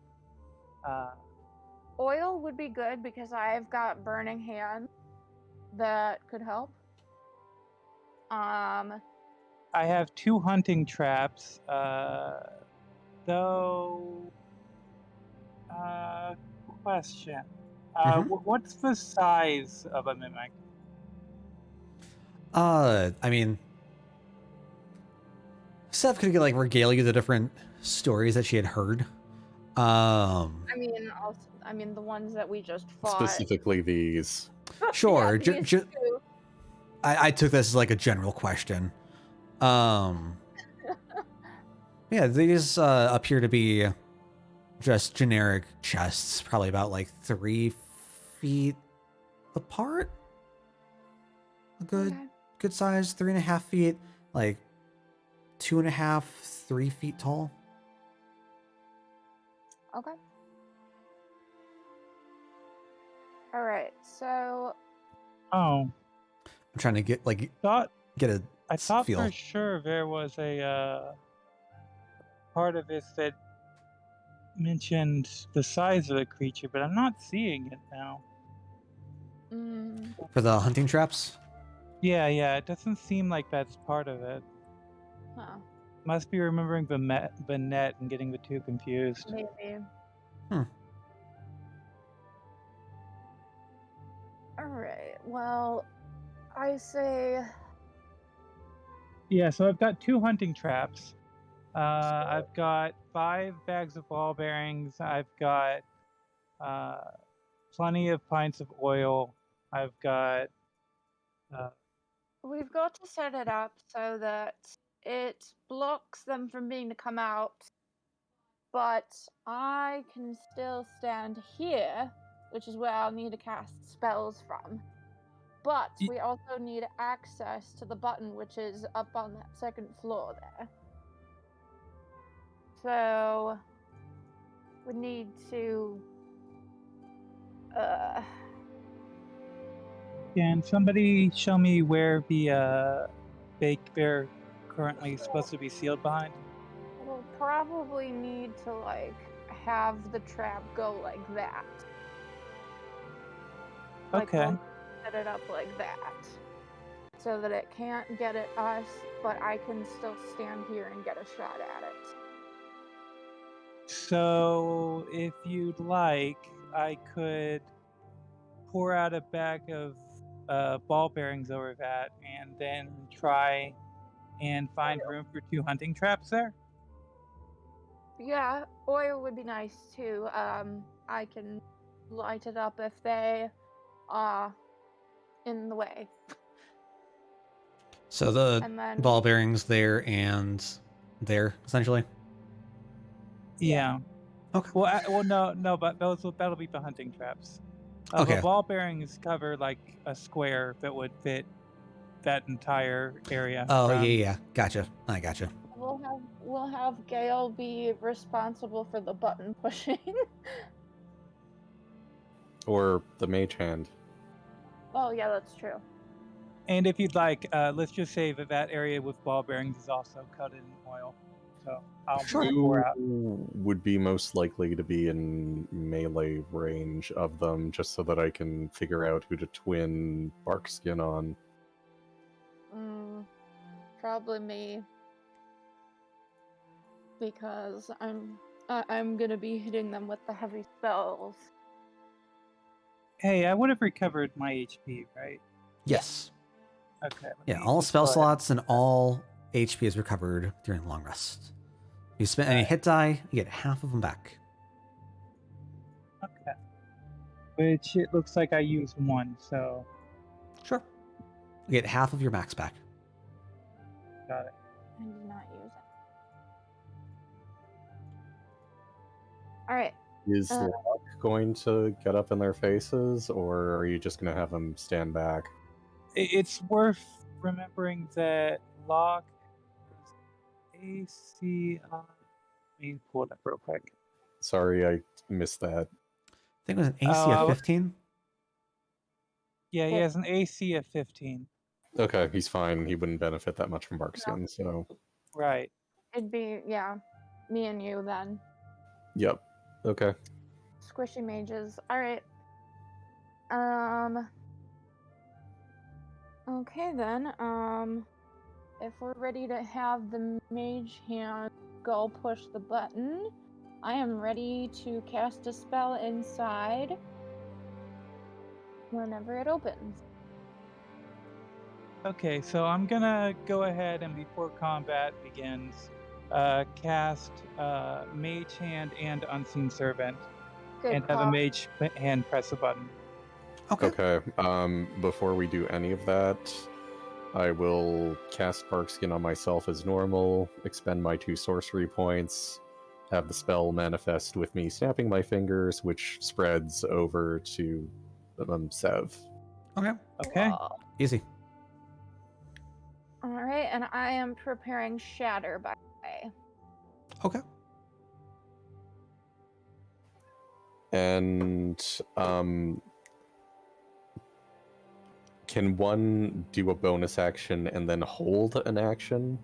Oil would be good because I've got burning hands that could help. I have 2 hunting traps. Though. Question. What's the size of a mimic? I mean, Seth could like regale you the different stories that she had heard. I mean the ones that we just fought. Specifically these. Sure. Yeah, these two. I took this as like a general question. Yeah, these appear to be just generic chests, probably about like 3 feet apart. A good size, 3.5 feet, like 2.5, 3 feet tall. Okay. All right. So. Oh. I'm trying to get I thought feel. for sure there was a part of this that mentioned the size of the creature, but I'm not seeing it now. For the hunting traps? Yeah, it doesn't seem like that's part of it. Huh. Must be remembering the net and getting the two confused. Maybe. All right. Well, I say. Yeah, so I've got 2 hunting traps. I've got 5 bags of ball bearings. I've got plenty of pints of oil. I've got. We've got to set it up so that it blocks them from being to come out, but I can still stand here, which is where I'll need to cast spells from. But we also need access to the button, which is up on that second floor there. So we need to. Can somebody show me where the baked bear currently supposed to be sealed behind? We'll probably need to have the trap go like that. Okay. We'll set it up like that, so that it can't get at us, but I can still stand here and get a shot at it. So, if you'd like, I could pour out a bag of ball bearings over that and then try and find room for 2 hunting traps there. Yeah, oil would be nice too. I can light it up if they are in the way. So the ball bearings there and there, essentially? Yeah. Okay. Well, no, but that'll be the hunting traps. Okay. The ball bearings cover like a square that would fit that entire area. Oh, yeah. Gotcha. I gotcha. We'll have Gale be responsible for the button pushing. Or the mage hand. Oh, yeah, that's true. And if you'd like, let's just say that area with ball bearings is also coated in oil. So I'll pour out. Who would be most likely to be in melee range of them, just so that I can figure out who to twin bark skin on? Probably me. Because I'm gonna be hitting them with the heavy spells. Hey, I would have recovered my HP, right? Yes. Okay. Yeah, all spell slots and all HP is recovered during long rest. If you spend any hit die, you get half of them back. Okay. Which it looks like I used 1, so. Sure. You get half of your max back. Got it. I did not use it. All right. Is Locke going to get up in their faces, or are you just going to have them stand back? It's worth remembering that Locke is AC. Let me pull it up real quick. Sorry, I missed that. I think it was an AC of 15. Yeah, he has an AC of 15. Okay, he's fine. He wouldn't benefit that much from bark skin, so... Right. It'd be, yeah, me and you then. Yep. Okay. Squishy mages. All right. Okay then. If we're ready to have the mage hand go push the button, I am ready to cast a spell inside whenever it opens. Okay, so I'm gonna go ahead and before combat begins, cast Mage Hand and Unseen Servant, Good and have a call. Mage Hand press a button. Okay. Okay. Before we do any of that, I will cast Barkskin on myself as normal, expend my 2 sorcery points, have the spell manifest with me snapping my fingers, which spreads over to Sev. Okay. Okay. Whoa. Easy. All right, and I am preparing Shatter by the way. Okay. And can one do a bonus action and then hold an action?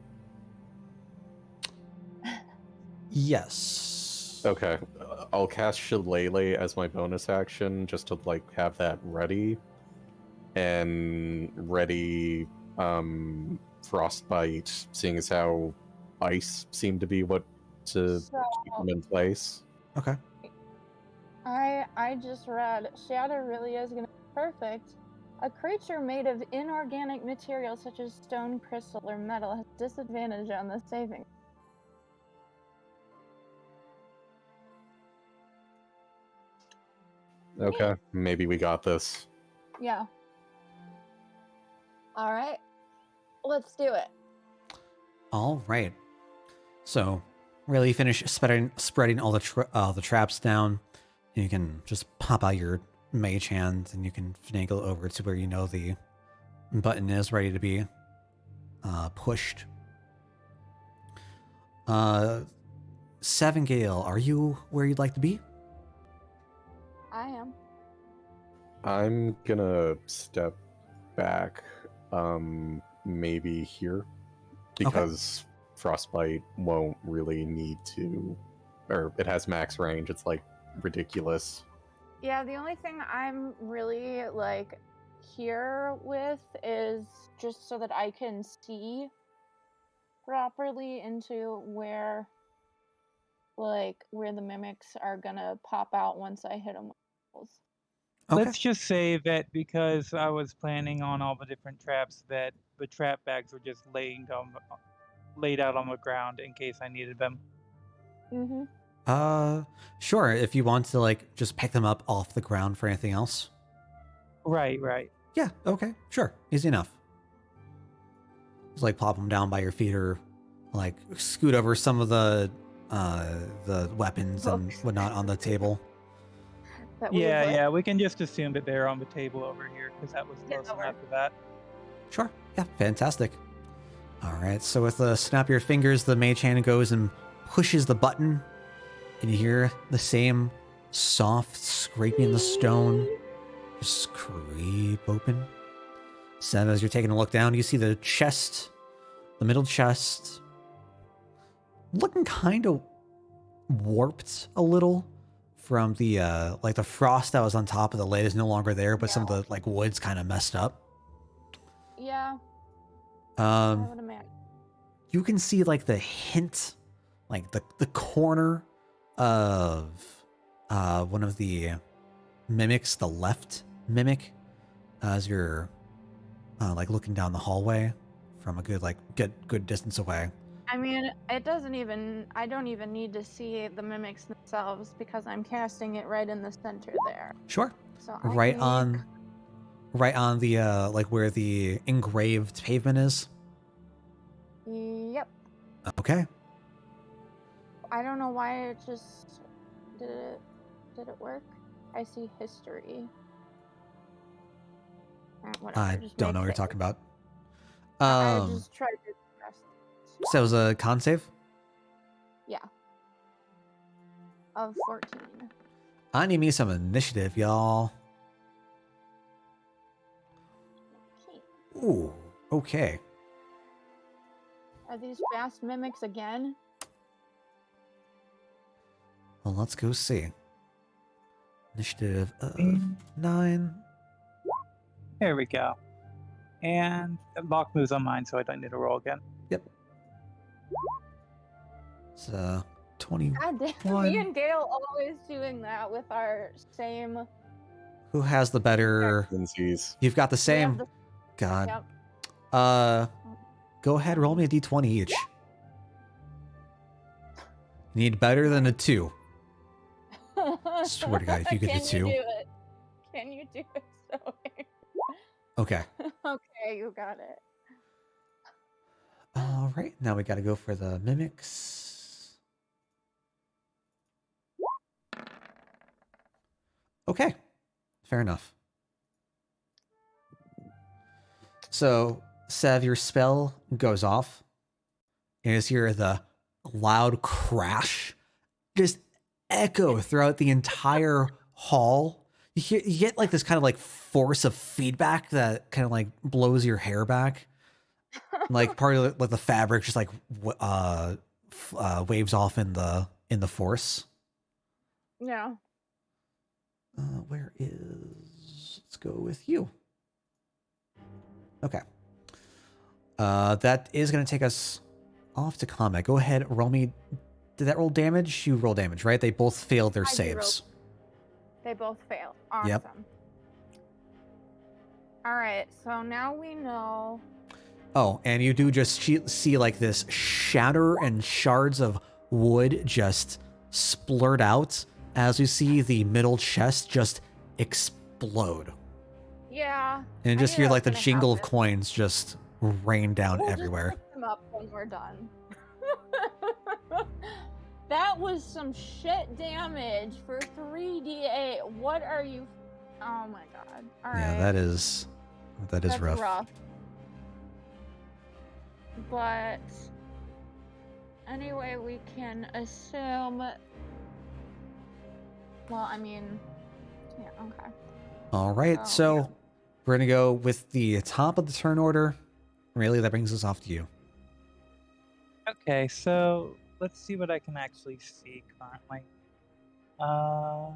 Yes. Okay, I'll cast Shillelagh as my bonus action just to like have that ready, and ready Frostbite, seeing as how ice seemed to be what to So keep them in place. Okay. I just read Shatter really is gonna be perfect. A creature made of inorganic material such as stone, crystal, or metal has disadvantage on the saving. Okay, maybe we got this. Yeah. All right. Let's do it. All right. So, really finish spreading all the traps down. You can just pop out your mage hand, and you can finagle over to where you know the button is ready to be pushed. Savengale, are you where you'd like to be? I am. I'm gonna step back, maybe here, because Frostbite won't really need to, or it has max range. It's like ridiculous. Yeah, the only thing I'm really like here with is just so that I can see properly into where the mimics are gonna pop out once I hit them with balls. Okay. Let's just say that because I was planning on all the different traps, that the trap bags were just laid out on the ground in case I needed them. Mm-hmm. Sure. If you want to like just pick them up off the ground for anything else. Right. Yeah. Okay. Sure. Easy enough. Just like plop them down by your feet, or like scoot over some of the weapons and whatnot on the table. Yeah, we can just assume that they're on the table over here because that was close that enough for that. Sure. Yeah. Fantastic. All right. So with a snap of your fingers, the mage hand goes and pushes the button, and you hear the same soft scraping in the stone just creep open. So as you're taking a look down, you see the chest, the middle chest, looking kind of warped a little from the like the frost that was on top of the lid is no longer there, but some of the like wood's kind of messed up. Yeah. I would imagine. You can see like the hint, like the corner of one of the mimics, the left mimic, as you're like looking down the hallway from a good distance away. I mean, I don't even need to see the mimics themselves because I'm casting it right in the center there. Sure. So Right on right on the like where the engraved pavement is. Yep. Okay. I don't know why it just did it work? I see history. Whatever, I just don't make know what you're save. talking about. I just tried to press. So it was a con save? Yeah. Of 14. I need me some initiative, y'all. Okay. Ooh, okay. Are these fast mimics again? Well, let's go see. Initiative of Mm. 9. There we go. And lock moves on mine, so I don't need to roll again. Yep. It's 21. God damn, me and Gail always doing that with our same. Who has the better? Lindsay's. You've got the We same. have the- God. Yep. Go ahead, roll me a d20 each. Need better than a 2. Swear to God, if you get a 2. Can you do it? Can you do it? So Okay. okay, you got it. All right, now we got to go for the mimics. Okay, fair enough. So, Sev, your spell goes off. And you just hear the loud crash just echo throughout the entire hall. You get like this kind of like force of feedback that kind of like blows your hair back. Like part of like the fabric just like waves off in the force. Yeah. Where is? Let's go with you. Okay. That is going to take us off to combat. Go ahead, roll me. Did that roll damage? You roll damage, right? They both failed their saves. They both failed. Awesome. Yep. All right, so now we know. Oh, and you do just see like this shatter and shards of wood just splurt out as you see the middle chest just explode. Yeah. And I just knew hear that like the was gonna jingle of happen. coins just rain down We'll everywhere. Just pick them up when we're done. That was some shit damage for 3d8. What are you? Oh my god. All right. Yeah, that is That's rough. But anyway, we can assume. Well, I mean, yeah, okay. All right, so we're gonna go with the top of the turn order. Really, that brings us off to you. Okay, so let's see what I can actually see currently. Let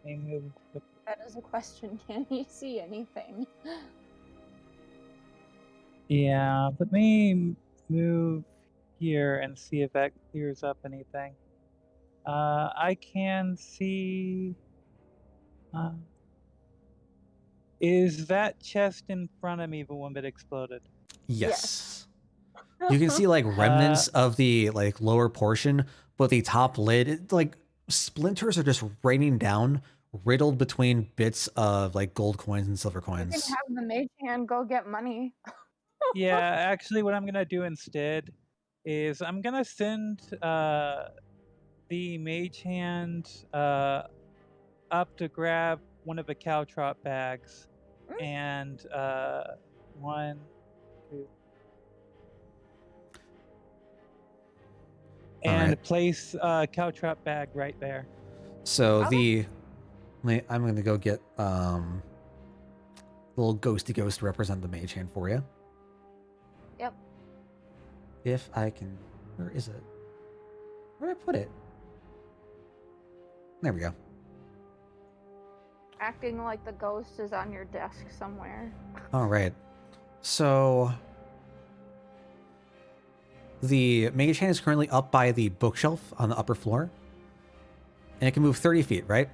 me move quick. That is a question. Can you see anything? Yeah, let me move here and see if that clears up anything. I can see. Is that chest in front of me the one that exploded? Yes. You can see like remnants of the like lower portion, but the top lid, like splinters are just raining down, riddled between bits of like gold coins and silver You can coins. have the mage hand go get money. Yeah, actually, what I'm gonna do instead is I'm gonna send the mage hand up to grab one of the caltrop bags, and 1, 2, and place caltrop bag right there. So I'm gonna go get little ghosty ghost to represent the mage hand for you. Yep. If I can, where is it? Where did I put it? There we go. Acting like the ghost is on your desk somewhere. All right. So the mage hand is currently up by the bookshelf on the upper floor, and it can move 30 feet, right?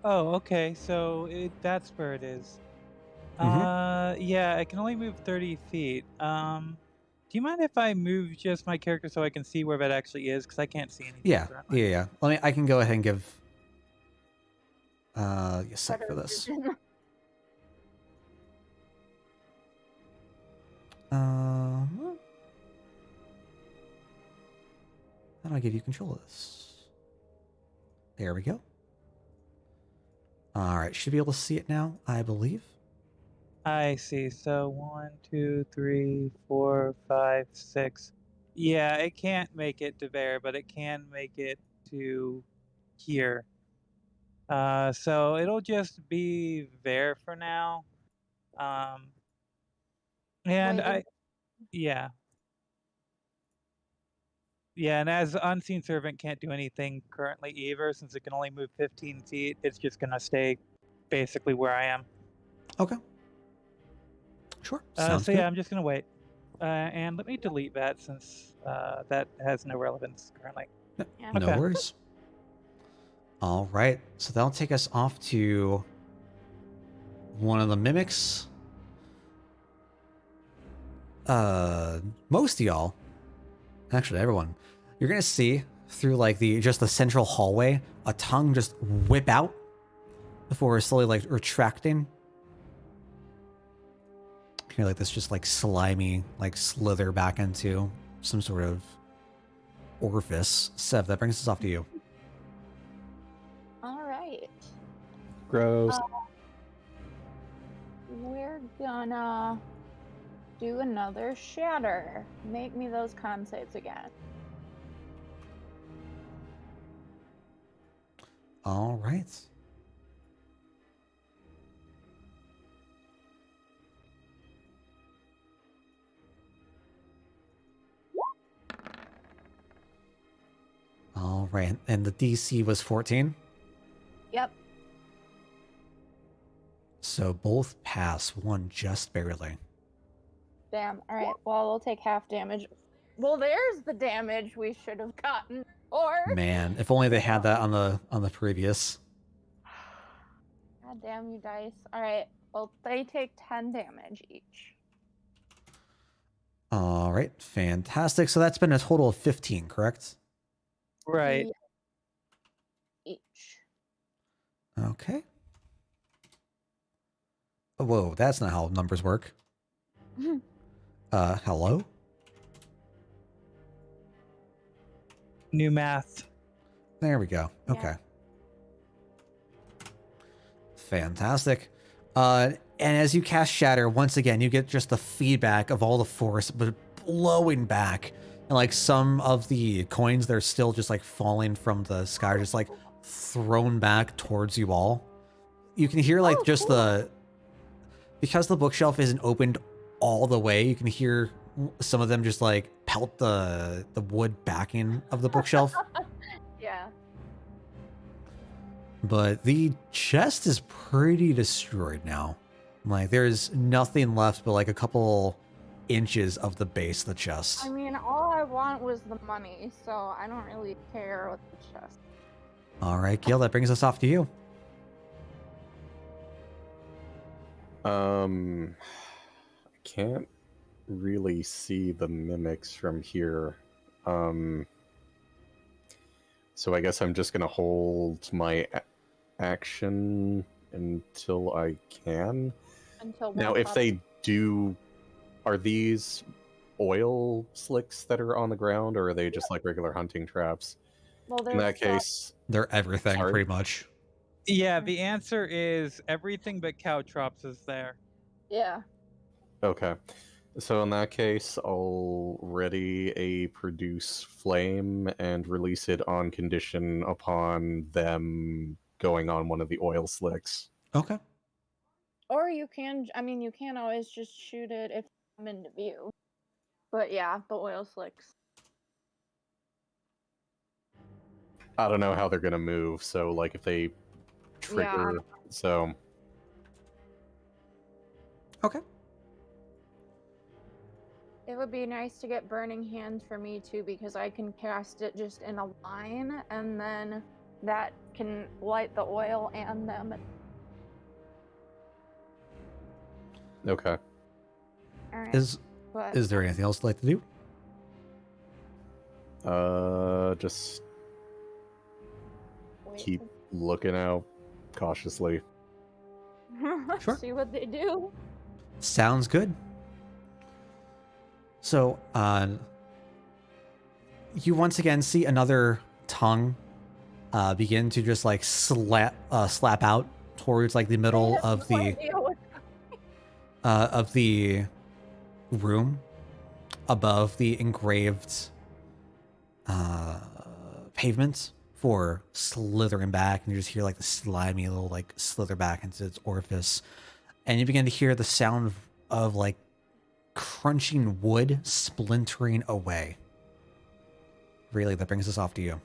Oh, okay. So that's where it is. Yeah, I can only move 30 feet. Do you mind if I move just my character so I can see where that actually is? Because I can't see anything. Yeah, currently. yeah. I can go ahead and give. You sec for Better this. vision. How do I give you control of this? There we go. All right, should be able to see it now, I believe. I see. So 1, 2, 3, 4, 5, 6. Yeah, it can't make it to there, but it can make it to here. So it'll just be there for now. And Waiting. yeah. Yeah, and as Unseen Servant can't do anything currently either, since it can only move 15 feet, it's just gonna stay basically where I am. Okay. Sure. Sounds So good. yeah, I'm just gonna wait. And let me delete that since that has no relevance currently. Yeah. No Okay. worries. All right, so that'll take us off to one of the mimics. Most of y'all, actually everyone, you're gonna see through like the central hallway a tongue just whip out before slowly like retracting. Hear like this just like slimy like slither back into some sort of orifice. Sev, that brings us off to you. All right. Gross. We're gonna do another shatter. Make me those con saves again. All right. All right, and the DC was 14. Yep. So both pass, one just barely. Damn. All right. Well, we'll take half damage. Well, there's the damage we should have gotten. Or Man, if only they had that on the previous. God damn you dice. All right. Well, they take 10 damage each. All right, fantastic. So that's been a total of 15, correct? Right. Each. Okay. Whoa, that's not how numbers work. Hello? New math. There we go. Yeah. Okay. Fantastic. And as you cast Shatter, once again, you get just the feedback of all the force but blowing back. And like some of the coins that are still just like falling from the sky are just like thrown back towards you all. You can hear like just cool. because the bookshelf isn't opened all the way, you can hear some of them just like pelt the wood backing of the bookshelf. Yeah. But the chest is pretty destroyed now. Like, there's nothing left but like a couple inches of the base of the chest. I mean, all I want was the money, so I don't really care with the chest. All right, Gil, that brings us off to you. I can't really see the mimics from here. So I guess I'm just gonna hold my action until I can. Until Now, one if pop- they do, are these oil slicks that are on the ground, or are they just like regular hunting traps? well, In there's that case, They're everything, Sorry? pretty much. Yeah, the answer is everything but Caltrops is there. yeah. okay. So in that case, I'll ready a produce flame and release it on condition upon them going on one of the oil slicks. Okay. Or you can, I mean, you can always just shoot it if I'm into view. But yeah, the oil slicks. I don't know how they're gonna move, so like if they trigger, so Okay. It would be nice to get Burning Hands for me too, because I can cast it just in a line, and then that can light the oil and them. okay. All right. Is there anything else you'd like to do? Just keep Wait. looking out cautiously. Sure. See what they do. Sounds good. So, you once again see another tongue begin to just like slap out towards like the middle I have of no the idea what- room above the engraved pavement for slithering back, and you just hear like the slimy little like slither back into its orifice, and you begin to hear the sound of like crunching wood splintering away. Really, that brings us off to you.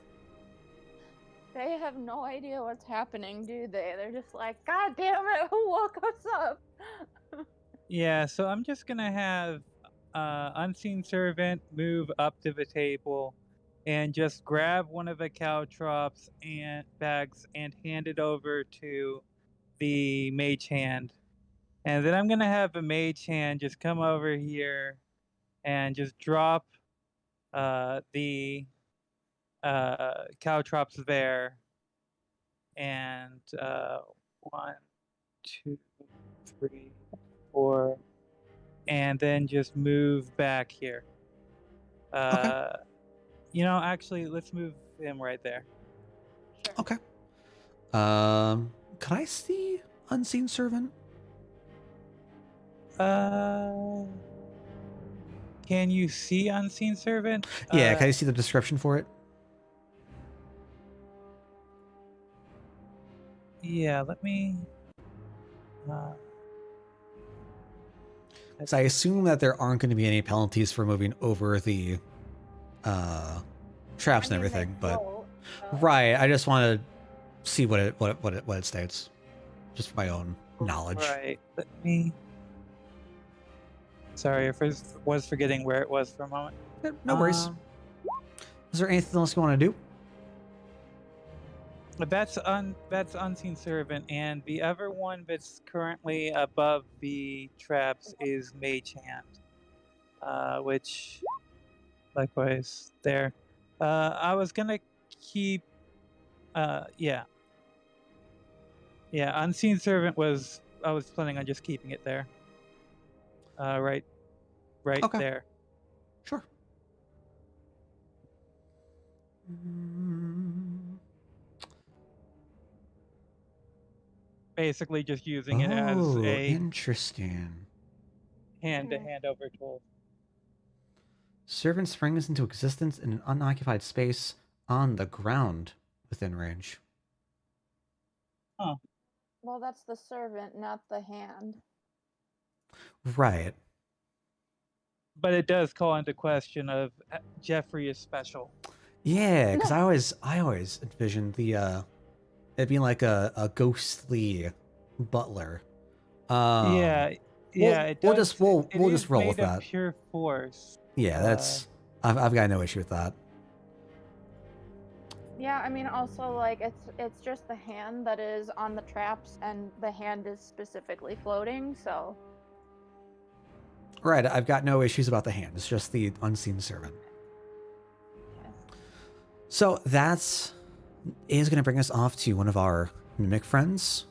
They have no idea what's happening, do they? They're just like, God damn it, who woke us up? Yeah, so I'm just gonna have Unseen Servant move up to the table and just grab one of the caltrops and bags and hand it over to the mage hand. And then I'm gonna have the mage hand just come over here and just drop the caltrops there. And 1, 2, 3, 4, and then just move back here. Okay. You know, actually, let's move him right there. Sure. Okay. Could I see Unseen Servant? Can you see Unseen Servant? Yeah, can I see the description for it? Yeah, let me. So I assume that there aren't going to be any penalties for moving over the traps and everything, but right, I just want to see what it states, just for my own knowledge. Right. Let me. Sorry, I was forgetting where it was for a moment. No worries. Is there anything else you want to do? That's Unseen Servant, and the other one that's currently above the traps is Mage Hand, which likewise there. I was gonna keep. Yeah. Unseen Servant was. I was planning on just keeping it there. Right Okay. there. Sure. Basically, just using it as a interesting. hand-to-hand over tool. Servant springs into existence in an unoccupied space on the ground within range. Huh. Well, that's the servant, not the hand. Right. But it does call into question of Jeffrey is special. Yeah, because I always envisioned the it being like a ghostly butler. Yeah. We'll just roll with made of that. pure force. Yeah, that's I've got no issue with that. Yeah, I mean, also like it's just the hand that is on the traps, and the hand is specifically floating. So. Right, I've got no issues about the hand. It's just the unseen servant. Okay. So that is going to bring us off to one of our mimic friends.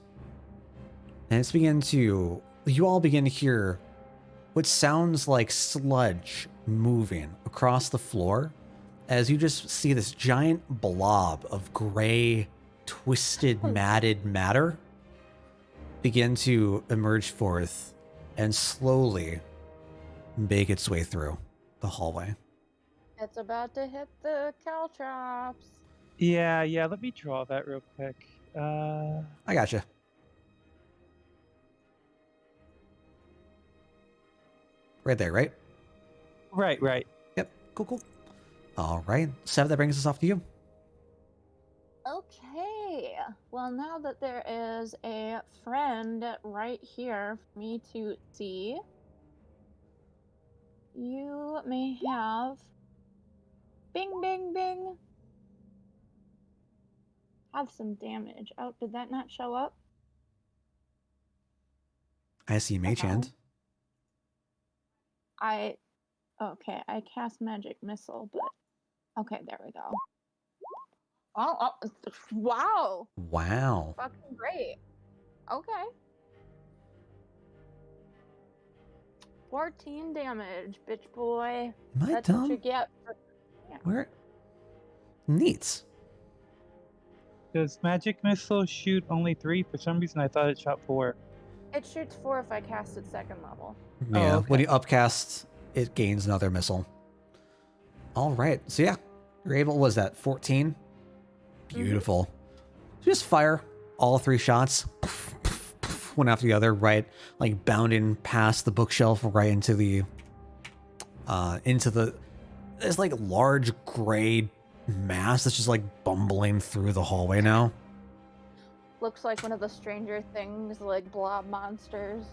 And you all begin to hear what sounds like sludge moving across the floor as you just see this giant blob of gray, twisted, matted matter begin to emerge forth and slowly make its way through the hallway. It's about to hit the caltrops. Yeah, let me draw that real quick. I gotcha. Right there, right? Right. Yep, cool. All right, Sev, that brings us off to you. Okay. Well, now that there is a friend right here for me to see, you may have bing, bing, bing. Have some damage. Oh, did that not show up? I see Mage Hand. Okay, I cast Magic Missile, but okay, there we go. Oh, wow. Wow. Fucking great. Okay. 14 damage, bitch boy. Am I That's what dumb? you get. Where? Neat. Does magic missile shoot only 3? For some reason, I thought it shot 4. It shoots 4 if I cast it second level. Yeah, Oh, when okay. you upcast, it gains another missile. All right, so yeah, you're able. What was that 14? Beautiful. Just fire all 3 shots, one after the other, right? Like bounding past the bookshelf, right into the, this like large gray mass that's just like bumbling through the hallway now. Looks like one of the Stranger Things, like blob monsters.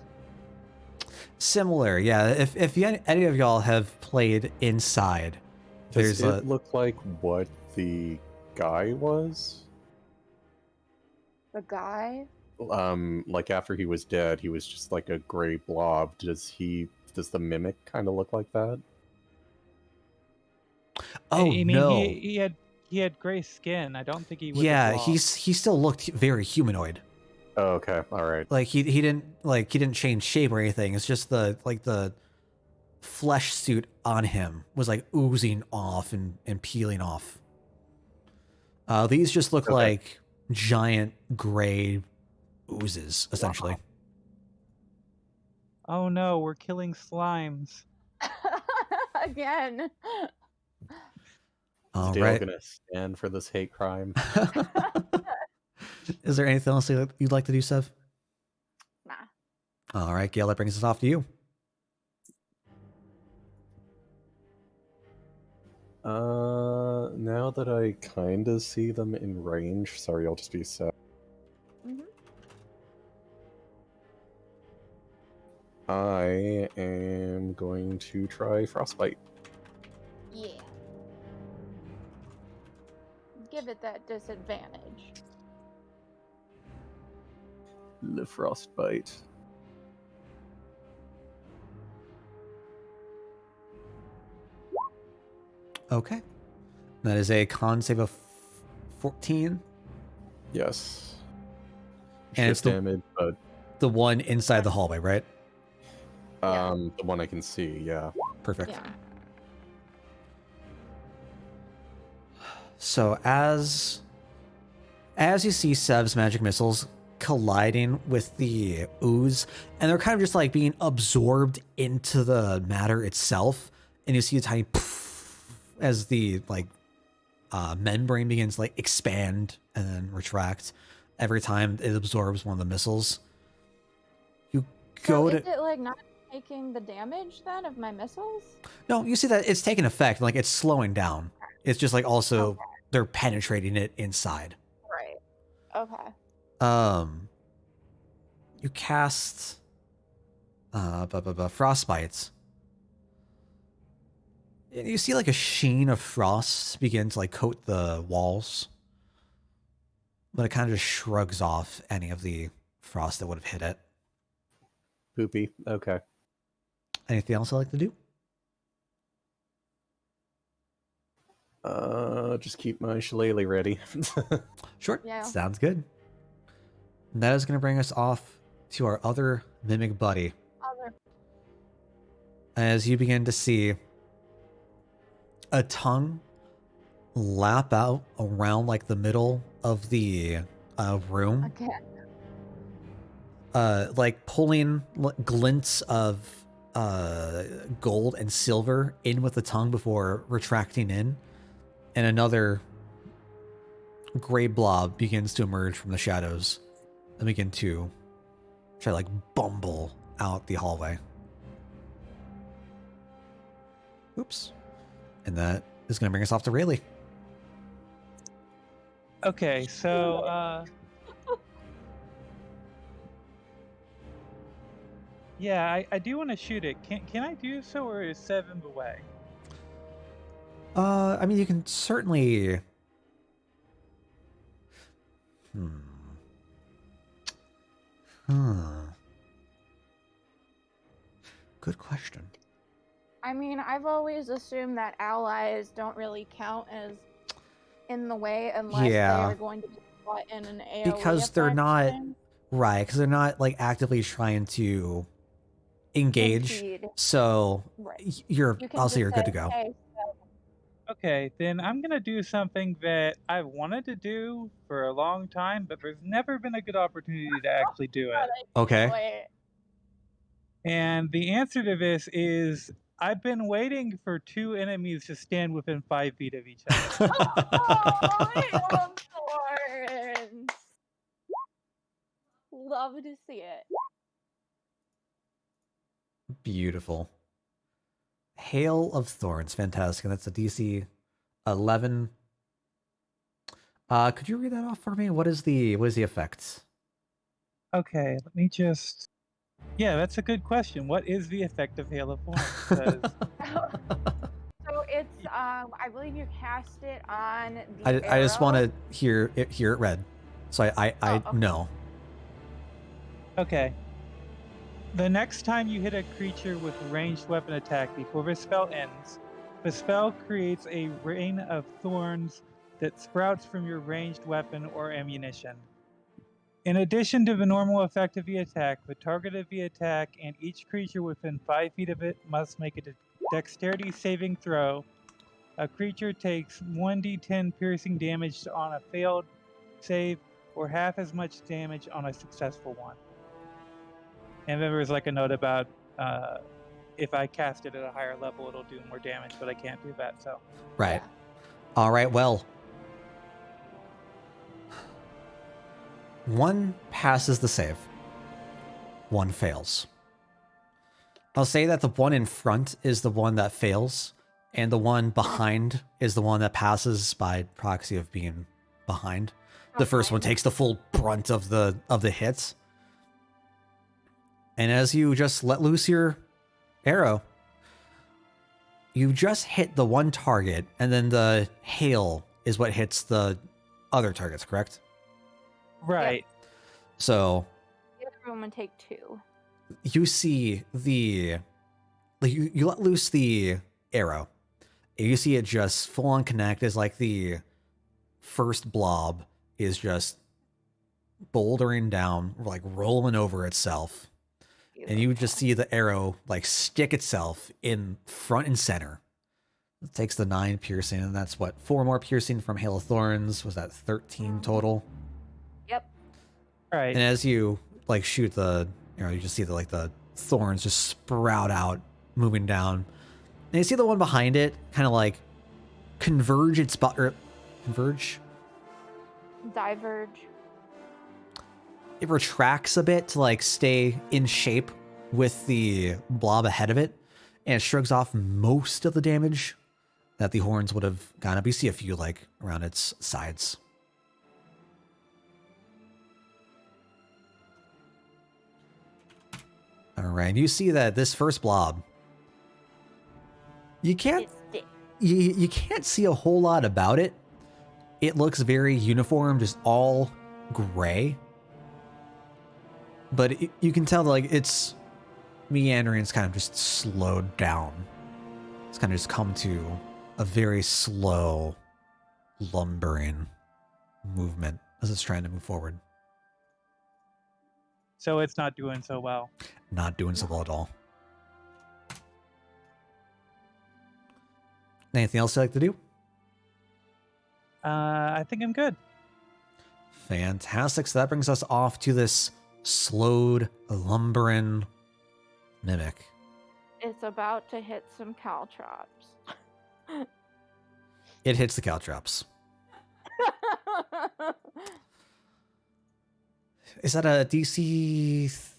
Similar, yeah. If any of y'all have played Inside, Does there's it look like what the guy was? The guy? Like after he was dead, he was just like a gray blob. Does the mimic kind of look like that? oh I mean, no, he had gray skin. I don't think he was. yeah, a blob. he still looked very humanoid. Oh, okay, all right. Like he didn't change shape or anything. It's just the flesh suit on him was like oozing off and peeling off. These just look Okay. like giant gray oozes, essentially. Oh no, we're killing slimes. Again. All Is Dale right. gonna stand for this hate crime? Is there anything else you'd like to do, Sev? Nah. All right, Gail, that brings us off to you. Now that I kind of see them in range, sorry, I'll just be sad. I am going to try Frostbite. Yeah. Give it that disadvantage. The Frostbite. Okay. That is a con save of 14. Yes. And it's Shift damage, but the one inside the hallway, right? the one I can see, yeah. Perfect. Yeah. So as you see Sev's magic missiles colliding with the ooze, and they're kind of just like being absorbed into the matter itself, and you see a tiny poof as the like membrane begins to like expand and then retract every time it absorbs one of the missiles. You go So to is it like not taking the damage then of my missiles? no, you see that it's taking effect, like it's slowing down. It's just like also they're penetrating it inside. Right. Okay. You cast frostbites. And you see like a sheen of frost begin to like coat the walls. But it kind of just shrugs off any of the frost that would have hit it. Poopy. Okay. Anything else I'd like to do? Just keep my shillelagh ready. Sure. Yeah. Sounds good. And that is going to bring us off to our other mimic buddy. As you begin to see a tongue lap out around like the middle of the room. Okay. Like pulling glints of gold and silver in with the tongue before retracting in. And another gray blob begins to emerge from the shadows and begin to try to like bumble out the hallway. Oops. And that is going to bring us off to Rayleigh. Okay, so yeah, I do want to shoot it. Can I do so, or is 7 away? I mean, you can certainly. Good question. I mean, I've always assumed that allies don't really count as in the way unless they Yeah. are going to be caught in an AoE Because they're not affection. right, because they're not like actively trying to engage. Impede. So Right. you're You can also just you're good to say, go. hey, Okay, then I'm gonna do something that I've wanted to do for a long time, but there's never been a good opportunity to actually do God, it. I Okay. can't wait. And the answer to this is I've been waiting for two enemies to stand within 5 feet of each other. Oh, I love thorns. Love to see it. Beautiful. Hail of Thorns, fantastic. And that's a DC 11. Could you read that off for me? What is the effect? Okay, let me just. Yeah, that's a good question. What is the effect of Hail of Thorns? 'Cause So it's I believe you cast it on the I just want arrow. to hear it read, so I Oh, okay. know. Okay. The next time you hit a creature with ranged weapon attack before the spell ends, the spell creates a rain of thorns that sprouts from your ranged weapon or ammunition. In addition to the normal effect of the attack, the target of the attack and each creature within 5 feet of it must make a dexterity saving throw. A creature takes 1d10 piercing damage on a failed save or half as much damage on a successful one. And then there's like a note about if I cast it at a higher level, it'll do more damage, but I can't do that. So Right. Yeah. All right. Well, one passes the save. One fails. I'll say that the one in front is the one that fails, and the one behind is the one that passes by proxy of being behind. The first one takes the full brunt of the hits. And as you just let loose your arrow, you just hit the one target, and then the hail is what hits the other targets, correct? right. So The other one would take 2. you see the you let loose the arrow, and you see it just full on connect as like the first blob is just bouldering down, like rolling over itself. And you just see the arrow like stick itself in front and center. It takes the 9 piercing, and that's what, 4 more piercing from Hail of Thorns. Was that 13 total? Yep. Right. And as you like shoot the arrow, you just see the thorns just sprout out, moving down. And you see the one behind it kind of like converge its converge. Diverge. It retracts a bit to like stay in shape with the blob ahead of it, and it shrugs off most of the damage that the horns would have gotten up. You see a few like around its sides. All right, and you see that this first blob, you can't you can't see a whole lot about it. It looks very uniform, just all gray. But you can tell like it's meandering. It's kind of just slowed down. It's kind of just come to a very slow, lumbering movement as it's trying to move forward. So it's not doing so well. Not doing so well at all. Anything else you'd like to do? I think I'm good. Fantastic. So that brings us off to this slowed, lumbering mimic. It's about to hit some caltrops. It hits the caltrops. Is that a DC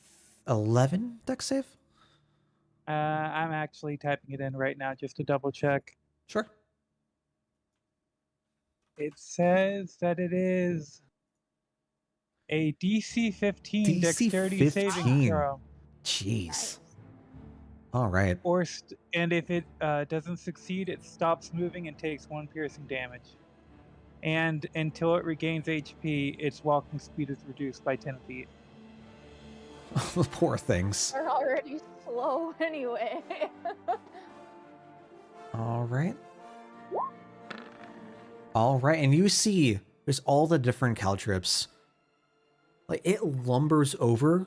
11 dex save? I'm actually typing it in right now just to double check. Sure. It says that it is a DC 15 DC dexterity 15. saving throw. Jeez. Nice. All right. And if it doesn't succeed, it stops moving and takes 1 piercing damage. And until it regains HP, its walking speed is reduced by 10 feet. The poor things. They're already slow anyway. All right. All right, and you see there's all the different caltrips. Like it lumbers over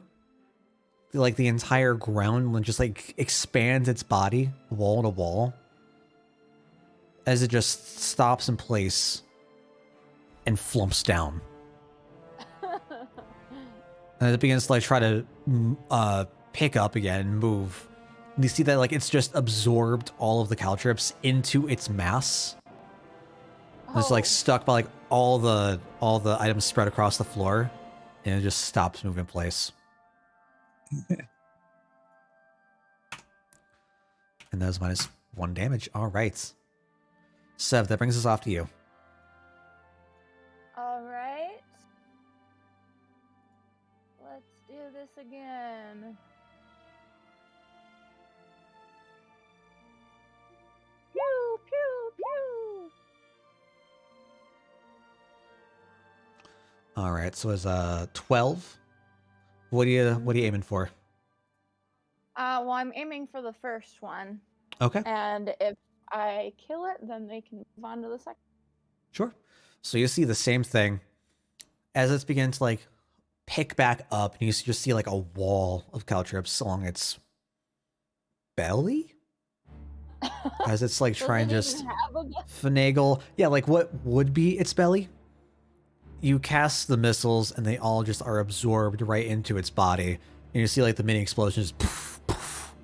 like the entire ground and just like expands its body wall to wall as it just stops in place and flumps down. And it begins to like try to pick up again and move. And you see that like it's just absorbed all of the caltrips into its mass. And it's like stuck by like all the items spread across the floor, and it just stops moving in place. And that is -1 damage. All right, Sev, that brings us off to you. All right. Let's do this again. Pew, pew, pew. All right, so it's 12. What are you aiming for? Well, I'm aiming for the first one. Okay. And if I kill it, then they can move on to the second. Sure. So you see the same thing as it's beginning to like pick back up, and you just see like a wall of caltrips along its belly as it's like trying to just finagle. Yeah, like what would be its belly. You cast the missiles, and they all just are absorbed right into its body, and you see like the mini explosions. Poof, poof.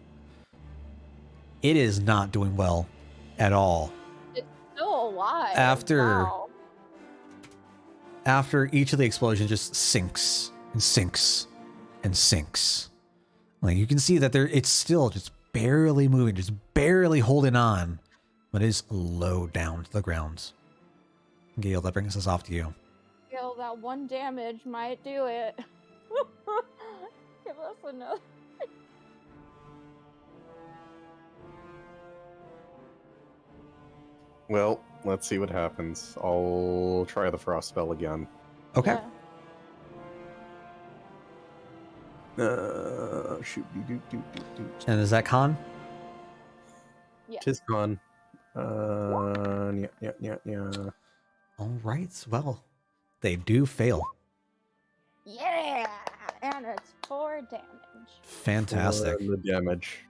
It is not doing well at all. It's still alive. After each of the explosions just sinks and sinks and sinks. Like you can see that it's still just barely moving, just barely holding on, but it is low down to the ground. Gale, that brings us off to you. Gale, that 1 damage might do it. Give us another. Well, let's see what happens. I'll try the frost spell again. Okay. Yeah. And is that con? Yeah. Tis con. Yeah. All right. Well, they do fail. Yeah, and it's 4 damage. Fantastic. The damage.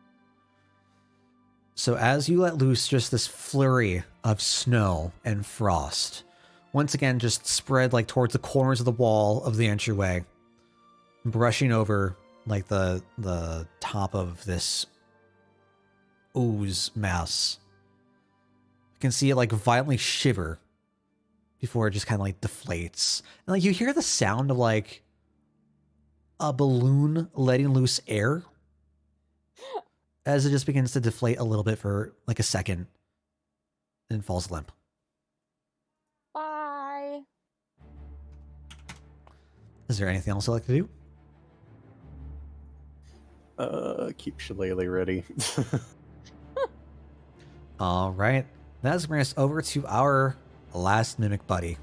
So as you let loose just this flurry of snow and frost, once again just spread like towards the corners of the wall of the entryway, brushing over like the top of this ooze mass. You can see it like violently shiver before it just kind of like deflates. And like you hear the sound of like a balloon letting loose air as it just begins to deflate a little bit for like a second and falls limp. Bye. Is there anything else I'd like to do? Keep Shillelagh ready. All right. That's bringing us over to our last mimic buddy.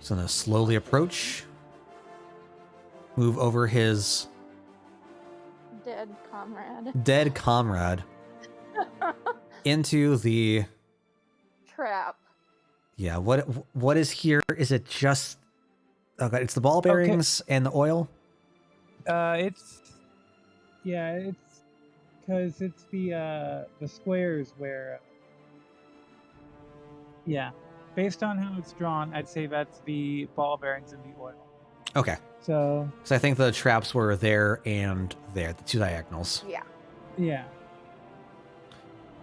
So I'm going to slowly approach, move over his dead comrade into the trap. Yeah, what is here? Is it just okay, it's the ball bearings and the oil? It's because it's the squares where based on how it's drawn, I'd say that's the ball bearings and the oil. Okay. So I think the traps were there and there, the 2 diagonals. Yeah. Yeah.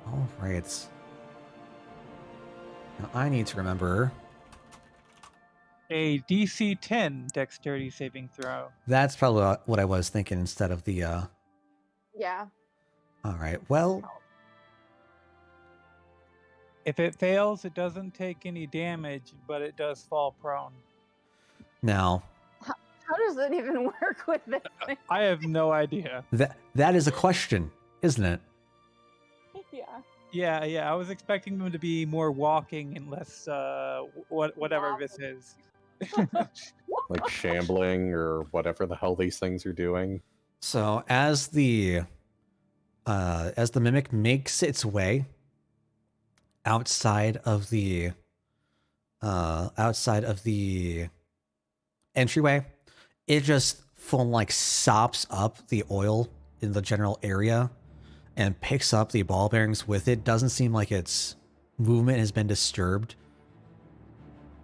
All right. Now I need to remember a DC 10 dexterity saving throw. That's probably what I was thinking instead of the Yeah. All right. Well, if it fails, it doesn't take any damage, but it does fall prone. Now, how does it even work with this thing? I have no idea. That is a question, isn't it? Yeah. Yeah. I was expecting them to be more walking and less whatever this is. Like shambling or whatever the hell these things are doing. So as the mimic makes its way outside of the entryway, it just full like sops up the oil in the general area and picks up the ball bearings with it. Doesn't seem like its movement has been disturbed,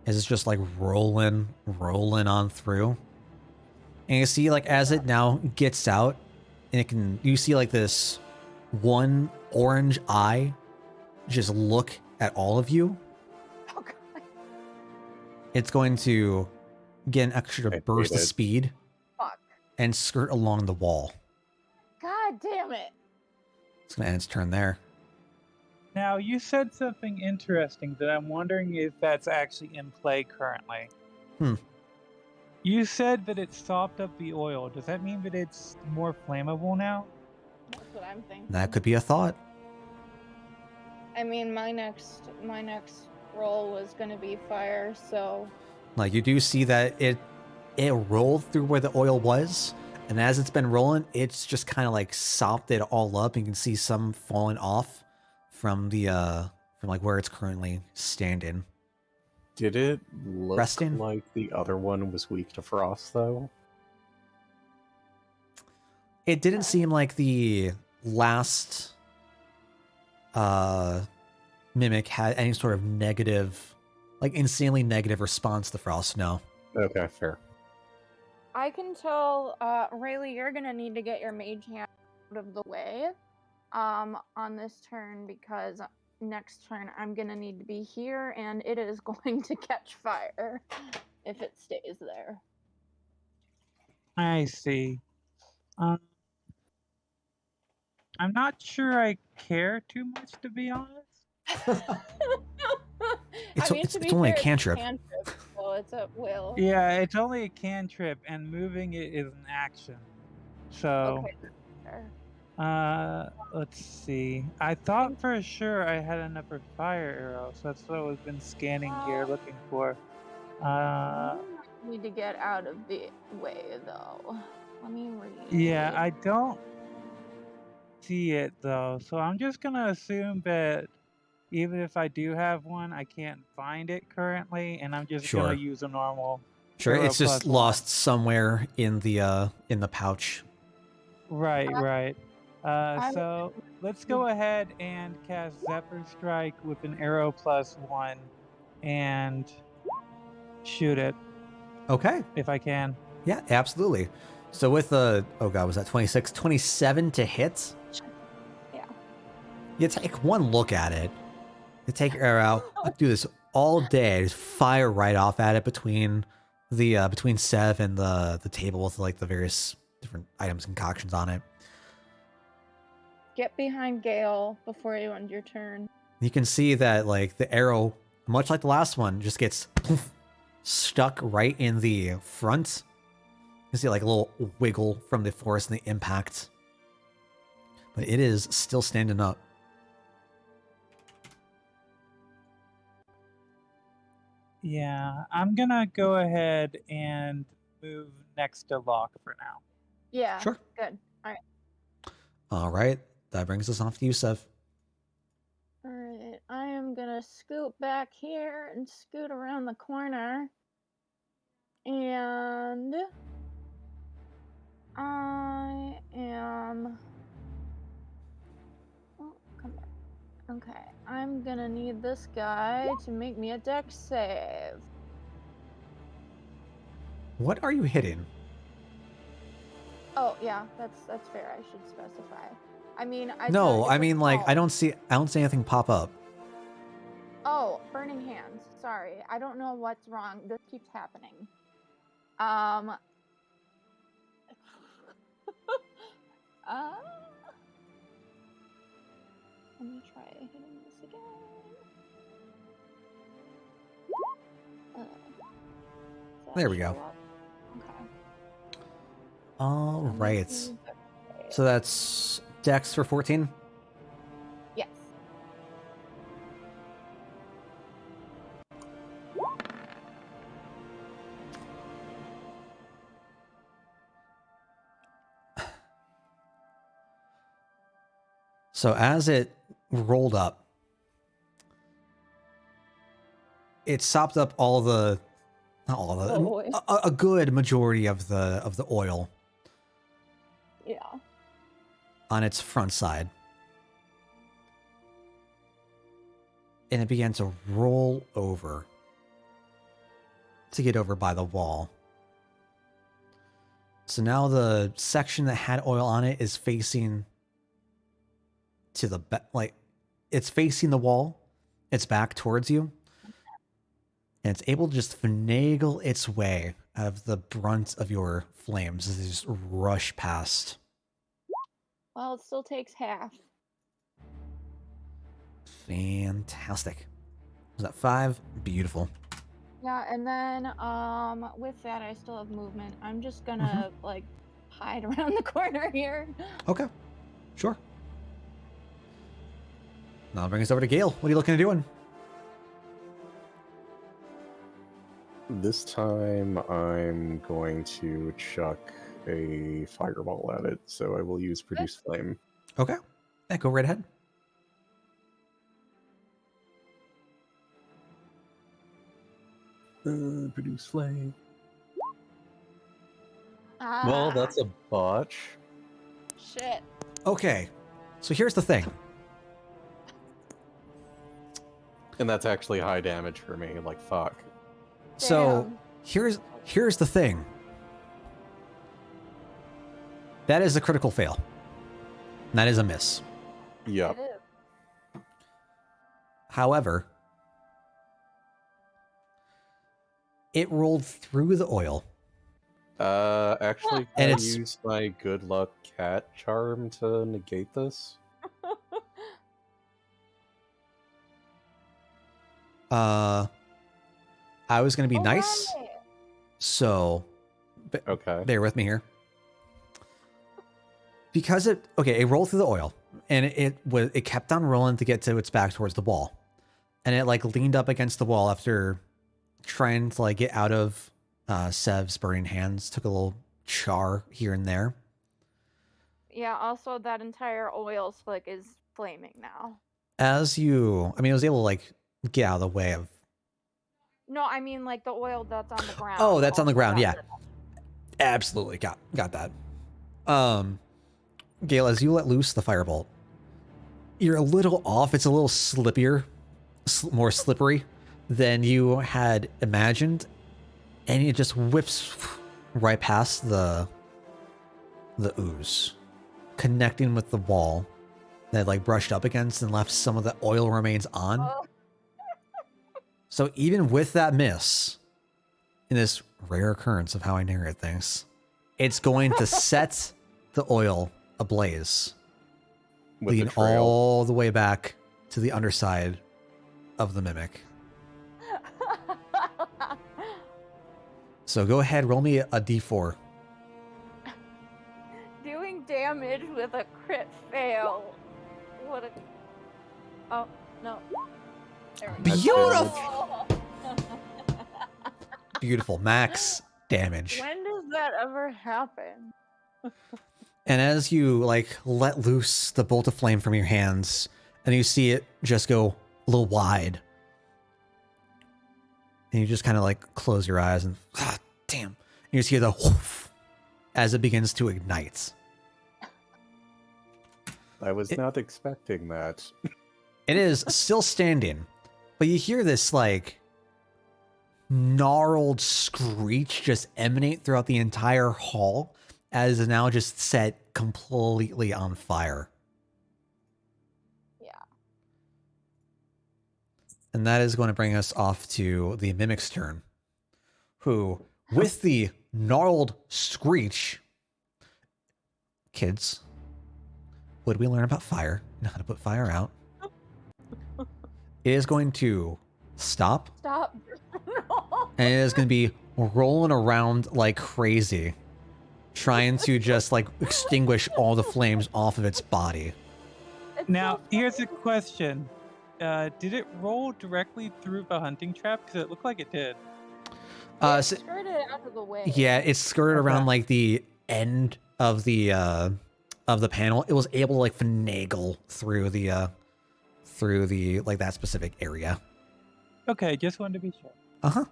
as it's just like rolling on through. And you see, like, as it now gets out, and you see like this one orange eye just look at all of you. Oh god. It's going to get an extra I burst hate of it. speed Fuck. and skirt along the wall. God damn it. It's going to end its turn there. Now, you said something interesting that I'm wondering if that's actually in play currently. You said that it sopped up the oil. Does that mean that it's more flammable now? That's what I'm thinking. That could be a thought. I mean, my next roll was gonna be fire, so Like, you do see that it rolled through where the oil was, and as it's been rolling, it's just kind of like sopped it all up. You can see some falling off from the from like where it's currently standing. Did it look Resting? like the other one was weak to frost, though? It didn't seem like the last mimic had any sort of negative, like insanely negative response to frost. No. Okay, fair. I can tell Rayleigh, you're gonna need to get your mage hand out of the way on this turn, because next turn I'm gonna need to be here and it is going to catch fire if it stays there. I see. I'm not sure I care too much, to be honest. It's only a cantrip. So it's at will. Yeah, it's only a cantrip, and moving it is an action. So, Okay. Fair. let's see. I thought for sure I had another fire arrow, so that's what I've been scanning here looking for. Need to get out of the way though. Let me read. Yeah, I don't see it though, so I'm just gonna assume that even if I do have one, I can't find it currently, and I'm just gonna use a normal. Sure, arrow it's just plus lost one. somewhere in the pouch. Right. So let's go ahead and cast Zephyr Strike with an arrow plus one, and shoot it. Okay. If I can. Yeah, absolutely. So with the, oh god, was that 26? 27 to hit? Yeah. You take one look at it. You take your arrow out. I do this all day. Just fire right off at it between the between Sev and the table with like the various different items and concoctions on it. Get behind Gale before you end your turn. You can see that like the arrow, much like the last one, just gets poof, stuck right in the front. You see like a little wiggle from the force and the impact. But it is still standing up. Yeah, I'm gonna go ahead and move next to Locke for now. Yeah. Sure. Good. All right. All right. That brings us off to you, Sev. All right. I am gonna scoot back here and scoot around the corner. And I am. Oh, come back. Okay. I'm gonna need this guy to make me a dex save. What are you hitting? Oh yeah, that's fair. I should specify. I mean, No, I mean like I don't see anything pop up. Oh, burning hands. Sorry, I don't know what's wrong. This keeps happening. Let me try hitting this again. There we go. Okay. All right. So that's Dex for 14? Yes. So as it rolled up, it sopped up all the, not all the, oil. a good majority of the oil Yeah. on its front side. And it began to roll over to get over by the wall. So now the section that had oil on it is facing to the like it's facing the wall. It's back towards you. And it's able to just finagle its way out of the brunt of your flames as they just rush past. Well, it still takes half. Fantastic. Was that 5? Beautiful. Yeah, and then with that I still have movement. I'm just gonna like hide around the corner here. Okay. Sure. Now I'll bring us over to Gale. What are you looking at doing? This time I'm going to chuck a fireball at it, so I will use Produce Flame. Okay. Yeah, go right ahead. Produce Flame. Ah, Well, that's a botch. shit. Okay. So here's the thing. And that's actually high damage for me, like fuck. So Damn. here's the thing. That is a critical fail. And that is a miss. Yep. It is. However, it rolled through the oil. Actually, And can I it's- use my good luck cat charm to negate this? I was going to be Oh, nice, right. so Okay. bear with me here. Because it rolled through the oil, and it kept on rolling to get to its back towards the wall, and it like leaned up against the wall after trying to like get out of Sev's burning hands. Took a little char here and there. Yeah, also that entire oil slick is flaming now. It was able to like get out of the way of. No, I mean like the oil that's on the ground. Oh, that's on the also ground. got Yeah, rid of. absolutely got that. Gale, as you let loose the firebolt, you're a little off. It's a little slippier, more slippery than you had imagined, and it just whips right past the ooze, connecting with the wall that like brushed up against and left some of the oil remains on. Oh, So even with that miss, in this rare occurrence of how I narrate things, it's going to set the oil ablaze, With the leading trail. all the way back to the underside of the mimic. So go ahead, roll me a d4. Doing damage with a crit fail. What a. Oh, no. There we go. Beautiful! Oh. Beautiful. Max damage. When does that ever happen? And as you like let loose the bolt of flame from your hands, and you see it just go a little wide, and you just kind of like close your eyes and damn, and you just hear the whoof as it begins to ignite. I was not expecting that. It is still standing, but you hear this like gnarled screech just emanate throughout the entire hall as it's now just set completely on fire. Yeah. And that is going to bring us off to the mimic's turn, who, with the gnarled screech, kids, what did we learn about fire? You know how to put fire out. It is going to stop, Stop. No. and it is going to be rolling around like crazy, trying to just like extinguish all the flames off of its body. It's Now, so here's a funny. question. Did it roll directly through the hunting trap? Because it looked like it did. It So, skirted out of the way. yeah, it skirted around Okay. like the end of the panel. It was able to like finagle through the like that specific area. Okay, just wanted to be sure. Uh-huh.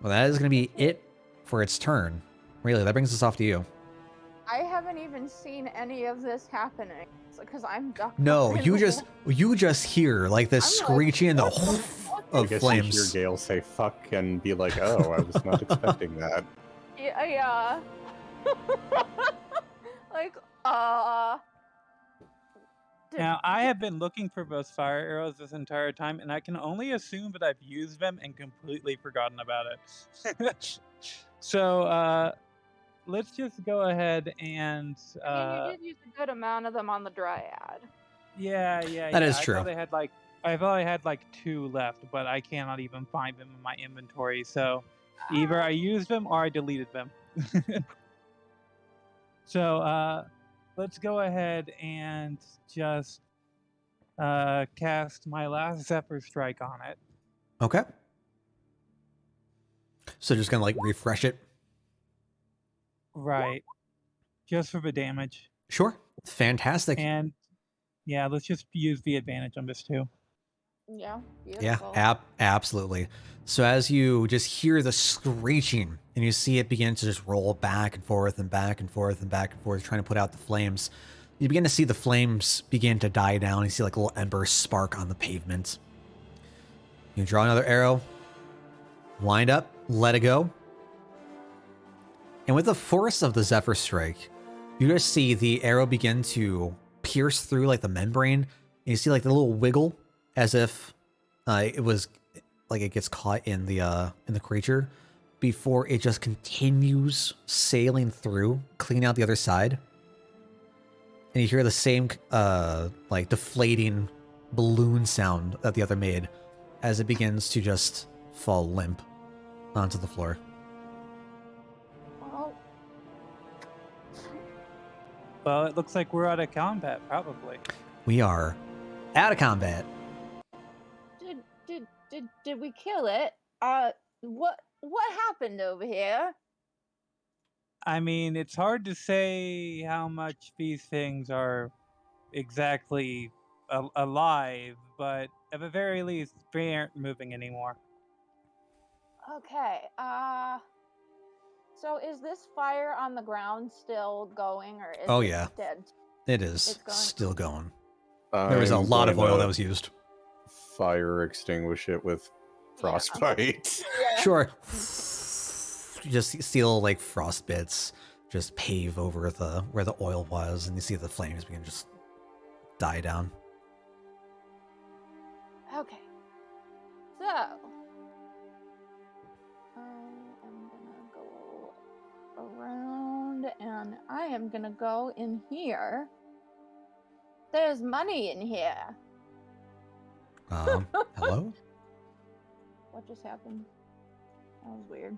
Well, that is going to be it for its turn. Really, that brings us off to you. I haven't even seen any of this happening because I'm ducked. No, behind you the just hear like this I'm like, screeching and the what the whoof fuck I of guess flames. you hear Gale say "fuck" and be like, "Oh, I was not expecting that." Yeah. Like, Now, I have been looking for those fire arrows this entire time, and I can only assume that I've used them and completely forgotten about it. So, let's just go ahead and I mean, you did use a good amount of them on the Dryad. yeah. That is I true. thought I had like 2 left, but I cannot even find them in my inventory. So either I used them or I deleted them. So let's go ahead and just cast my last Zephyr Strike on it. Okay. So just going to like refresh it. Right. Just for the damage. Sure. Fantastic. And yeah, let's just use the advantage on this too. Yeah, Yeah, beautiful. absolutely. So as you just hear the screeching and you see it begin to just roll back and forth and back and forth and back and forth, trying to put out the flames, you begin to see the flames begin to die down. You see like a little ember spark on the pavement. You draw another arrow, wind up, let it go. And with the force of the Zephyr Strike, you just see the arrow begin to pierce through like the membrane. And you see like the little wiggle as if it was like it gets caught in the creature before it just continues sailing through, clean out the other side. And you hear the same like deflating balloon sound that the other made as it begins to just fall limp onto the floor. Well, Well, it looks like we're out of combat, probably. We are out of combat. did we kill it? What happened over here? I mean, it's hard to say how much these things are exactly alive, but at the very least, they aren't moving anymore. Okay. So is this fire on the ground still going, or is Oh, it yeah. dead? It is It's going. still going. There was a I'm lot of going oil to that was used. Fire extinguish it with frostbite. Yeah. Sure. You just see little like frost bits just pave over the where the oil was, and you see the flames begin to just die down. Okay. So I am gonna go around, and I am gonna go in here. There's money in here. Hello? What just happened? That was weird.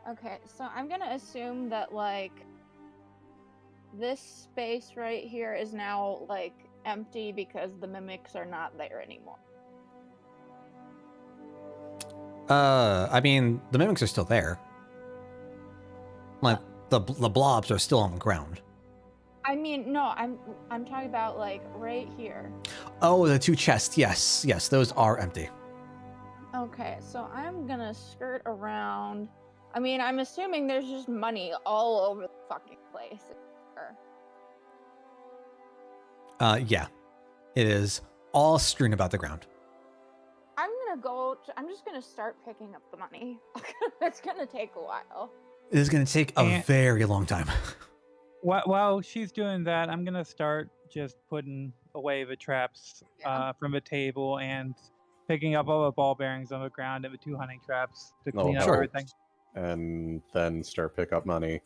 Okay, so I'm gonna assume that like this space right here is now like empty because the mimics are not there anymore. I mean, the mimics are still there. Like the blobs are still on the ground. I mean, no, I'm talking about like right here. Oh, the 2 chests. Yes, those are empty. Okay, so I'm gonna skirt around. I mean, I'm assuming there's just money all over the fucking place. Yeah. It is all strewn about the ground. I'm just gonna start picking up the money. It's gonna take a while. It is going to take a very long time. While she's doing that, I'm gonna start just putting away the traps from the table and picking up all the ball bearings on the ground and the 2 hunting traps to clean up everything. And then start pick up money.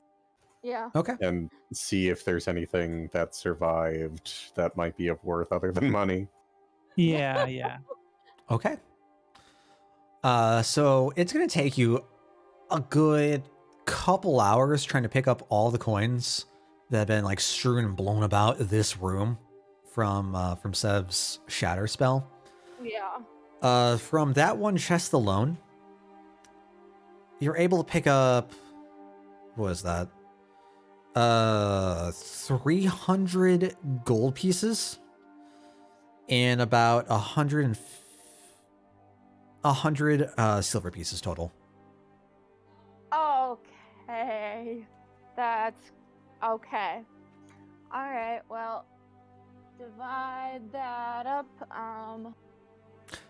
Yeah. Okay. And see if there's anything that survived that might be of worth other than money. Yeah. Okay. So it's going to take you a good couple hours trying to pick up all the coins that have been like strewn and blown about this room from Sev's shatter spell. Yeah. From that one chest alone, you're able to pick up, what is that? 300 gold pieces and about 100 silver pieces total. Okay. That's okay. All right. Well, divide that up.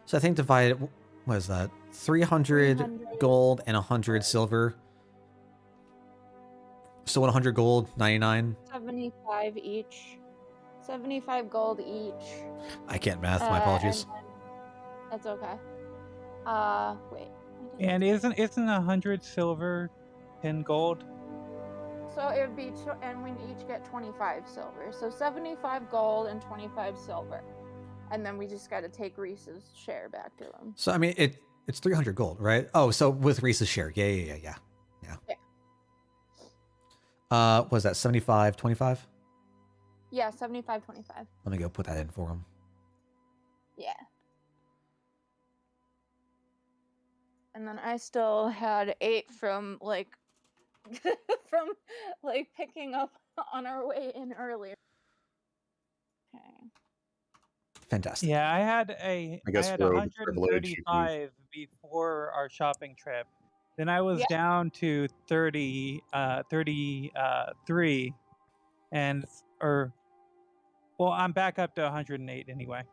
So I think divide, what is that? 300 300. gold and 100 silver. So 100 gold, 99. 75 each. 75 gold each. I can't math. My apologies. That's okay. Wait. And isn't 100 silver 10 gold? So it would be, and we each get 25 silver. So 75 gold and 25 silver. And then we just got to take Reese's share back to him. So I mean, it's 300 gold, right? Oh, so with Reese's share. Yeah. What was that 75, 25? Yeah, 75, 25. Let me go put that in for him. Yeah. And then I still had 8 from like picking up on our way in earlier. Okay. Fantastic. Yeah, I had guess road privilege, 135 before our shopping trip. Then I was down to 33, and well, I'm back up to 108 anyway.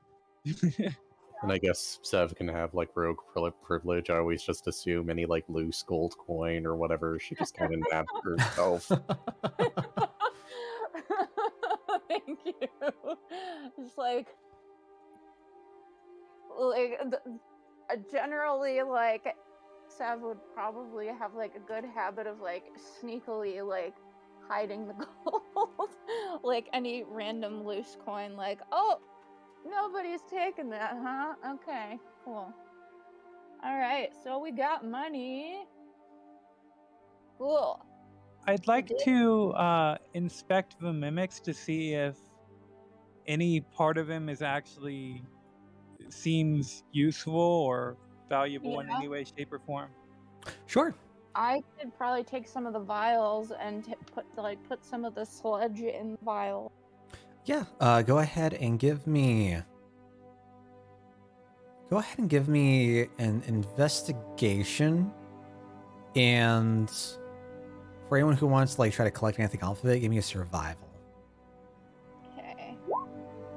And I guess Sev can have like rogue privilege. I always just assume any like loose gold coin or whatever, she just kind of nabbed herself. Thank you. It's like generally, like, Sav would probably have like a good habit of like sneakily like hiding the gold. Like any random loose coin, like, oh, nobody's taking that, huh? Okay, cool. All right, so we got money. Cool. I'd like to inspect the mimics to see if any part of him is actually seems useful or valuable in any way, shape, or form. Sure. I could probably take some of the vials and put some of the sludge in the vial. Yeah. Go ahead and give me an investigation, and for anyone who wants to like try to collect anything off of it, give me a survival. Okay.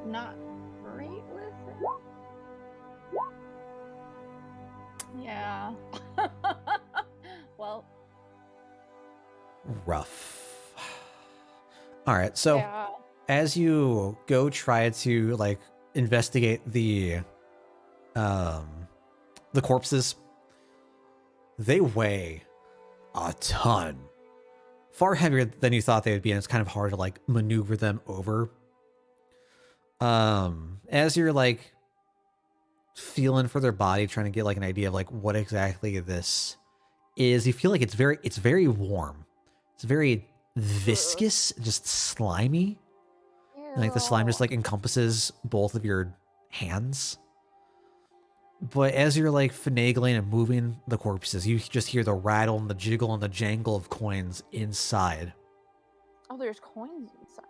Not great with it. Yeah. Well. Rough. All right. So as you go try to like investigate the corpses, they weigh a ton. Far heavier than you thought they would be, and it's kind of hard to like maneuver them over. As you're like feeling for their body, trying to get like an idea of like what exactly this is, you feel like it's very warm. It's very viscous, just slimy. And, like the slime just like encompasses both of your hands. But as you're like finagling and moving the corpses, you just hear the rattle and the jiggle and the jangle of coins inside. Oh, there's coins inside.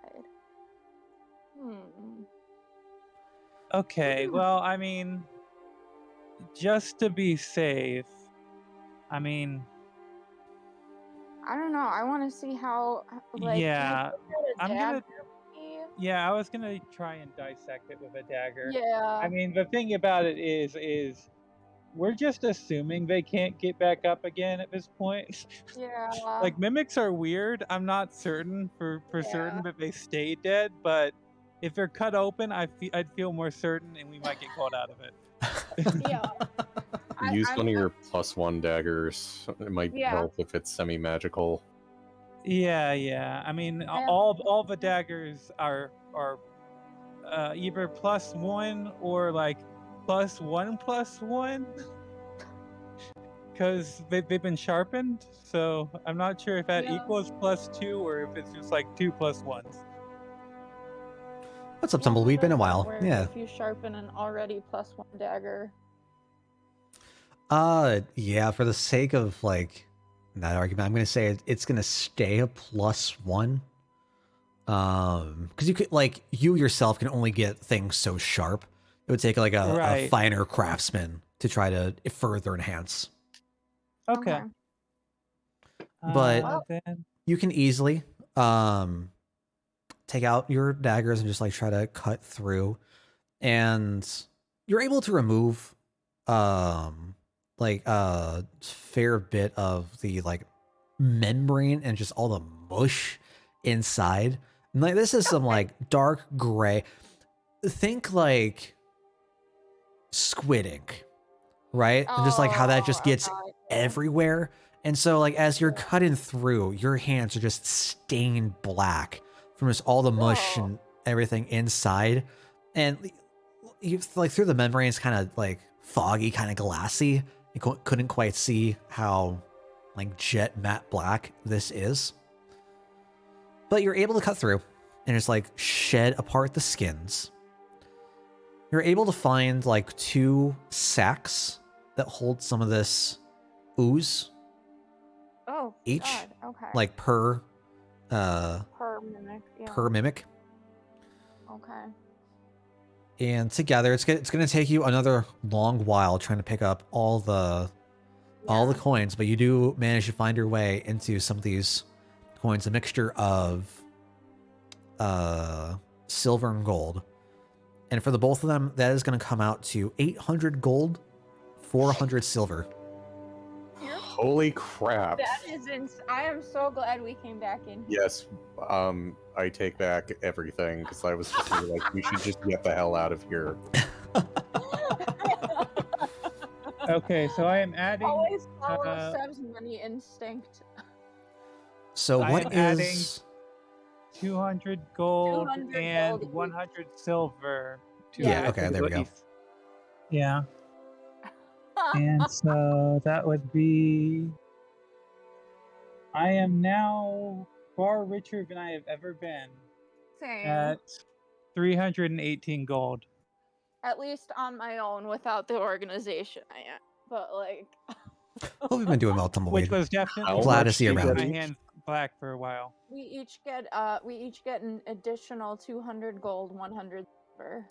Okay, well, I mean, just to be safe, I mean, I don't know. I want to see how. Like, yeah, I was gonna try and dissect it with a dagger. Yeah. I mean, the thing about it is we're just assuming they can't get back up again at this point. Yeah. Like, mimics are weird. I'm not certain for certain that they stay dead, but if they're cut open, I'd feel more certain, and we might get caught out of it. Yeah. Use one of your +1 daggers. It might help if it's semi-magical. Yeah. I mean, all the daggers are either +1 or like +1/+1, because they've been sharpened. So I'm not sure if that equals +2 or if it's just like 2 +1s. What's up, Tumbleweed? Been a while. Yeah. If you sharpen an already +1 dagger. Yeah, for the sake of like that argument, I'm gonna say it's gonna stay a +1 Because you could, like, you yourself can only get things so sharp. It would take like a Right. finer craftsman to try to further enhance. Okay. But Then you can easily take out your daggers and just like try to cut through, and you're able to remove like a fair bit of the like membrane and just all the mush inside. And, like, this is some like dark gray. Think like squid ink, right? And just like how that just gets everywhere. And so, like, as you're cutting through, your hands are just stained black from just all the mush and everything inside. And you, like, through the membrane, it's kind of like foggy, kind of glassy. You couldn't quite see how like jet matte black this is. But you're able to cut through and just like shed apart the skins. You're able to find like 2 sacks that hold some of this ooze. Oh, each, God. Okay. like per mimic. Yeah. per mimic. Okay. And together, it's going to take you another long while trying to pick up all the coins, but you do manage to find your way into some of these coins, a mixture of silver and gold. And for the both of them, that is going to come out to 800 gold, 400 silver. Holy crap. That is I am so glad we came back in here. Yes, I take back everything, because I was just like, we should just get the hell out of here. okay, so I am adding. Always follow Seb's money instinct. So what adding is 200 gold 200 and gold. 100 silver to Yeah, add okay, to there we the go. east. Yeah. And so that would be. I am now far richer than I have ever been. Same. At 318 gold. At least on my own, without the organization I am. But like. Hope you've been doing well, Tumbleweed. Which was definitely Glad to see you around. my hands black for a while. We each get an additional 200 gold, 100 silver.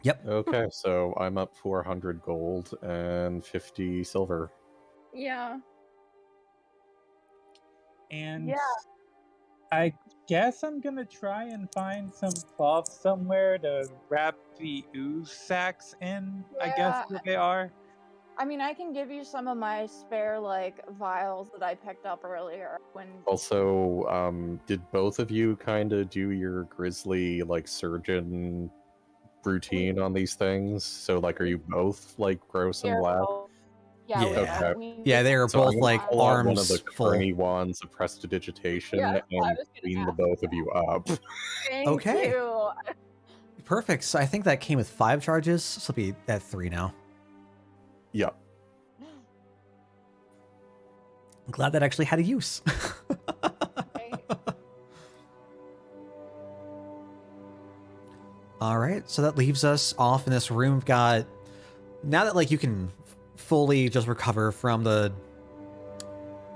Yep. Okay, so I'm up 400 gold and 50 silver. Yeah. And yeah. I guess I'm gonna try and find some cloth somewhere to wrap the ooze sacks in. I guess where they are. I mean, I can give you some of my spare like vials that I picked up earlier. Also, did both of you kind of do your grizzly like surgeon routine on these things? So like, are you both like gross and black? Yeah. Okay. Yeah, they are both like arms one of the full. Carney wands of prestidigitation and clean the both of you up. Thank you. Perfect. So I think that came with 5 charges. So it'll be at 3 now. Yep. I'm glad that actually had a use. All right, so that leaves us off in this room. We've got, now that like you can fully just recover from the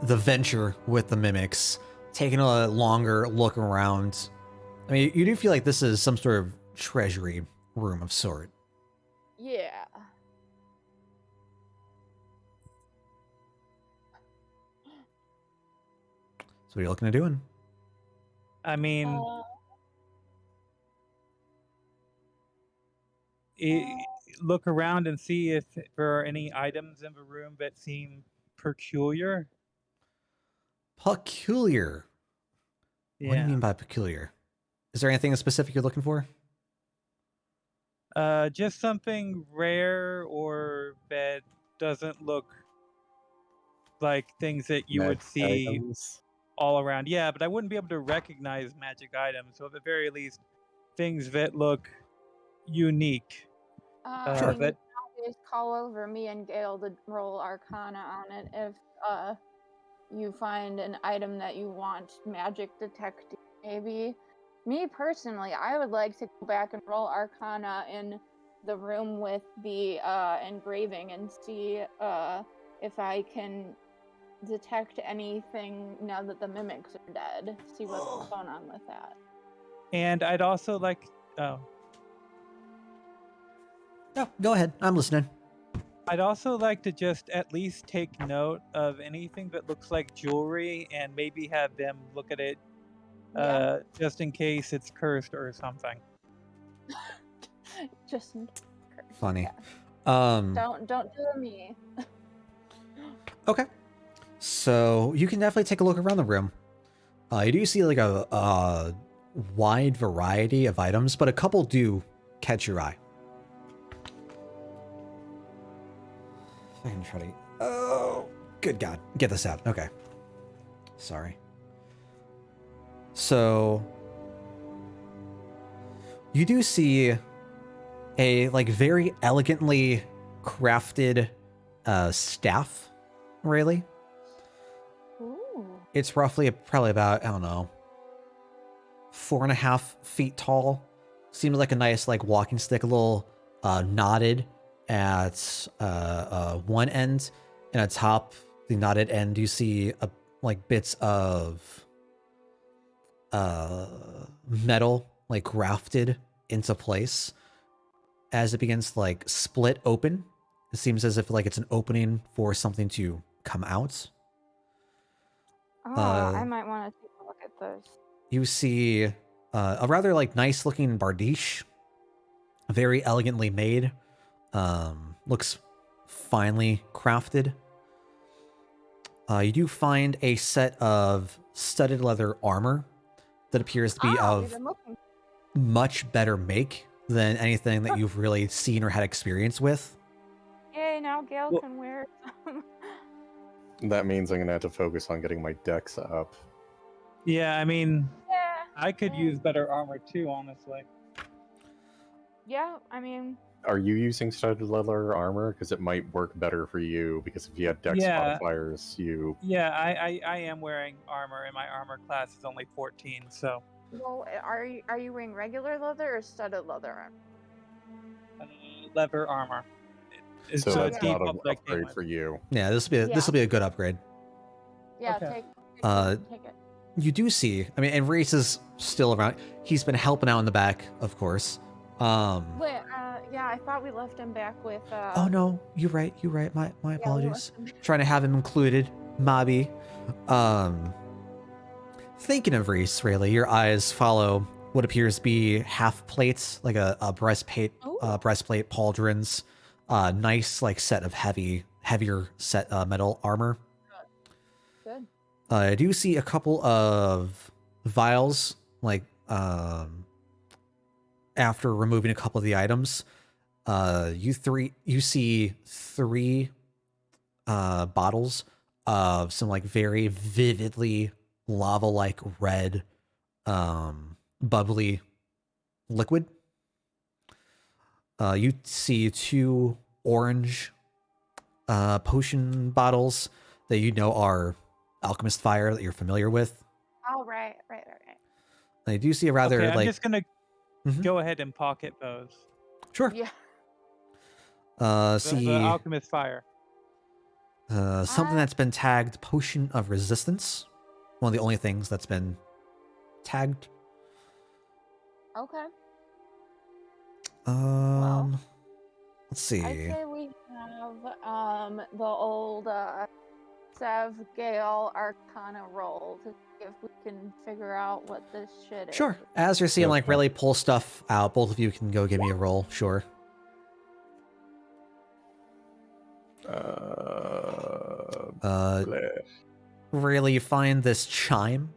venture with the mimics, taking a longer look around. I mean, you do feel like this is some sort of treasury room of sort. Yeah. So what are you looking at doing? I mean, look around and see if there are any items in the room that seem peculiar. Peculiar? Yeah. What do you mean by peculiar? Is there anything specific you're looking for? Just something rare or that doesn't look like things that you would see items. all around. Yeah, but I wouldn't be able to recognize magic items. So at the very least, things that look unique. Sure. You can always call over me and Gail to roll Arcana on it if you find an item that you want magic detecting. Maybe. Me personally, I would like to go back and roll Arcana in the room with the engraving and see if I can detect anything now that the mimics are dead. See what's going on with that. And I'd also like. Oh. No, go ahead. I'm listening. I'd also like to just at least take note of anything that looks like jewelry and maybe have them look at it Yeah. just in case it's cursed or something. Just Funny. yeah. Don't do it to me. Okay. So you can definitely take a look around the room. You do see like a wide variety of items, but a couple do catch your eye. I can try to. Oh, good God. Get this out. Okay. Sorry. So you do see a like very elegantly crafted staff, really. Ooh. It's roughly probably about, I don't know, 4.5 feet tall. Seems like a nice like walking stick, a little knotted at one end, and atop the knotted end you see like bits of metal like grafted into place. As it begins to like split open, it seems as if like it's an opening for something to come out. Oh, I might want to take a look at this. You see a rather like nice looking bardiche, very elegantly made, looks finely crafted. You do find a set of studded leather armor that appears to be of much better make than anything that you've really seen or had experience with. Yay, now Gale can wear some. That means I'm gonna have to focus on getting my dex up. Yeah, I mean, Yeah. I could use better armor too, honestly. Yeah, I mean. Are you using studded leather armor? Because it might work better for you. Because if you had dex modifiers, you. Yeah, I am wearing armor, and my armor class is only 14. So. Well, are you wearing regular leather or studded leather armor? Leather armor. So it's not an upgrade for you. Yeah, this will be a good upgrade. Yeah, okay. Take it. You do see, I mean, and Reese is still around. He's been helping out in the back, of course. Wait, yeah, I thought we left him back with. Oh no, you're right. My apologies. Trying to have him included, Mobby. Thinking of Reese, really, your eyes follow what appears to be half plates, like a breastplate, pauldrons, nice like set of heavier set metal armor. Good. I do see a couple of vials, like after removing a couple of the items. You see three bottles of some like very vividly lava-like red bubbly liquid. You see 2 orange potion bottles that you know are alchemist fire that you're familiar with. Oh, right. I do see a rather okay, I'm like. just gonna go ahead and pocket those. Sure. Yeah. See the alchemist fire. something that's been tagged potion of resistance. One of the only things that's been tagged. Okay. Let's see. I'd say we have the old Sev Gale Arcana roll to see if we can figure out what this shit is. Sure. As you're seeing like really pull stuff out, both of you can go give me a roll. Sure. Really, you find this chime.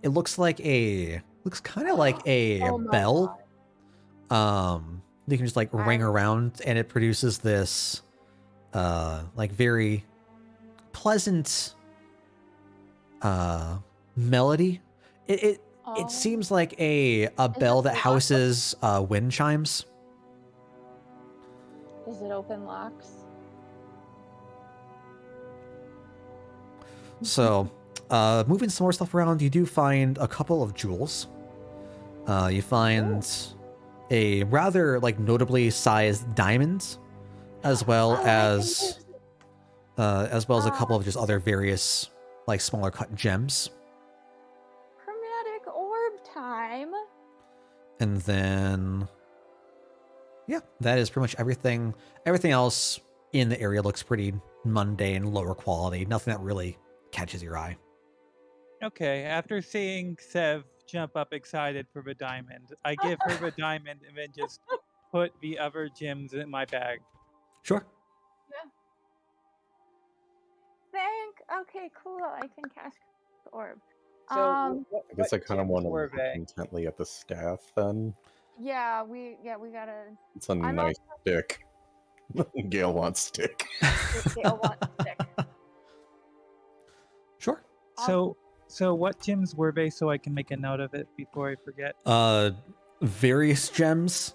It looks kind of like a bell. You can just like ring around, and it produces this like very pleasant melody. It seems like a bell that houses wind chimes. Does it open locks? So, moving some more stuff around, you do find a couple of jewels. You find a rather like notably sized diamond, as well as as well as a couple of just other various, like, smaller cut gems. Chromatic orb time. And then, yeah, that is pretty much everything. Everything else in the area looks pretty mundane, lower quality. Nothing that really catches your eye. Okay, after seeing Sev jump up excited for the diamond, I give her the diamond and then just put the other gems in my bag. Sure. Okay, cool. I can cast orb. So, Um, what, I guess I what kind of gems want to were look they? intently at the staff then. yeah, we gotta. It's a I'm nice stick. Gale wants stick. Gale wants stick. Sure. So what gems were they so I can make a note of it before I forget? Various gems.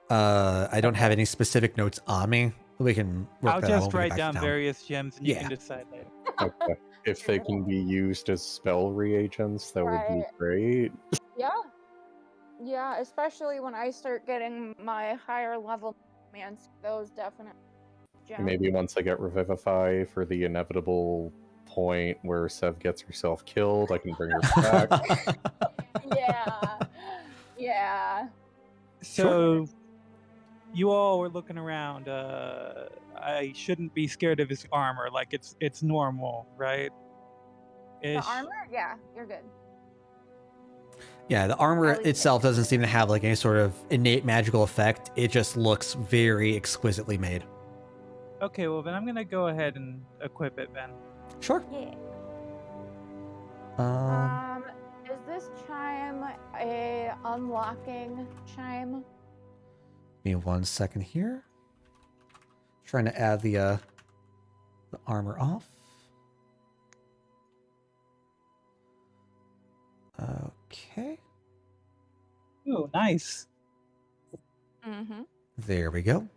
I don't have any specific notes on me. We can work I'll that out just when we write get back down to town. various gems and you Yeah. can decide later. Okay. If they can be used as spell reagents, that would be Right. great. Yeah, especially when I start getting my higher level mans, those definite gems. Maybe once I get Revivify for the inevitable point where Sev gets herself killed, I can bring her back. Yeah. So you all were looking around. I shouldn't be scared of his armor. Like it's normal, right? The armor? Yeah, you're good. Yeah, the armor At least itself doesn't seem to have like any sort of innate magical effect. It just looks very exquisitely made. Okay, well then I'm gonna go ahead and equip it then. Sure. Yeah. Is this chime a unlocking chime? Give me 1 second here. Trying to add the armor off. Okay. Ooh, nice. Mm-hmm. There we go.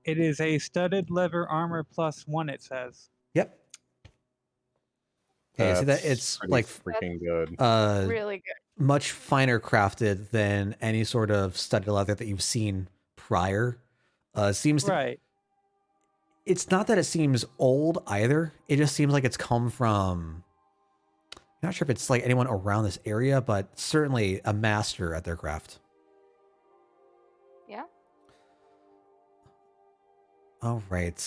It is a studded leather armor +1. It says. Yep. Okay, see that That's it's pretty like freaking good. Really good. much finer crafted than any sort of studded leather that you've seen prior. Seems to, Right. it's not that it seems old either. It just seems like it's come from, I'm not sure if it's like anyone around this area, but certainly a master at their craft. Yeah. All right.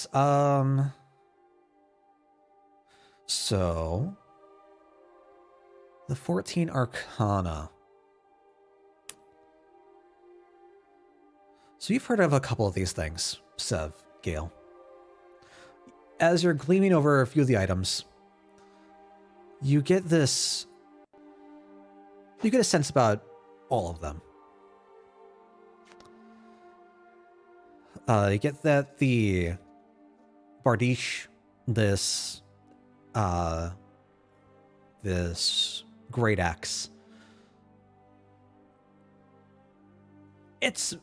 So the 14 Arcana. So you've heard of a couple of these things, Sev, Gale. As you're gleaming over a few of the items, you get a sense about all of them. You get that the Bardiche, this great axe, it's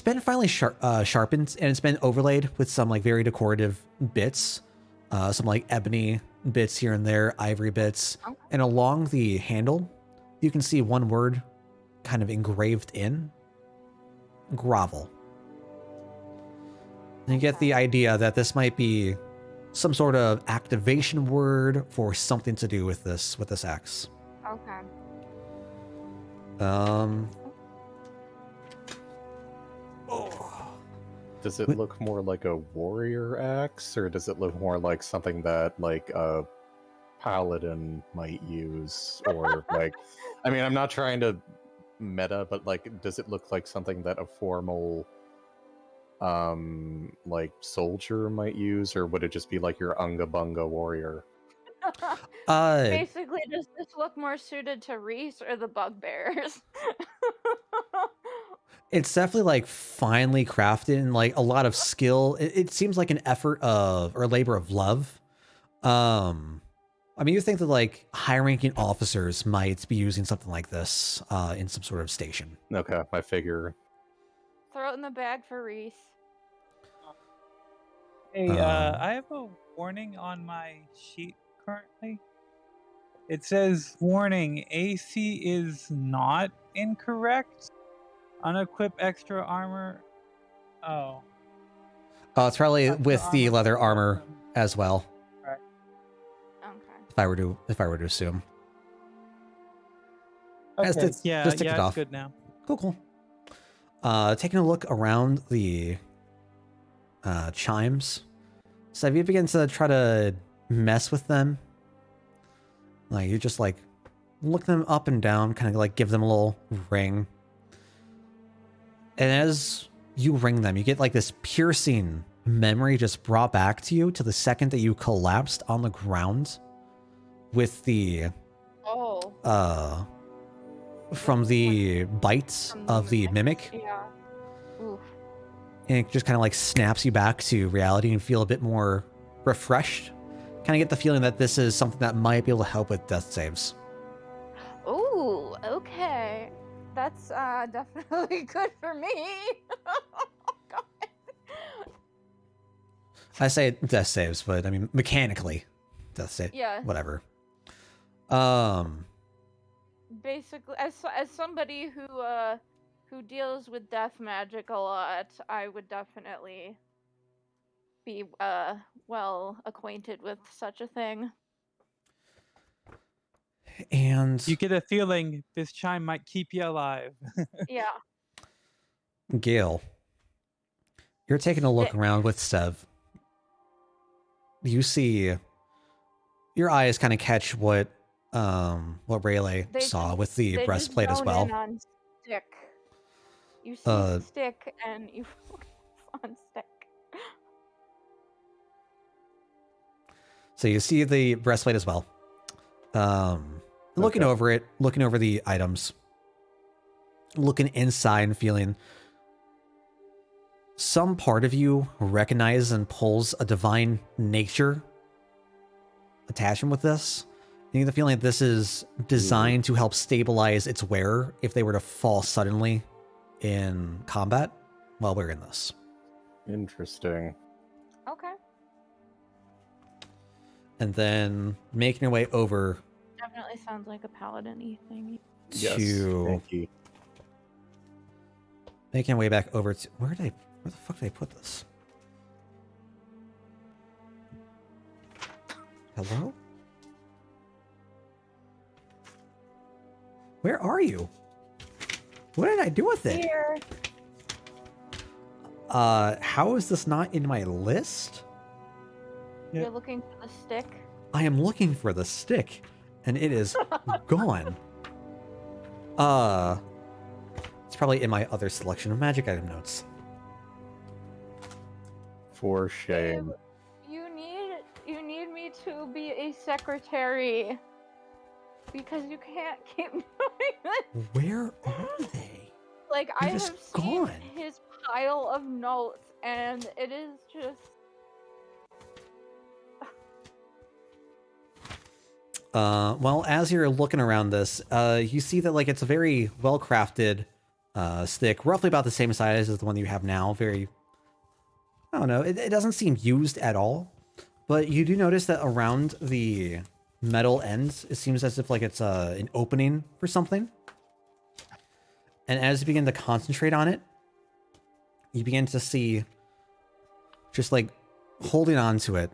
been finally sharpened, and it's been overlaid with some like very decorative bits, some like ebony bits here and there, ivory bits, and along the handle, you can see one word kind of engraved in: grovel. And you get the idea that this might be some sort of activation word for something to do with this axe. Okay. Does it look more like a warrior axe, or does it look more like something that like a paladin might use? Or like, I mean, I'm not trying to meta, but like, does it look like something that a formal like soldier might use, or would it just be like your unga bunga warrior? Basically, does this look more suited to Reese or the bugbears? It's definitely like finely crafted and like a lot of skill. It seems like an effort of or labor of love. I mean, you think that like high-ranking officers might be using something like this in some sort of station. Okay, I figure. Throw it in the bag for Reese. Hey, I have a warning on my sheet currently. It says, warning, AC is not incorrect. Unequip extra armor. Oh. It's probably Extra with the armor leather for armor them. as well. Okay. If I were to assume. Okay, Just yeah, ticked yeah, it it's off. good now. Cool. Taking a look around the chimes. So if you begin to try to mess with them, like you just like look them up and down, kind of like give them a little ring. And as you ring them, you get like this piercing memory just brought back to you to the second that you collapsed on the ground with the Oh. from the bites From of the mimic. Yeah. Oof. And it just kind of like snaps you back to reality and feel a bit more refreshed. Kind of get the feeling that this is something that might be able to help with death saves. Ooh, okay. That's definitely good for me. God. I say death saves, but I mean mechanically death save. Yeah. Whatever. Basically, as somebody who deals with death magic a lot, I would definitely be well acquainted with such a thing. And You get a feeling this chime might keep you alive. Yeah. Gale, you're taking a look Stick. around with Sev. You see your eyes kind of catch what Rayleigh saw with the They breastplate just as zone well. in on stick. You see stick and you focus on stick. So you see the breastplate as well. Looking Okay. over it, looking over the items, looking inside and feeling some part of you recognizes and pulls a divine nature attachment with this. You get the feeling that this is designed to help stabilize its wearer if they were to fall suddenly in combat while we're in this. Interesting. Okay. And then making your way over Definitely sounds like a paladin-y thing. Yes. to Thank you. making my way back over to where the fuck did I put this? Hello? Where are you? What did I do with it? Here. How is this not in my list? Yeah. You're looking for the stick. I am looking for the stick, and it is gone. It's probably in my other selection of magic item notes. For shame. You need me to be a secretary because you can't keep doing this. Where are they? Like They're I just have seen gone. his pile of notes, and it is just. Well, as you're looking around this, you see that like it's a very well crafted stick, roughly about the same size as the one you have now. Very, I don't know, it doesn't seem used at all, but you do notice that around the metal ends, it seems as if like it's an opening for something. And as you begin to concentrate on it, you begin to see just like holding on to it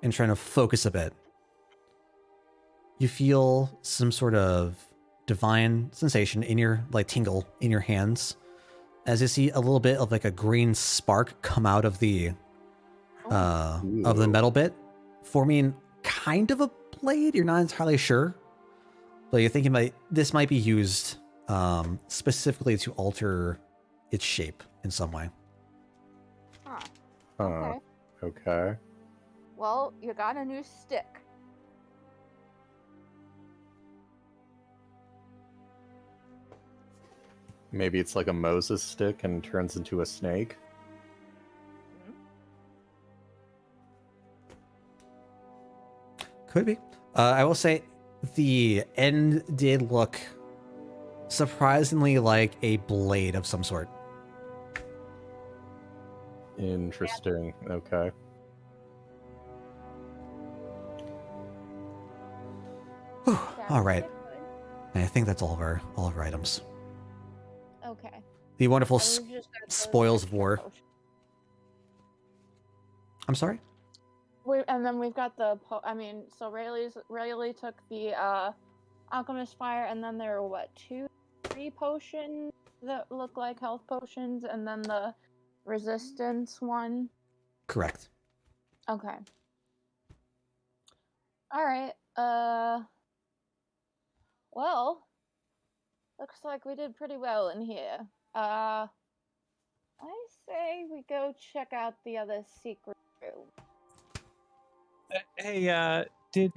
and trying to focus a bit. You feel some sort of divine sensation in your, like, tingle in your hands as you see a little bit of like a green spark come out of the metal bit, forming kind of a blade. You're not entirely sure, but you're thinking this might be used specifically to alter its shape in some way. Huh. Huh. Okay. Okay. Well, you got a new stick. Maybe it's like a Moses stick and turns into a snake. Could be. I will say the end did look surprisingly like a blade of some sort. Interesting. Okay. Whew, That all was right. good. I think that's all of our items. Okay. The wonderful And we've just got those spoils of extra war. potions. I'm sorry? And then we've got the so Rayleigh took the alchemist fire, and then there were three potions that look like health potions, and then the resistance one. Correct. Okay. All right. Well, looks like we did pretty well in here. I say we go check out the other secret room. Hey, did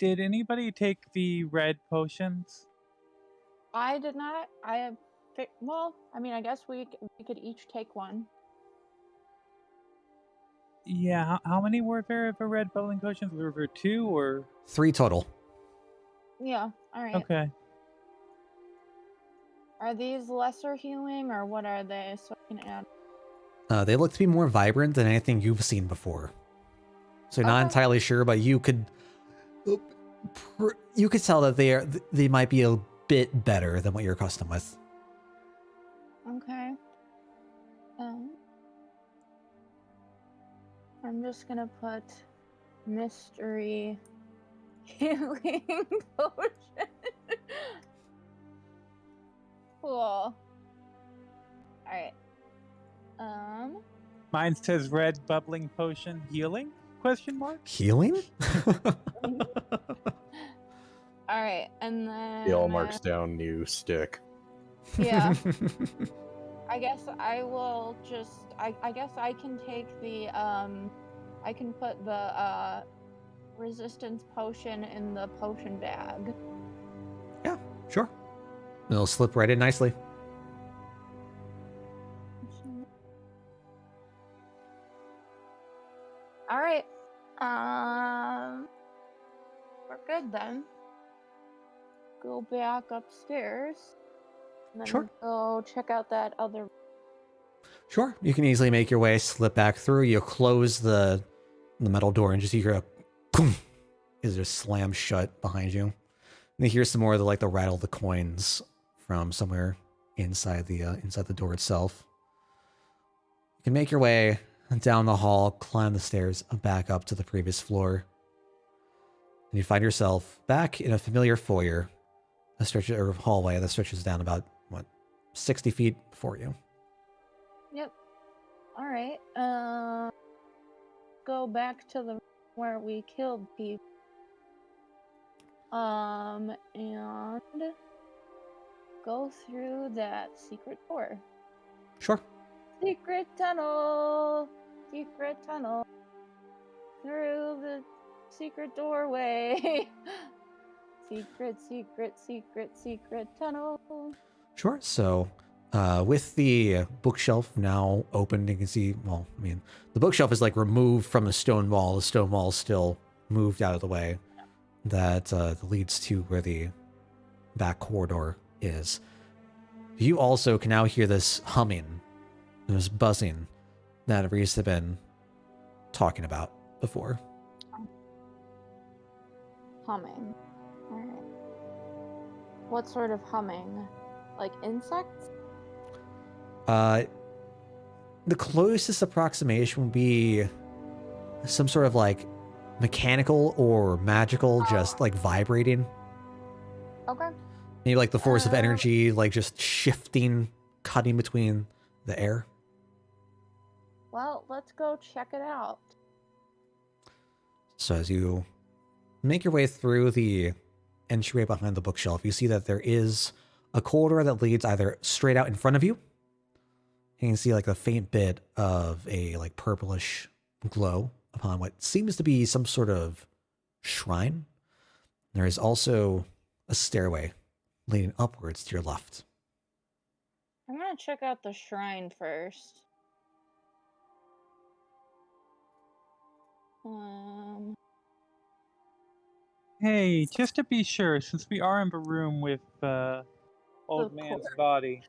anybody take the red potions? I did not. Well, I mean, I guess we could each take one. Yeah, how many were there of the red bowling potions? Were there 2 or 3 total. Yeah. All right. okay? Are these lesser healing, or what are they? So I can add. They look to be more vibrant than anything you've seen before. So you're not Okay. entirely sure, but you could tell that they might be a bit better than what you're accustomed with. Okay. I'm just gonna put mystery healing potion. Cool. All right. Mine says red bubbling potion healing? Question mark? Healing? All right, and then He all marks down new stick. Yeah. I guess I will just. I guess I can take the I can put the resistance potion in the potion bag. Yeah, sure. It'll slip right in nicely. All right. We're good then. Go back upstairs. And then Sure. go check out that other. Sure, you can easily make your way, slip back through. You close the metal door and just hear a boom as it slams shut behind you. And you hear some more of the rattle of the coins from somewhere inside the door itself. You can make your way down the hall, climb the stairs, back up to the previous floor. And you find yourself back in a familiar foyer, or hallway that stretches down about 60 feet before you. Yep. All right. Go back to the where we killed people. And go through that secret door. Sure. Secret tunnel. Secret tunnel. Through the secret doorway. Secret tunnel. Sure. So, with the bookshelf now open, you can see, the bookshelf is removed from the stone wall. The stone wall is still moved out of the way. That leads to where the back corridor is. You also can now hear this humming, this buzzing that Reese had been talking about before. Humming. Alright. What sort of humming? Like insects? The closest approximation would be some sort of mechanical or magical, just vibrating. Okay. Maybe the force of energy, just shifting, cutting between the air. Well, let's go check it out. So as you make your way through the entryway behind the bookshelf, you see that there is a corridor that leads either straight out in front of you. You can see a faint bit of a purplish glow upon what seems to be some sort of shrine. There is also a stairway leading upwards to your left. I'm gonna check out the shrine first. Hey, just to be sure, since we are in the room with old Of man's course. body,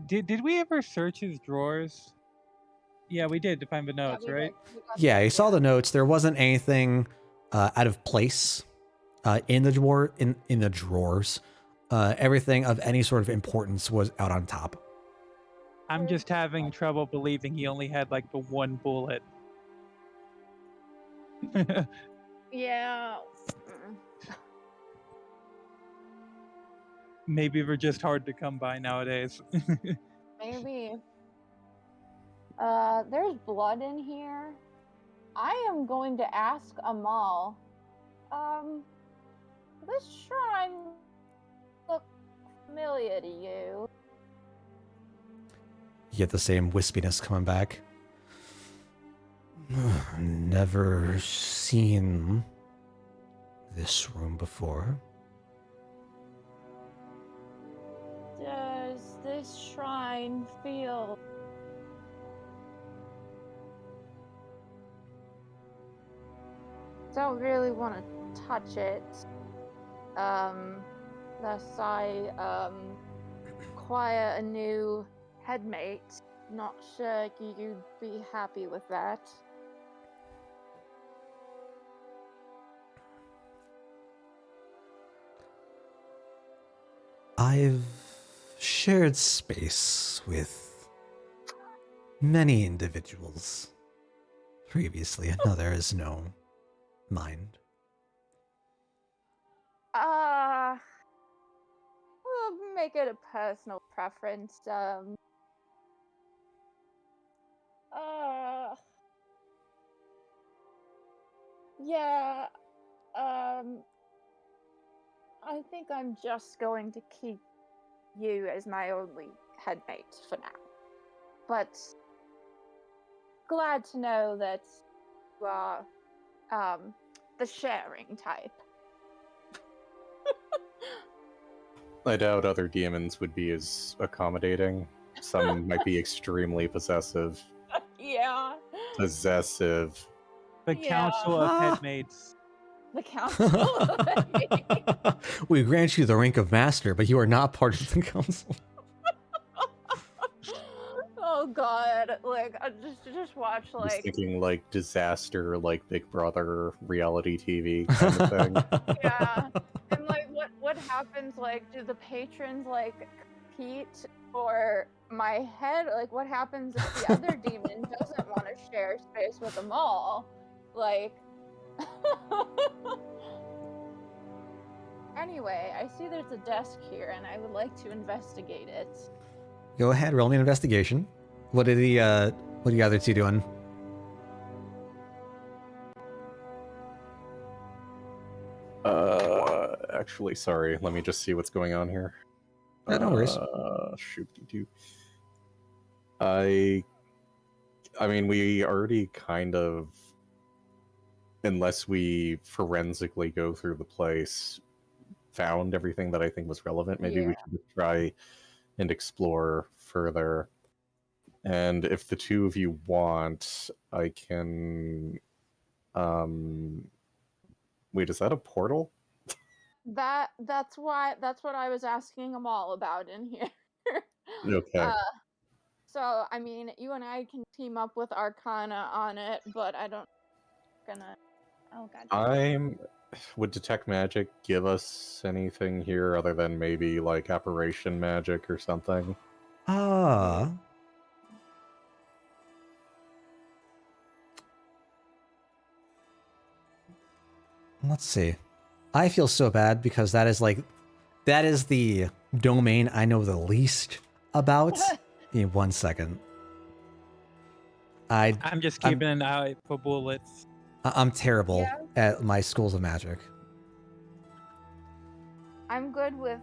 did we ever search his drawers? Yeah, we did to find the notes, right? Yeah, you saw the notes. There wasn't anything out of place in the drawer in the drawers. Everything of any sort of importance was out on top. I'm just having trouble believing he only had like the one bullet. Yeah. Maybe we're just hard to come by nowadays. Maybe. There's blood in here. I am going to ask Amal. This shrine look familiar to you. You get the same wispiness coming back. Never seen this room before. Does this shrine feel... Don't really want to touch it. Thus I acquire a new headmate. Not sure you'd be happy with that. I've shared space with many individuals previously. No, there is no mind. We'll make it a personal preference. Yeah, I think I'm just going to keep you as my only headmate for now. But glad to know that you are, the sharing type. I doubt other demons would be as accommodating. Some might be extremely possessive. Yeah. Possessive. The Yeah. Council of Headmates. The council. We grant you the rank of master, but you are not part of the council. Oh god, like I just watch Just like thinking like disaster, like Big Brother reality TV kind of thing. yeah, and like what happens? Like, do the patrons like compete for my head? Like, what happens if the other demon doesn't want to share space with them all? Like, anyway, I see there's a desk here, and I would like to investigate it. Go ahead, roll me an investigation. What are the other two doing? Actually, sorry. Let me just see what's going on here. Yeah, no worries. Shoot-de-doo. I mean, we already kind of, unless we forensically go through the place, found everything that I think was relevant. Maybe we should just try and explore further. And if the two of you want, I can... Wait, is that a portal? That's what I was asking them all about in here. Okay. So I mean, you and I can team up with Arcana on it, but I don't gonna. Oh god. Would detect magic give us anything here other than maybe like apparition magic or something? Let's see. I feel so bad because that is the domain I know the least about. In 1 second. I'm just keeping an eye for bullets. I'm terrible at my schools of magic. I'm good with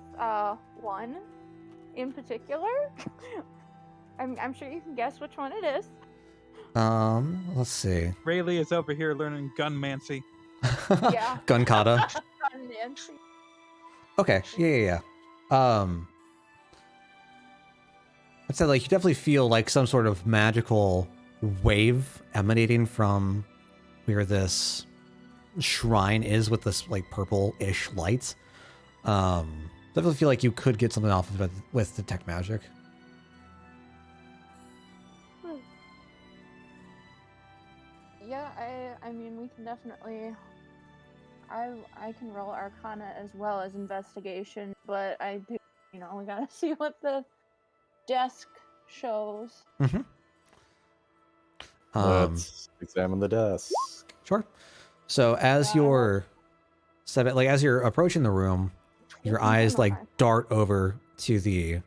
one in particular. I'm sure you can guess which one it is. Let's see. Rayleigh is over here learning gunmancy. Yeah. Gun kata. Nancy. Okay. Yeah. I'd say like you definitely feel like some sort of magical wave emanating from where this shrine is with this like purple-ish light. Definitely feel like you could get something off of it with detect magic. Yeah, I mean we can definitely. I can roll Arcana as well as investigation, but I do, we gotta see what the desk shows. Mm-hmm. Let's examine the desk. Sure. So as you're as you're approaching the room, your eyes like dart over to the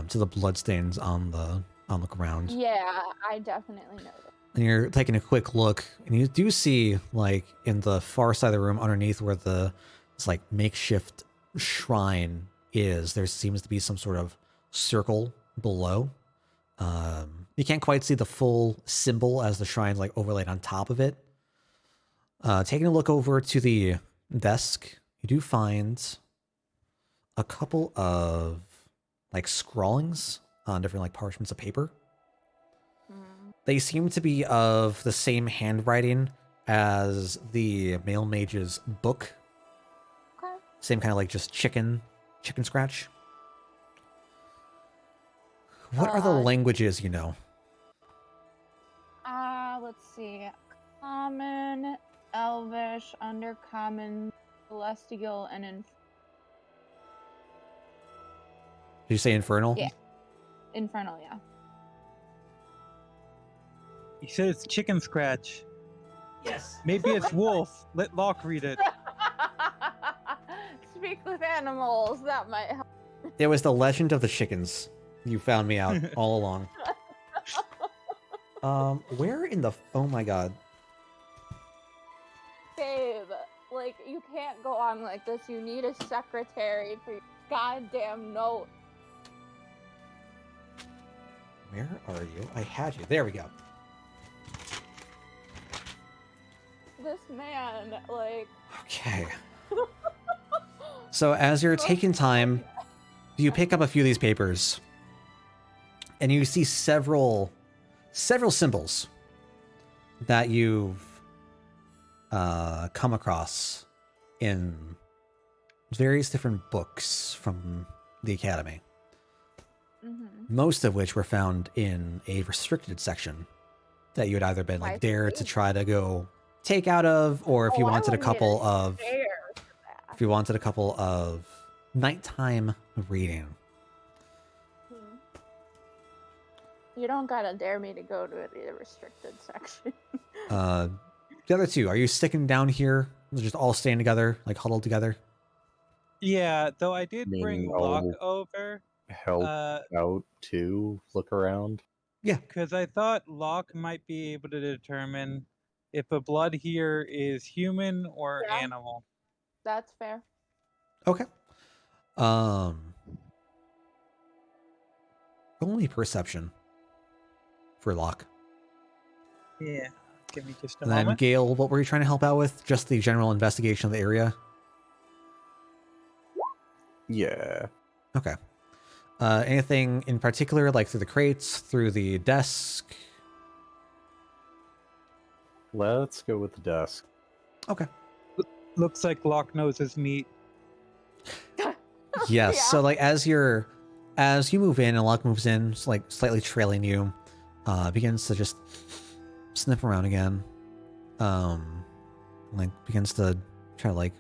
bloodstains on the ground. Yeah, I definitely noticed. And you're taking a quick look, and you do see, like, in the far side of the room underneath where this like makeshift shrine is, there seems to be some sort of circle below. You can't quite see the full symbol as the shrine's like overlaid on top of it. Taking a look over to the desk, you do find a couple of like scrawlings on different like parchments of paper. They seem to be of the same handwriting as the male mage's book. Okay. Same kind of like just chicken scratch. What are the languages you know? Let's see. Common, Elvish, Undercommon, Celestial, and Did you say infernal? Yeah. Infernal, yeah. He said it's chicken scratch. Yes. Maybe it's wolf. Let Locke read it. Speak with animals. That might help. It was the legend of the chickens. You found me out all along. Where in the... Oh my god. Babe, like, you can't go on like this. You need a secretary for your goddamn note. Where are you? I had you. There we go. This man, like... Okay. So as you're taking time, you pick up a few of these papers, and you see several symbols that you've come across in various different books from the Academy. Most of which were found in a restricted section that you had either been like dared to try to go take out of, or if you wanted a couple of nighttime reading. You don't gotta dare me to go to the restricted section. The other two, are you sticking down here? Just all staying together, like huddled together? Yeah, though I did bring Locke I'll over. help out to look around. Yeah. Because I thought Locke might be able to determine if the blood here is human or animal. That's fair. Okay. Only perception for Locke. Yeah. Give me just a And then moment. Gale, what were you trying to help out with? Just the general investigation of the area? Yeah. Okay. Anything in particular, like through the crates, through the desk? Let's go with the desk. Okay. Looks like Locke knows his meat. Yes. Yeah. So like as you move in and Locke moves in, just, like slightly trailing you, begins to just sniff around again. Like begins to try to like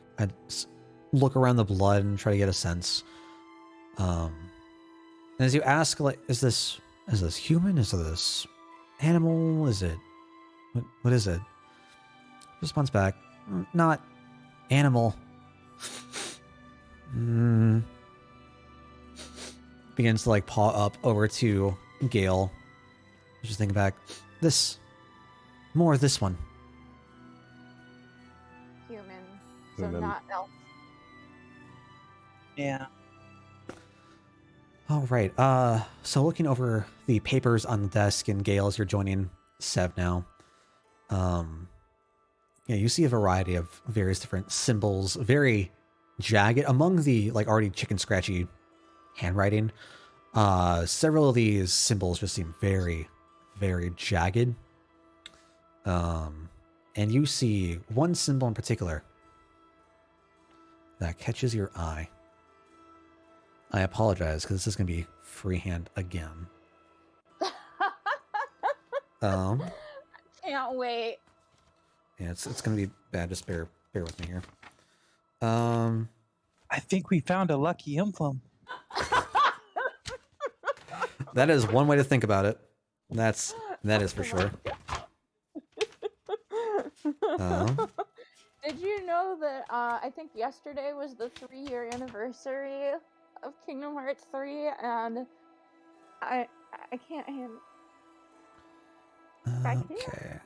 look around the blood and try to get a sense. And as you ask, like, is this human? Is this animal? Is it what is it? Response back, not animal. Begins to like paw up over to Gale. Just thinking back, more of this one. Human. So Human. not elf. Yeah. All right. So looking over the papers on the desk, and Gale, as you're joining Sev now, yeah, you see a variety of various different symbols, very jagged among the like already chicken scratchy handwriting. Several of these symbols just seem very, very jagged. And you see one symbol in particular that catches your eye. I apologize because this is going to be freehand again. Can't wait. Yeah, it's going to be bad. Just bear with me here. I think we found a lucky emblem. That is one way to think about it. That is for sure. Did you know that I think yesterday was the 3-year anniversary of Kingdom Hearts 3, and I can't handle. I can't. Okay.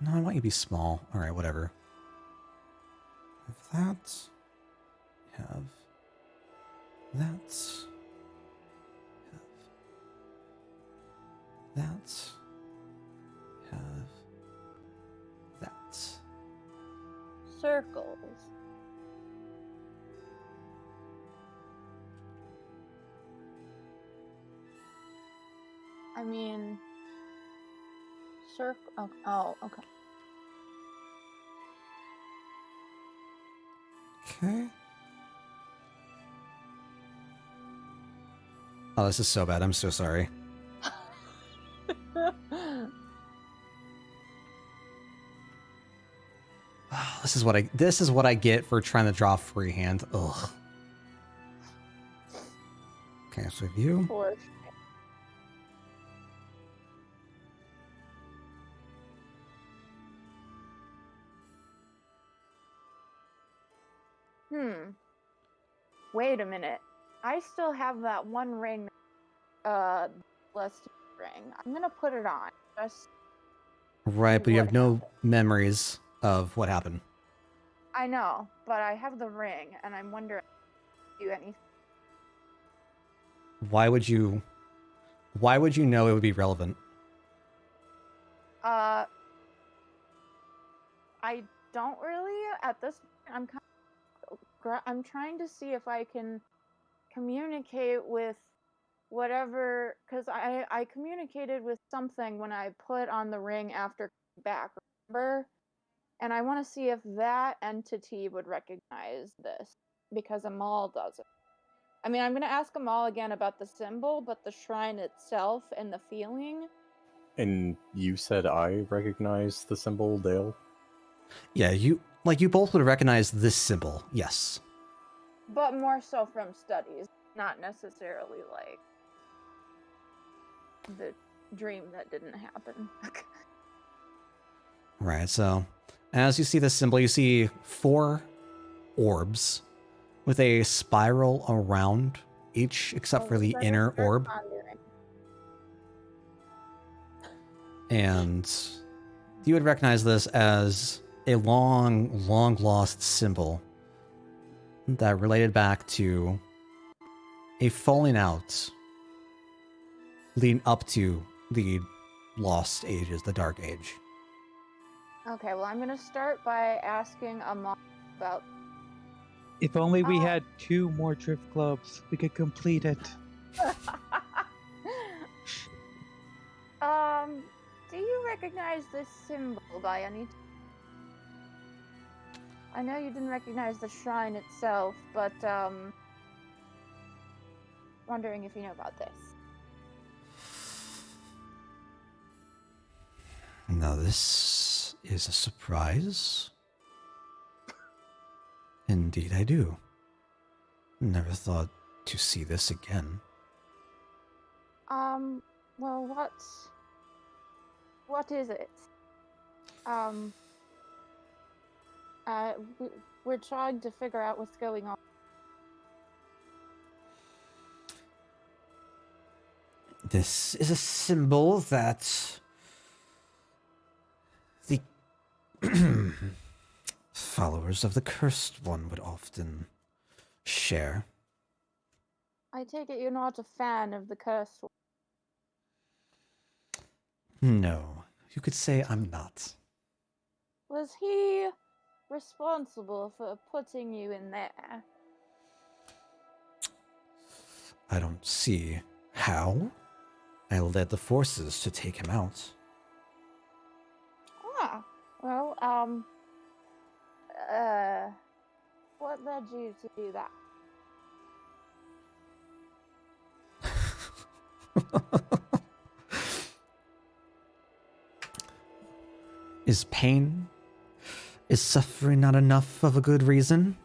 No, I want you to be small. All right, whatever. Have that. Have that. Have that. Have that. Circles. I mean, circle. Oh, okay. Okay. Oh, this is so bad. I'm so sorry. This is what I get for trying to draw freehand. Ugh. Okay, so if you. For Wait a minute. I still have that one ring, blessed ring. I'm gonna put it on. Just Right, but you what have no happened. memories of what happened. I know, but I have the ring, and I'm wondering if you do anything. Why would you know it would be relevant? I don't really at this point. I'm trying to see if I can communicate with whatever, because I communicated with something when I put on the ring after back, remember? And I want to see if that entity would recognize this, because Amal doesn't. I mean, I'm going to ask Amal again about the symbol, but the shrine itself and the feeling. And you said I recognize the symbol, Dale? Yeah, you both would recognize this symbol. Yes. But more so from studies, not necessarily like the dream that didn't happen. Right, so as you see this symbol, you see 4 orbs with a spiral around each except for the inner orb. And you would recognize this as a long lost symbol that related back to a falling out leading up to the lost ages, the dark age. Okay, well, I'm going to start by asking Amal about... If only we had 2 more drift globes, we could complete it. Do you recognize this symbol by any... I know you didn't recognize the shrine itself, but, wondering if you know about this. Now this is a surprise. Indeed I do. Never thought to see this again. Well, what is it? We're trying to figure out what's going on. This is a symbol that the followers of the Cursed One would often share. I take it you're not a fan of the Cursed One. No, you could say I'm not. Was he responsible for putting you in there? I don't see how. I led the forces to take him out. Ah, well, what led you to do that? Is pain Is suffering not enough of a good reason?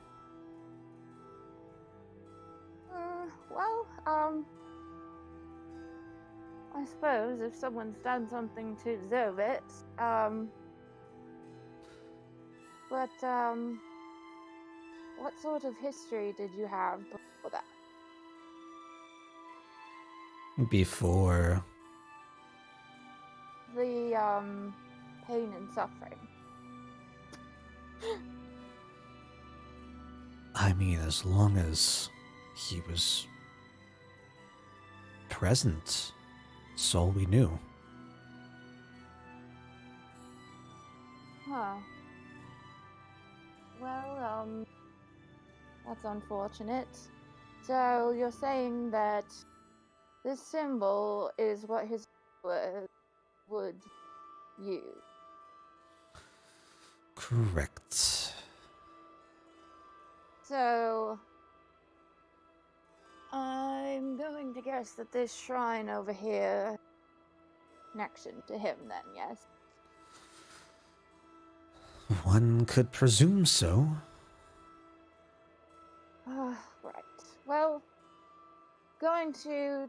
Well, I suppose if someone's done something to deserve it, but, what sort of history did you have before that? Before. The, pain and suffering. I mean, as long as he was present, that's all we knew. Huh. Well, that's unfortunate. So you're saying that this symbol is what his would use? Correct. So I'm going to guess that this shrine over here connection to him then, yes? One could presume so. Right. Well, going to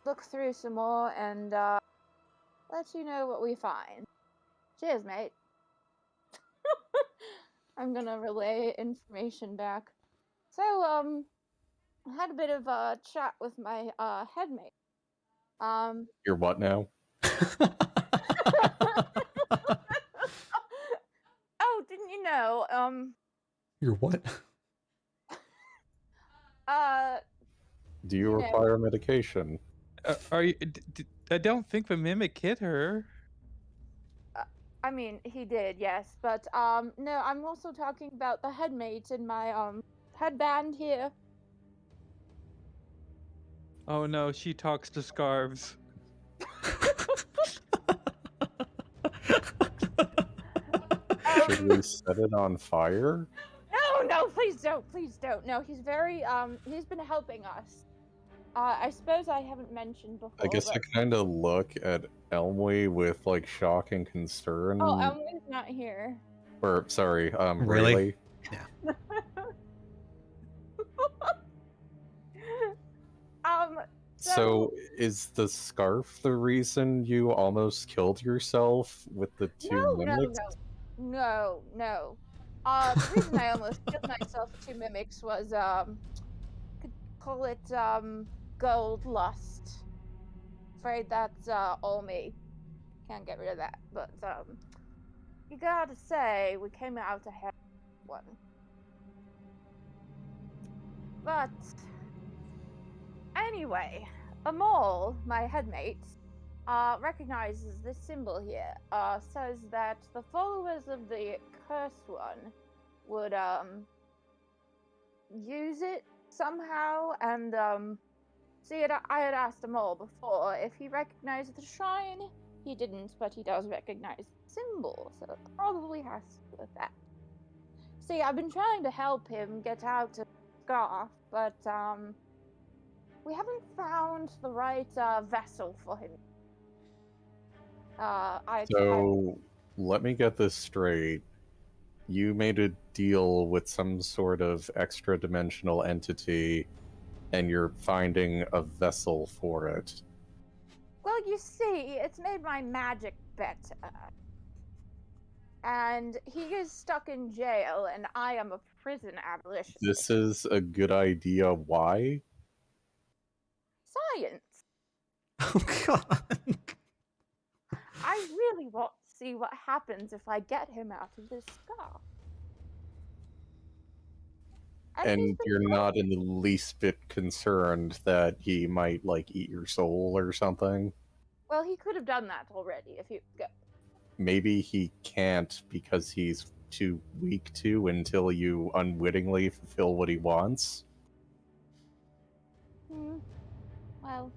look through some more and let you know what we find. Cheers, mate. I'm gonna relay information back. So, I had a bit of a chat with my headmate. You're what now? Oh, didn't you know? You're what? Do you You know- require medication? Are you? I don't think the mimic hit her. I mean, he did, yes, but no, I'm also talking about the headmate in my headband here. Oh no, she talks to scarves. Should we set it on fire? No, please don't. No, he's very he's been helping us. I suppose I haven't mentioned before. I guess I but... kind of look at Elmwe with like shock and concern. Oh, Emily's not here. Or sorry, Really? Rayleigh. So is the scarf the reason you almost killed yourself with the two mimics? No. The reason I almost killed myself with two mimics was could call it gold lust. Afraid that's all me. Can't get rid of that. But you gotta say we came out ahead one. But anyway, Amol, my headmate, recognizes this symbol here. Says that the followers of the Cursed One would use it somehow, and see, I had asked Amol before if he recognized the shrine. He didn't, but he does recognize the symbol, so it probably has to do with that. See, I've been trying to help him get out of the scarf, but we haven't found the right vessel for him. Let me get this straight. You made a deal with some sort of extra-dimensional entity, and you're finding a vessel for it. Well, you see, it's made my magic better. And he is stuck in jail, and I am a prison abolitionist. This is a good idea. Why? Science. Oh god. I really want to see what happens if I get him out of this scarf. And you're not in the least bit concerned that he might, like, eat your soul or something? Well, he could have done that already if you go. Maybe he can't because he's too weak to until you unwittingly fulfill what he wants? Well...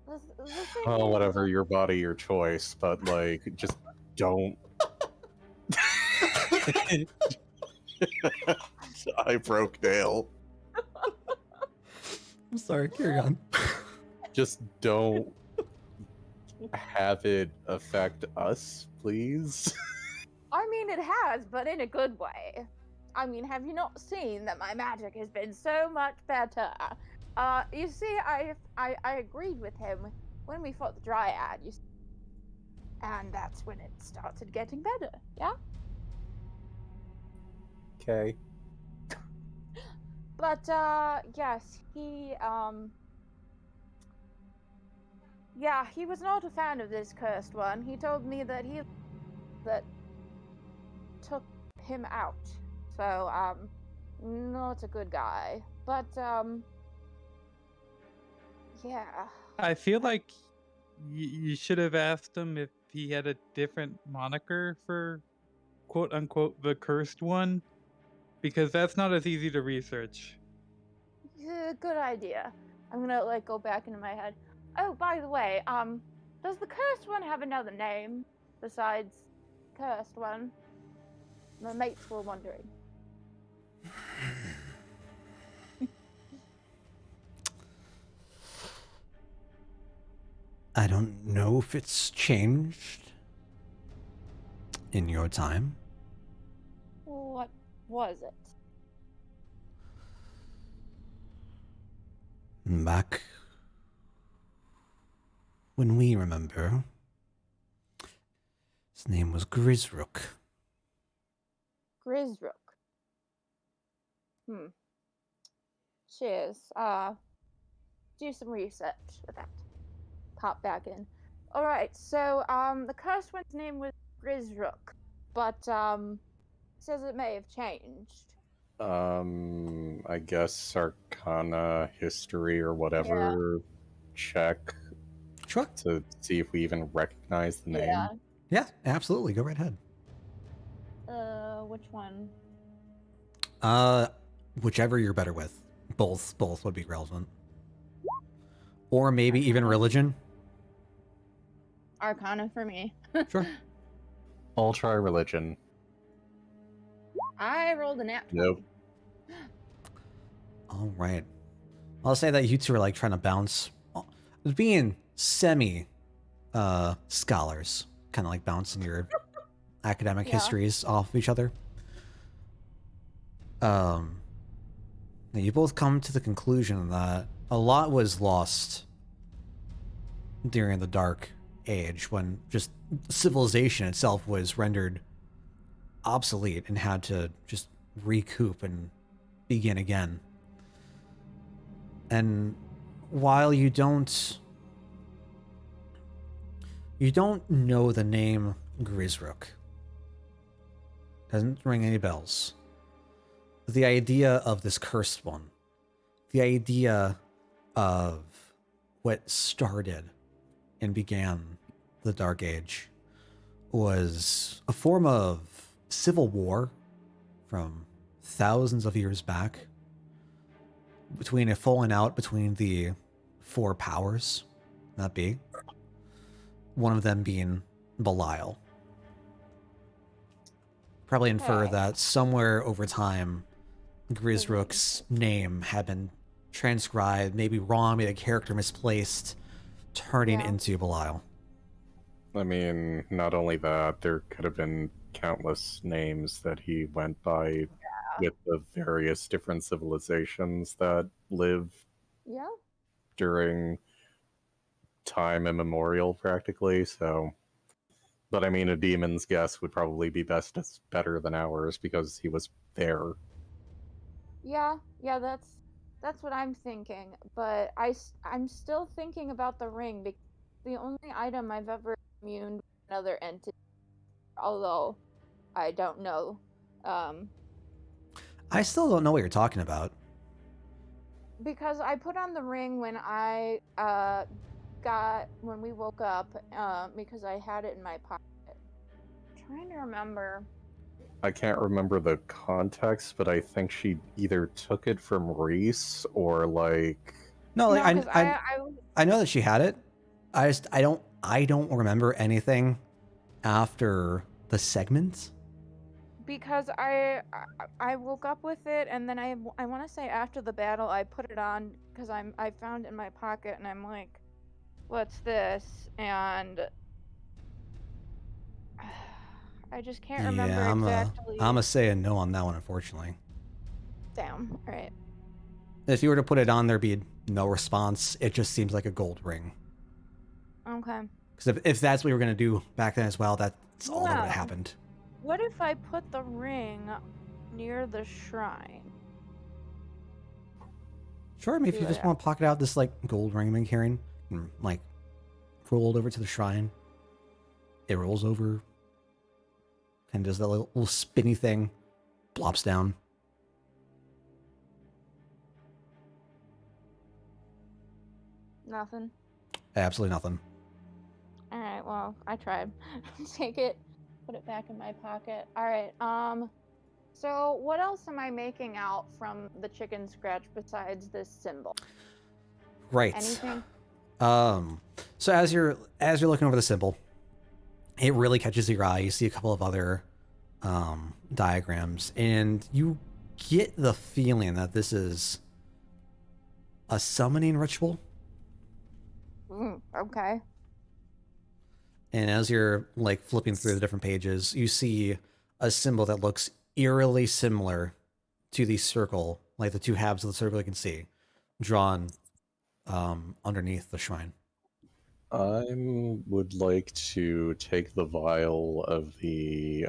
The thing Oh, is- whatever, your body, your choice, but, like, just don't... I broke Dale. I'm sorry, carry on. Just don't have it affect us, please. I mean, it has, but in a good way. I mean, have you not seen that my magic has been so much better? You see, I agreed with him when we fought the Dryad, you see, and that's when it started getting better, yeah? Okay. But, yes, yeah, he was not a fan of this cursed one. He told me that that took him out. So, not a good guy. But, yeah. I feel like you should have asked him if he had a different moniker for quote unquote the cursed one, because that's not as easy to research. Yeah, good idea. I'm gonna, like, go back into my head. Oh, by the way, does the cursed one have another name besides cursed one? My mates were wondering. I don't know if it's changed in your time. What was it? Back when we remember, his name was Grisrook. Grisrook. Cheers. Do some research with that. Pop back in. Alright, so, the cursed one's name was Grisrook, but, says it may have changed. I guess Arcana history or whatever check Sure. to see if we even recognize the name. Yeah. Yeah, absolutely. Go right ahead. Which one? Whichever you're better with. Both would be relevant. Or maybe even religion. Arcana for me. Sure. I'll try religion. I rolled a nat 20. Nope. All right. I'll say that you two are like trying to bounce, being semi scholars, kind of like bouncing your academic Yeah. histories off of each other. Now you both come to the conclusion that a lot was lost during the Dark Age, when just civilization itself was rendered obsolete and had to just recoup and begin again. And while you don't know the name Grisrook, doesn't ring any bells, the idea of this cursed one, the idea of what started and began the Dark Age, was a form of civil war from thousands of years back, between a falling out between the four powers, that be, one of them being Belial. Probably infer Okay. that somewhere over time, Grisrook's name had been transcribed, maybe wrong, maybe a character misplaced, turning Yeah. into Belial. I mean, not only that, there could have been countless names that he went by with the various different civilizations that lived Yeah. during time immemorial, practically. So, but I mean, a demon's guess would probably be better than ours because he was there. Yeah, that's what I'm thinking. But I'm still thinking about the ring, because the only item I've ever immuned with another entity, although I don't know. I still don't know what you're talking about. Because I put on the ring when when we woke up, because I had it in my pocket. Trying to remember. I can't remember the context, but I think she either took it from Reese or like. No, like, No, 'cause I know that she had it. I don't remember anything after the segment. because I woke up with it, and then I want to say after the battle I put it on because I found it in my pocket, and I'm like, what's this? And I just can't remember Yeah, exactly. I'm a say a no on that one, unfortunately. Damn. All right. If you were to put it on, there'd be no response. It just seems like a gold ring. Okay. Because if that's what we were going to do back then as well, that's all that would have Well, happened. What if I put the ring near the shrine? Sure, I mean, if See you what just want to pocket out this, like, gold ring I've been carrying, and, like, roll it over to the shrine, it rolls over, and does that little spinny thing, plops down. Nothing. Absolutely nothing. All right. Well, I tried. Take it. Put it back in my pocket. All right. So what else am I making out from the chicken scratch besides this symbol? Right. Anything? So as you're looking over the symbol, it really catches your eye. You see a couple of other diagrams, and you get the feeling that this is a summoning ritual. Okay. And as you're like flipping through the different pages, you see a symbol that looks eerily similar to the circle, like the two halves of the circle you can see, drawn underneath the shrine. I would like to take the vial of the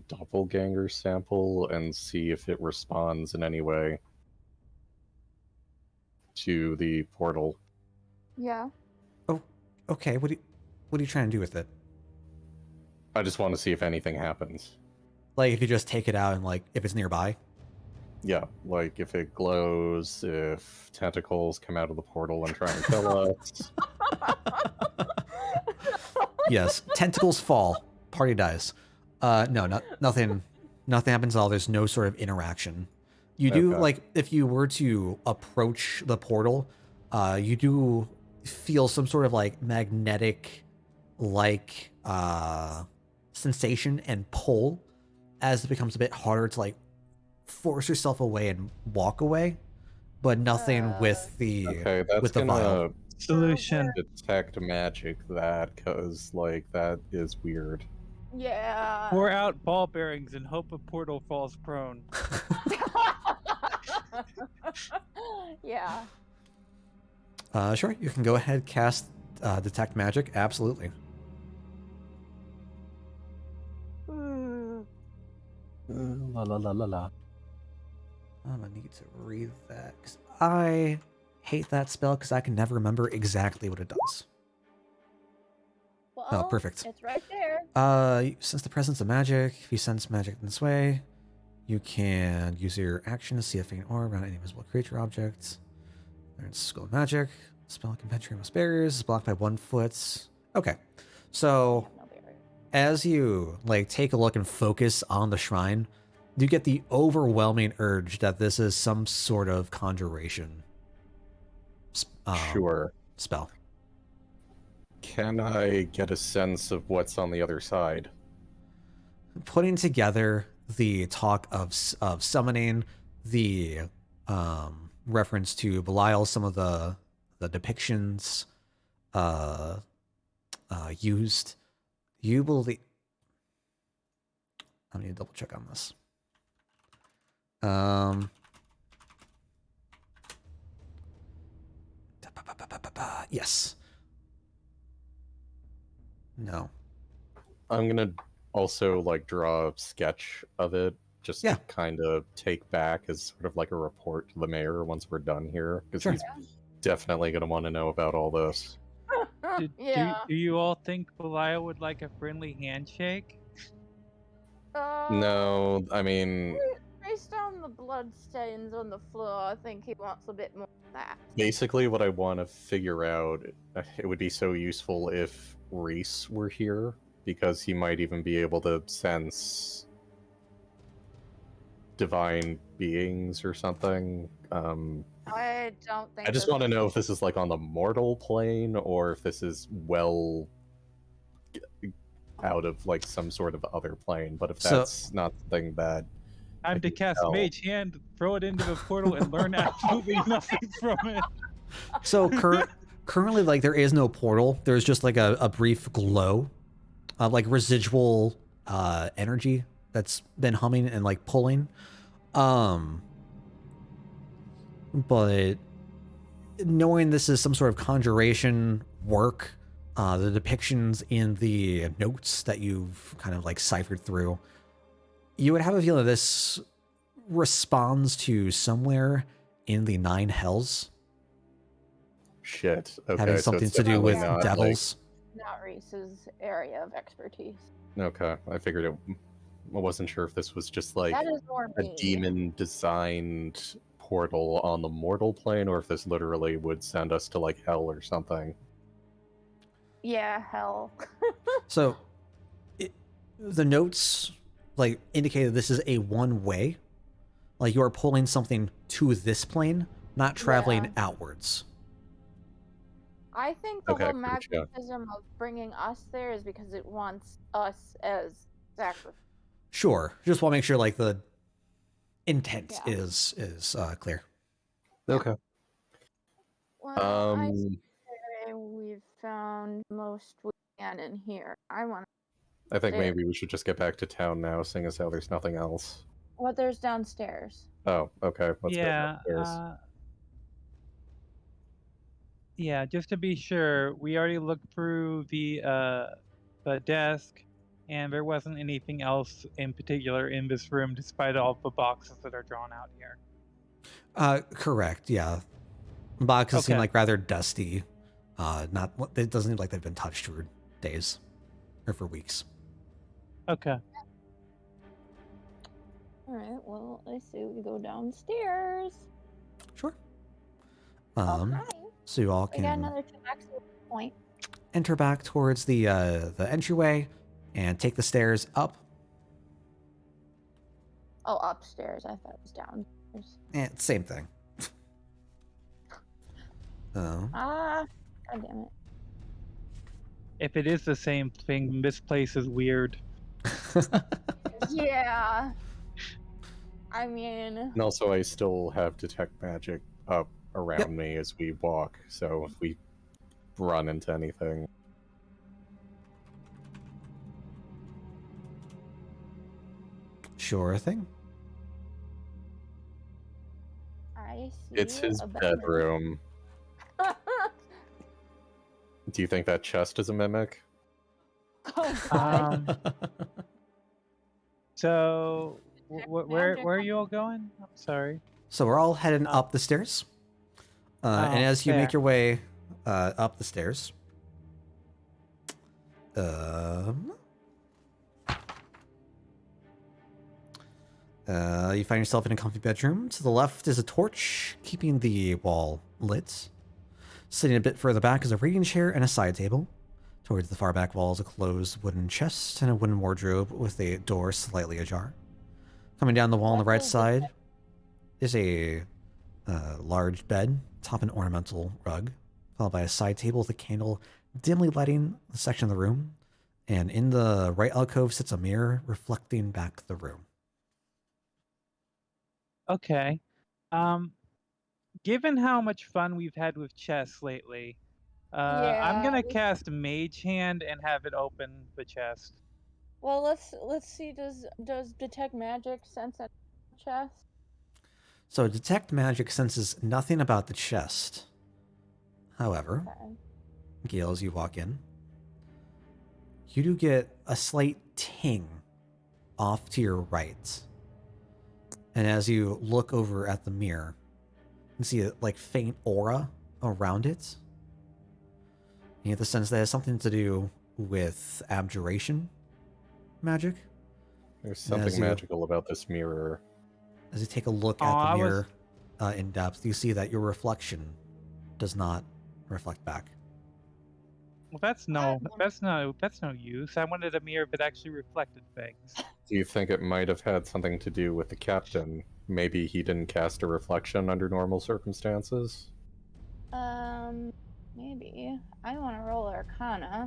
doppelganger sample and see if it responds in any way to the portal. Yeah. Oh, okay. What are you trying to do with it? I just want to see if anything happens. Like if you just take it out and like if it's nearby? Yeah, like if it glows, if tentacles come out of the portal and try and kill us. Yes, tentacles fall, party dies. No, nothing happens at all. There's no sort of interaction. You do Okay. like if you were to approach the portal, you do feel some sort of like magnetic like sensation and pull as it becomes a bit harder to like force yourself away and walk away, but nothing with the Okay, that's with the vial. gonna Solution. detect magic that, because like that is weird. Yeah. Pour out ball bearings and hope a portal falls prone. Yeah. Sure, you can go ahead, cast detect magic. Absolutely. La la la la la. I'm gonna need to read that because I hate that spell because I can never remember exactly what it does. Well, perfect. It's right there. You sense the presence of magic. If you sense magic in this way, you can use your action to see a faint orb around any visible creature object. There's School of Magic. Spell can penetrate most barriers. Is blocked by 1 foot. Okay, so No barrier. as you like take a look and focus on the shrine, you get the overwhelming urge that this is some sort of conjuration Sure. spell. Can I get a sense of what's on the other side? Putting together the talk of summoning, the reference to Belial, some of the depictions used, you believe. I need to double check on this. Yes. No. I'm gonna also like draw a sketch of it, just Yeah. to kind of take back as sort of like a report to the mayor once we're done here, because Sure. he's definitely gonna want to know about all this. Yeah. Do you all think Belial would like a friendly handshake? No, I mean, Based on the blood stains on the floor, I think he wants a bit more of that. basically what I want to figure out, it would be so useful if Reese were here, because he might even be able to sense divine beings or something. I don't think. I just want to know if this is like on the mortal plane or if this is well out of like some sort of other plane. But if So- that's not something that Time to can cast tell. Mage Hand, throw it into the portal, and learn absolutely nothing from it. So currently, like there is no portal. There's just like a brief glow, like residual energy that's been humming and like pulling. But knowing this is some sort of conjuration work, the depictions in the notes that you've kind of like ciphered through, you would have a feeling that this responds to somewhere in the 9 hells. Shit. Okay, Having so something it's to do with definitely not, devils. Not Reese's area of expertise. Okay, I figured it. I wasn't sure if this was just like That is more a me. demon-designed portal on the mortal plane, or if this literally would send us to like hell or something. Yeah, hell. So, the notes like indicated this is a one-way. Like you are pulling something to this plane, not traveling Yeah. outwards. I think the Okay, whole gotcha. magnetism of bringing us there is because it wants us as sacrifice. Sure, just want to make sure like the intent Yeah. is clear. Okay. Well, I say we've found most we can in here. I want I think Yeah. maybe we should just get back to town now, seeing as how there's nothing else. what there's downstairs. Oh, okay. Let's go Yeah. upstairs. Yeah, just to be sure, we already looked through the desk, and there wasn't anything else in particular in this room, despite all the boxes that are drawn out here. Correct. Yeah, boxes seem Okay. like rather dusty. Not. It doesn't seem like they've been touched for days or for weeks. Okay. All right. Well, I say we go downstairs. Sure. Okay. So you all We got can another 2 access point. enter back towards the entryway and take the stairs up. Oh, upstairs. I thought it was downstairs. Same thing. God damn it. If it is the same thing, this place is weird. Yeah. I mean, And also, I still have detect magic up around me as we walk, so if we run into anything. Sure thing. I see. It's his a bedroom. bedroom. Do you think that chest is a mimic? Oh god. So, Detect where magic. are you all going? I'm sorry. So we're all heading up the stairs. And as you make fair. your way up the stairs, you find yourself in a comfy bedroom. To the left is a torch, keeping the wall lit. Sitting a bit further back is a reading chair and a side table. Towards the far back wall is a closed wooden chest and a wooden wardrobe with a door slightly ajar. Coming down the wall on the right side is a large bed, atop an ornamental rug, followed by a side table with a candle dimly lighting the section of the room. And in the right alcove sits a mirror reflecting back the room. Okay. Given how much fun we've had with chess lately, I'm gonna cast Mage Hand and have it open the chest. Well, let's see. Does detect magic sense a chest? So detect magic senses nothing about the chest. However, Okay. Gale, as you walk in, you do get a slight ting off to your right. And as you look over at the mirror, you can see a like faint aura around it. You get the sense that it has something to do with abjuration magic. There's And as something you- magical about this mirror. As you take a look Oh, at I the was- mirror in depth, you see that your reflection does not reflect back. Well, that's no use. I wanted a mirror that actually reflected things. Do you think it might have had something to do with the captain? Maybe he didn't cast a reflection under normal circumstances? Maybe. I want to roll Arcana.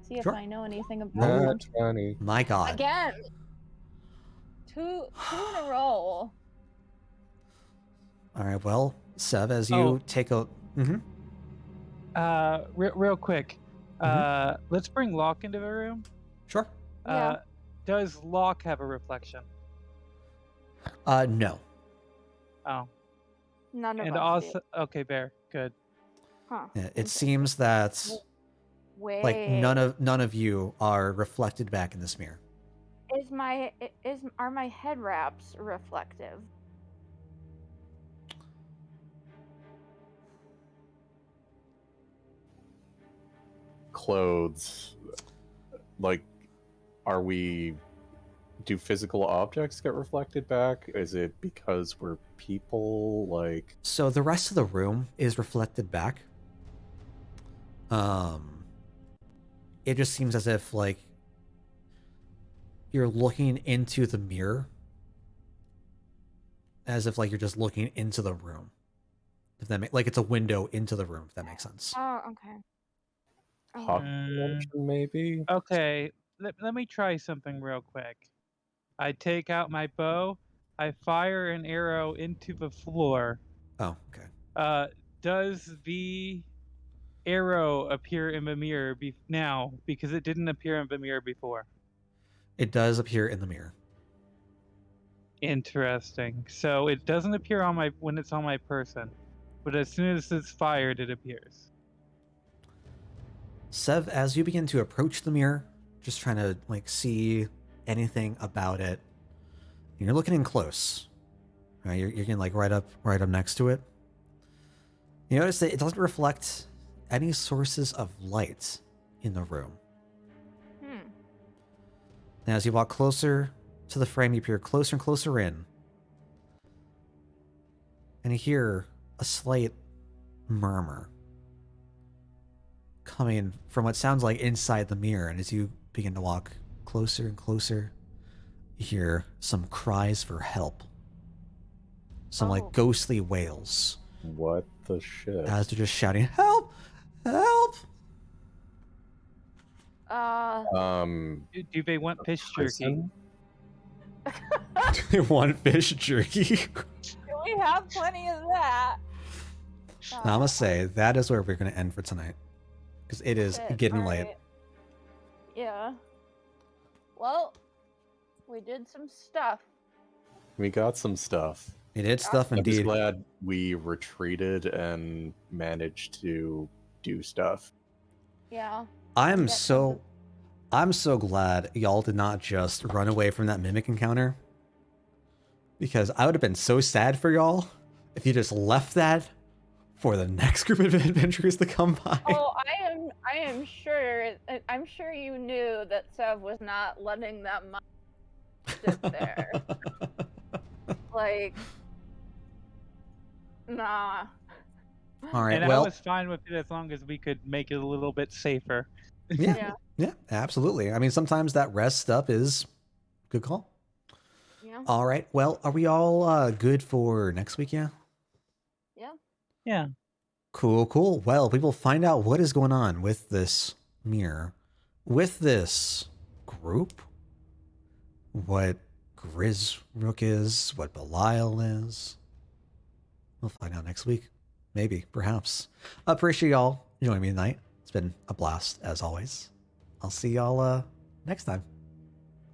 See Sure. if I know anything about Roll. it. 20. My God. Again. Two in a row. All right, well, Sev, as you Oh. take a... Mhm. Real quick. Let's bring Locke into the room. Sure. Yeah. Does Locke have a reflection? No. Oh. None of And us also, do. okay, Bear, good. Huh. Yeah, it seems that Wait. like none of you are reflected back in this mirror. Are my head wraps reflective? Clothes, like, do physical objects get reflected back? Is it because we're people? Like, So the rest of the room is reflected back. It just seems as if like you're looking into the mirror, as if like you're just looking into the room. If that like it's a window into the room. If that makes sense. Oh, okay. pop dimension, maybe? Okay, let me try something real quick. I take out my bow. I fire an arrow into the floor. Oh, okay. Does the arrow appear in the mirror now? Because it didn't appear in the mirror before. It does appear in the mirror. Interesting. So it doesn't appear on when it's on my person, but as soon as it's fired, it appears. Sev, as you begin to approach the mirror, just trying to like see anything about it, you're looking in close. Right, you're getting like right up next to it. You notice that it doesn't reflect any sources of light in the room. Now, as you walk closer to the frame, you peer closer and closer in, and you hear a slight murmur coming from what sounds like inside the mirror. And as you begin to walk closer and closer, you hear some cries for help. Some like ghostly wails. What the shit? As they're just shouting, "Help! Help!" Do they want fish jerky? They want fish jerky. We have plenty of that. Now, I'm gonna say that is where we're gonna end for tonight, because it is getting late. Yeah. Well, we did some stuff. We got some stuff. We did stuff indeed. I'm just glad we retreated and managed to do stuff. Yeah. I'm so glad y'all did not just run away from that mimic encounter, because I would have been so sad for y'all if you just left that for the next group of adventurers to come by. Oh, I am sure. I'm sure you knew that Sev was not letting them sit there. Like, nah. All right. And well, I was fine with it as long as we could make it a little bit safer. Yeah, absolutely. I mean, sometimes that rest up is a good call. Yeah. All right. Well, are we all good for next week? Yeah. Yeah. Yeah. Cool. Well, we will find out what is going on with this mirror, with this group, what Grizzrook is, what Belial is. We'll find out next week. Maybe, perhaps. Appreciate y'all joining me tonight. It's been a blast, as always. I'll see y'all next time.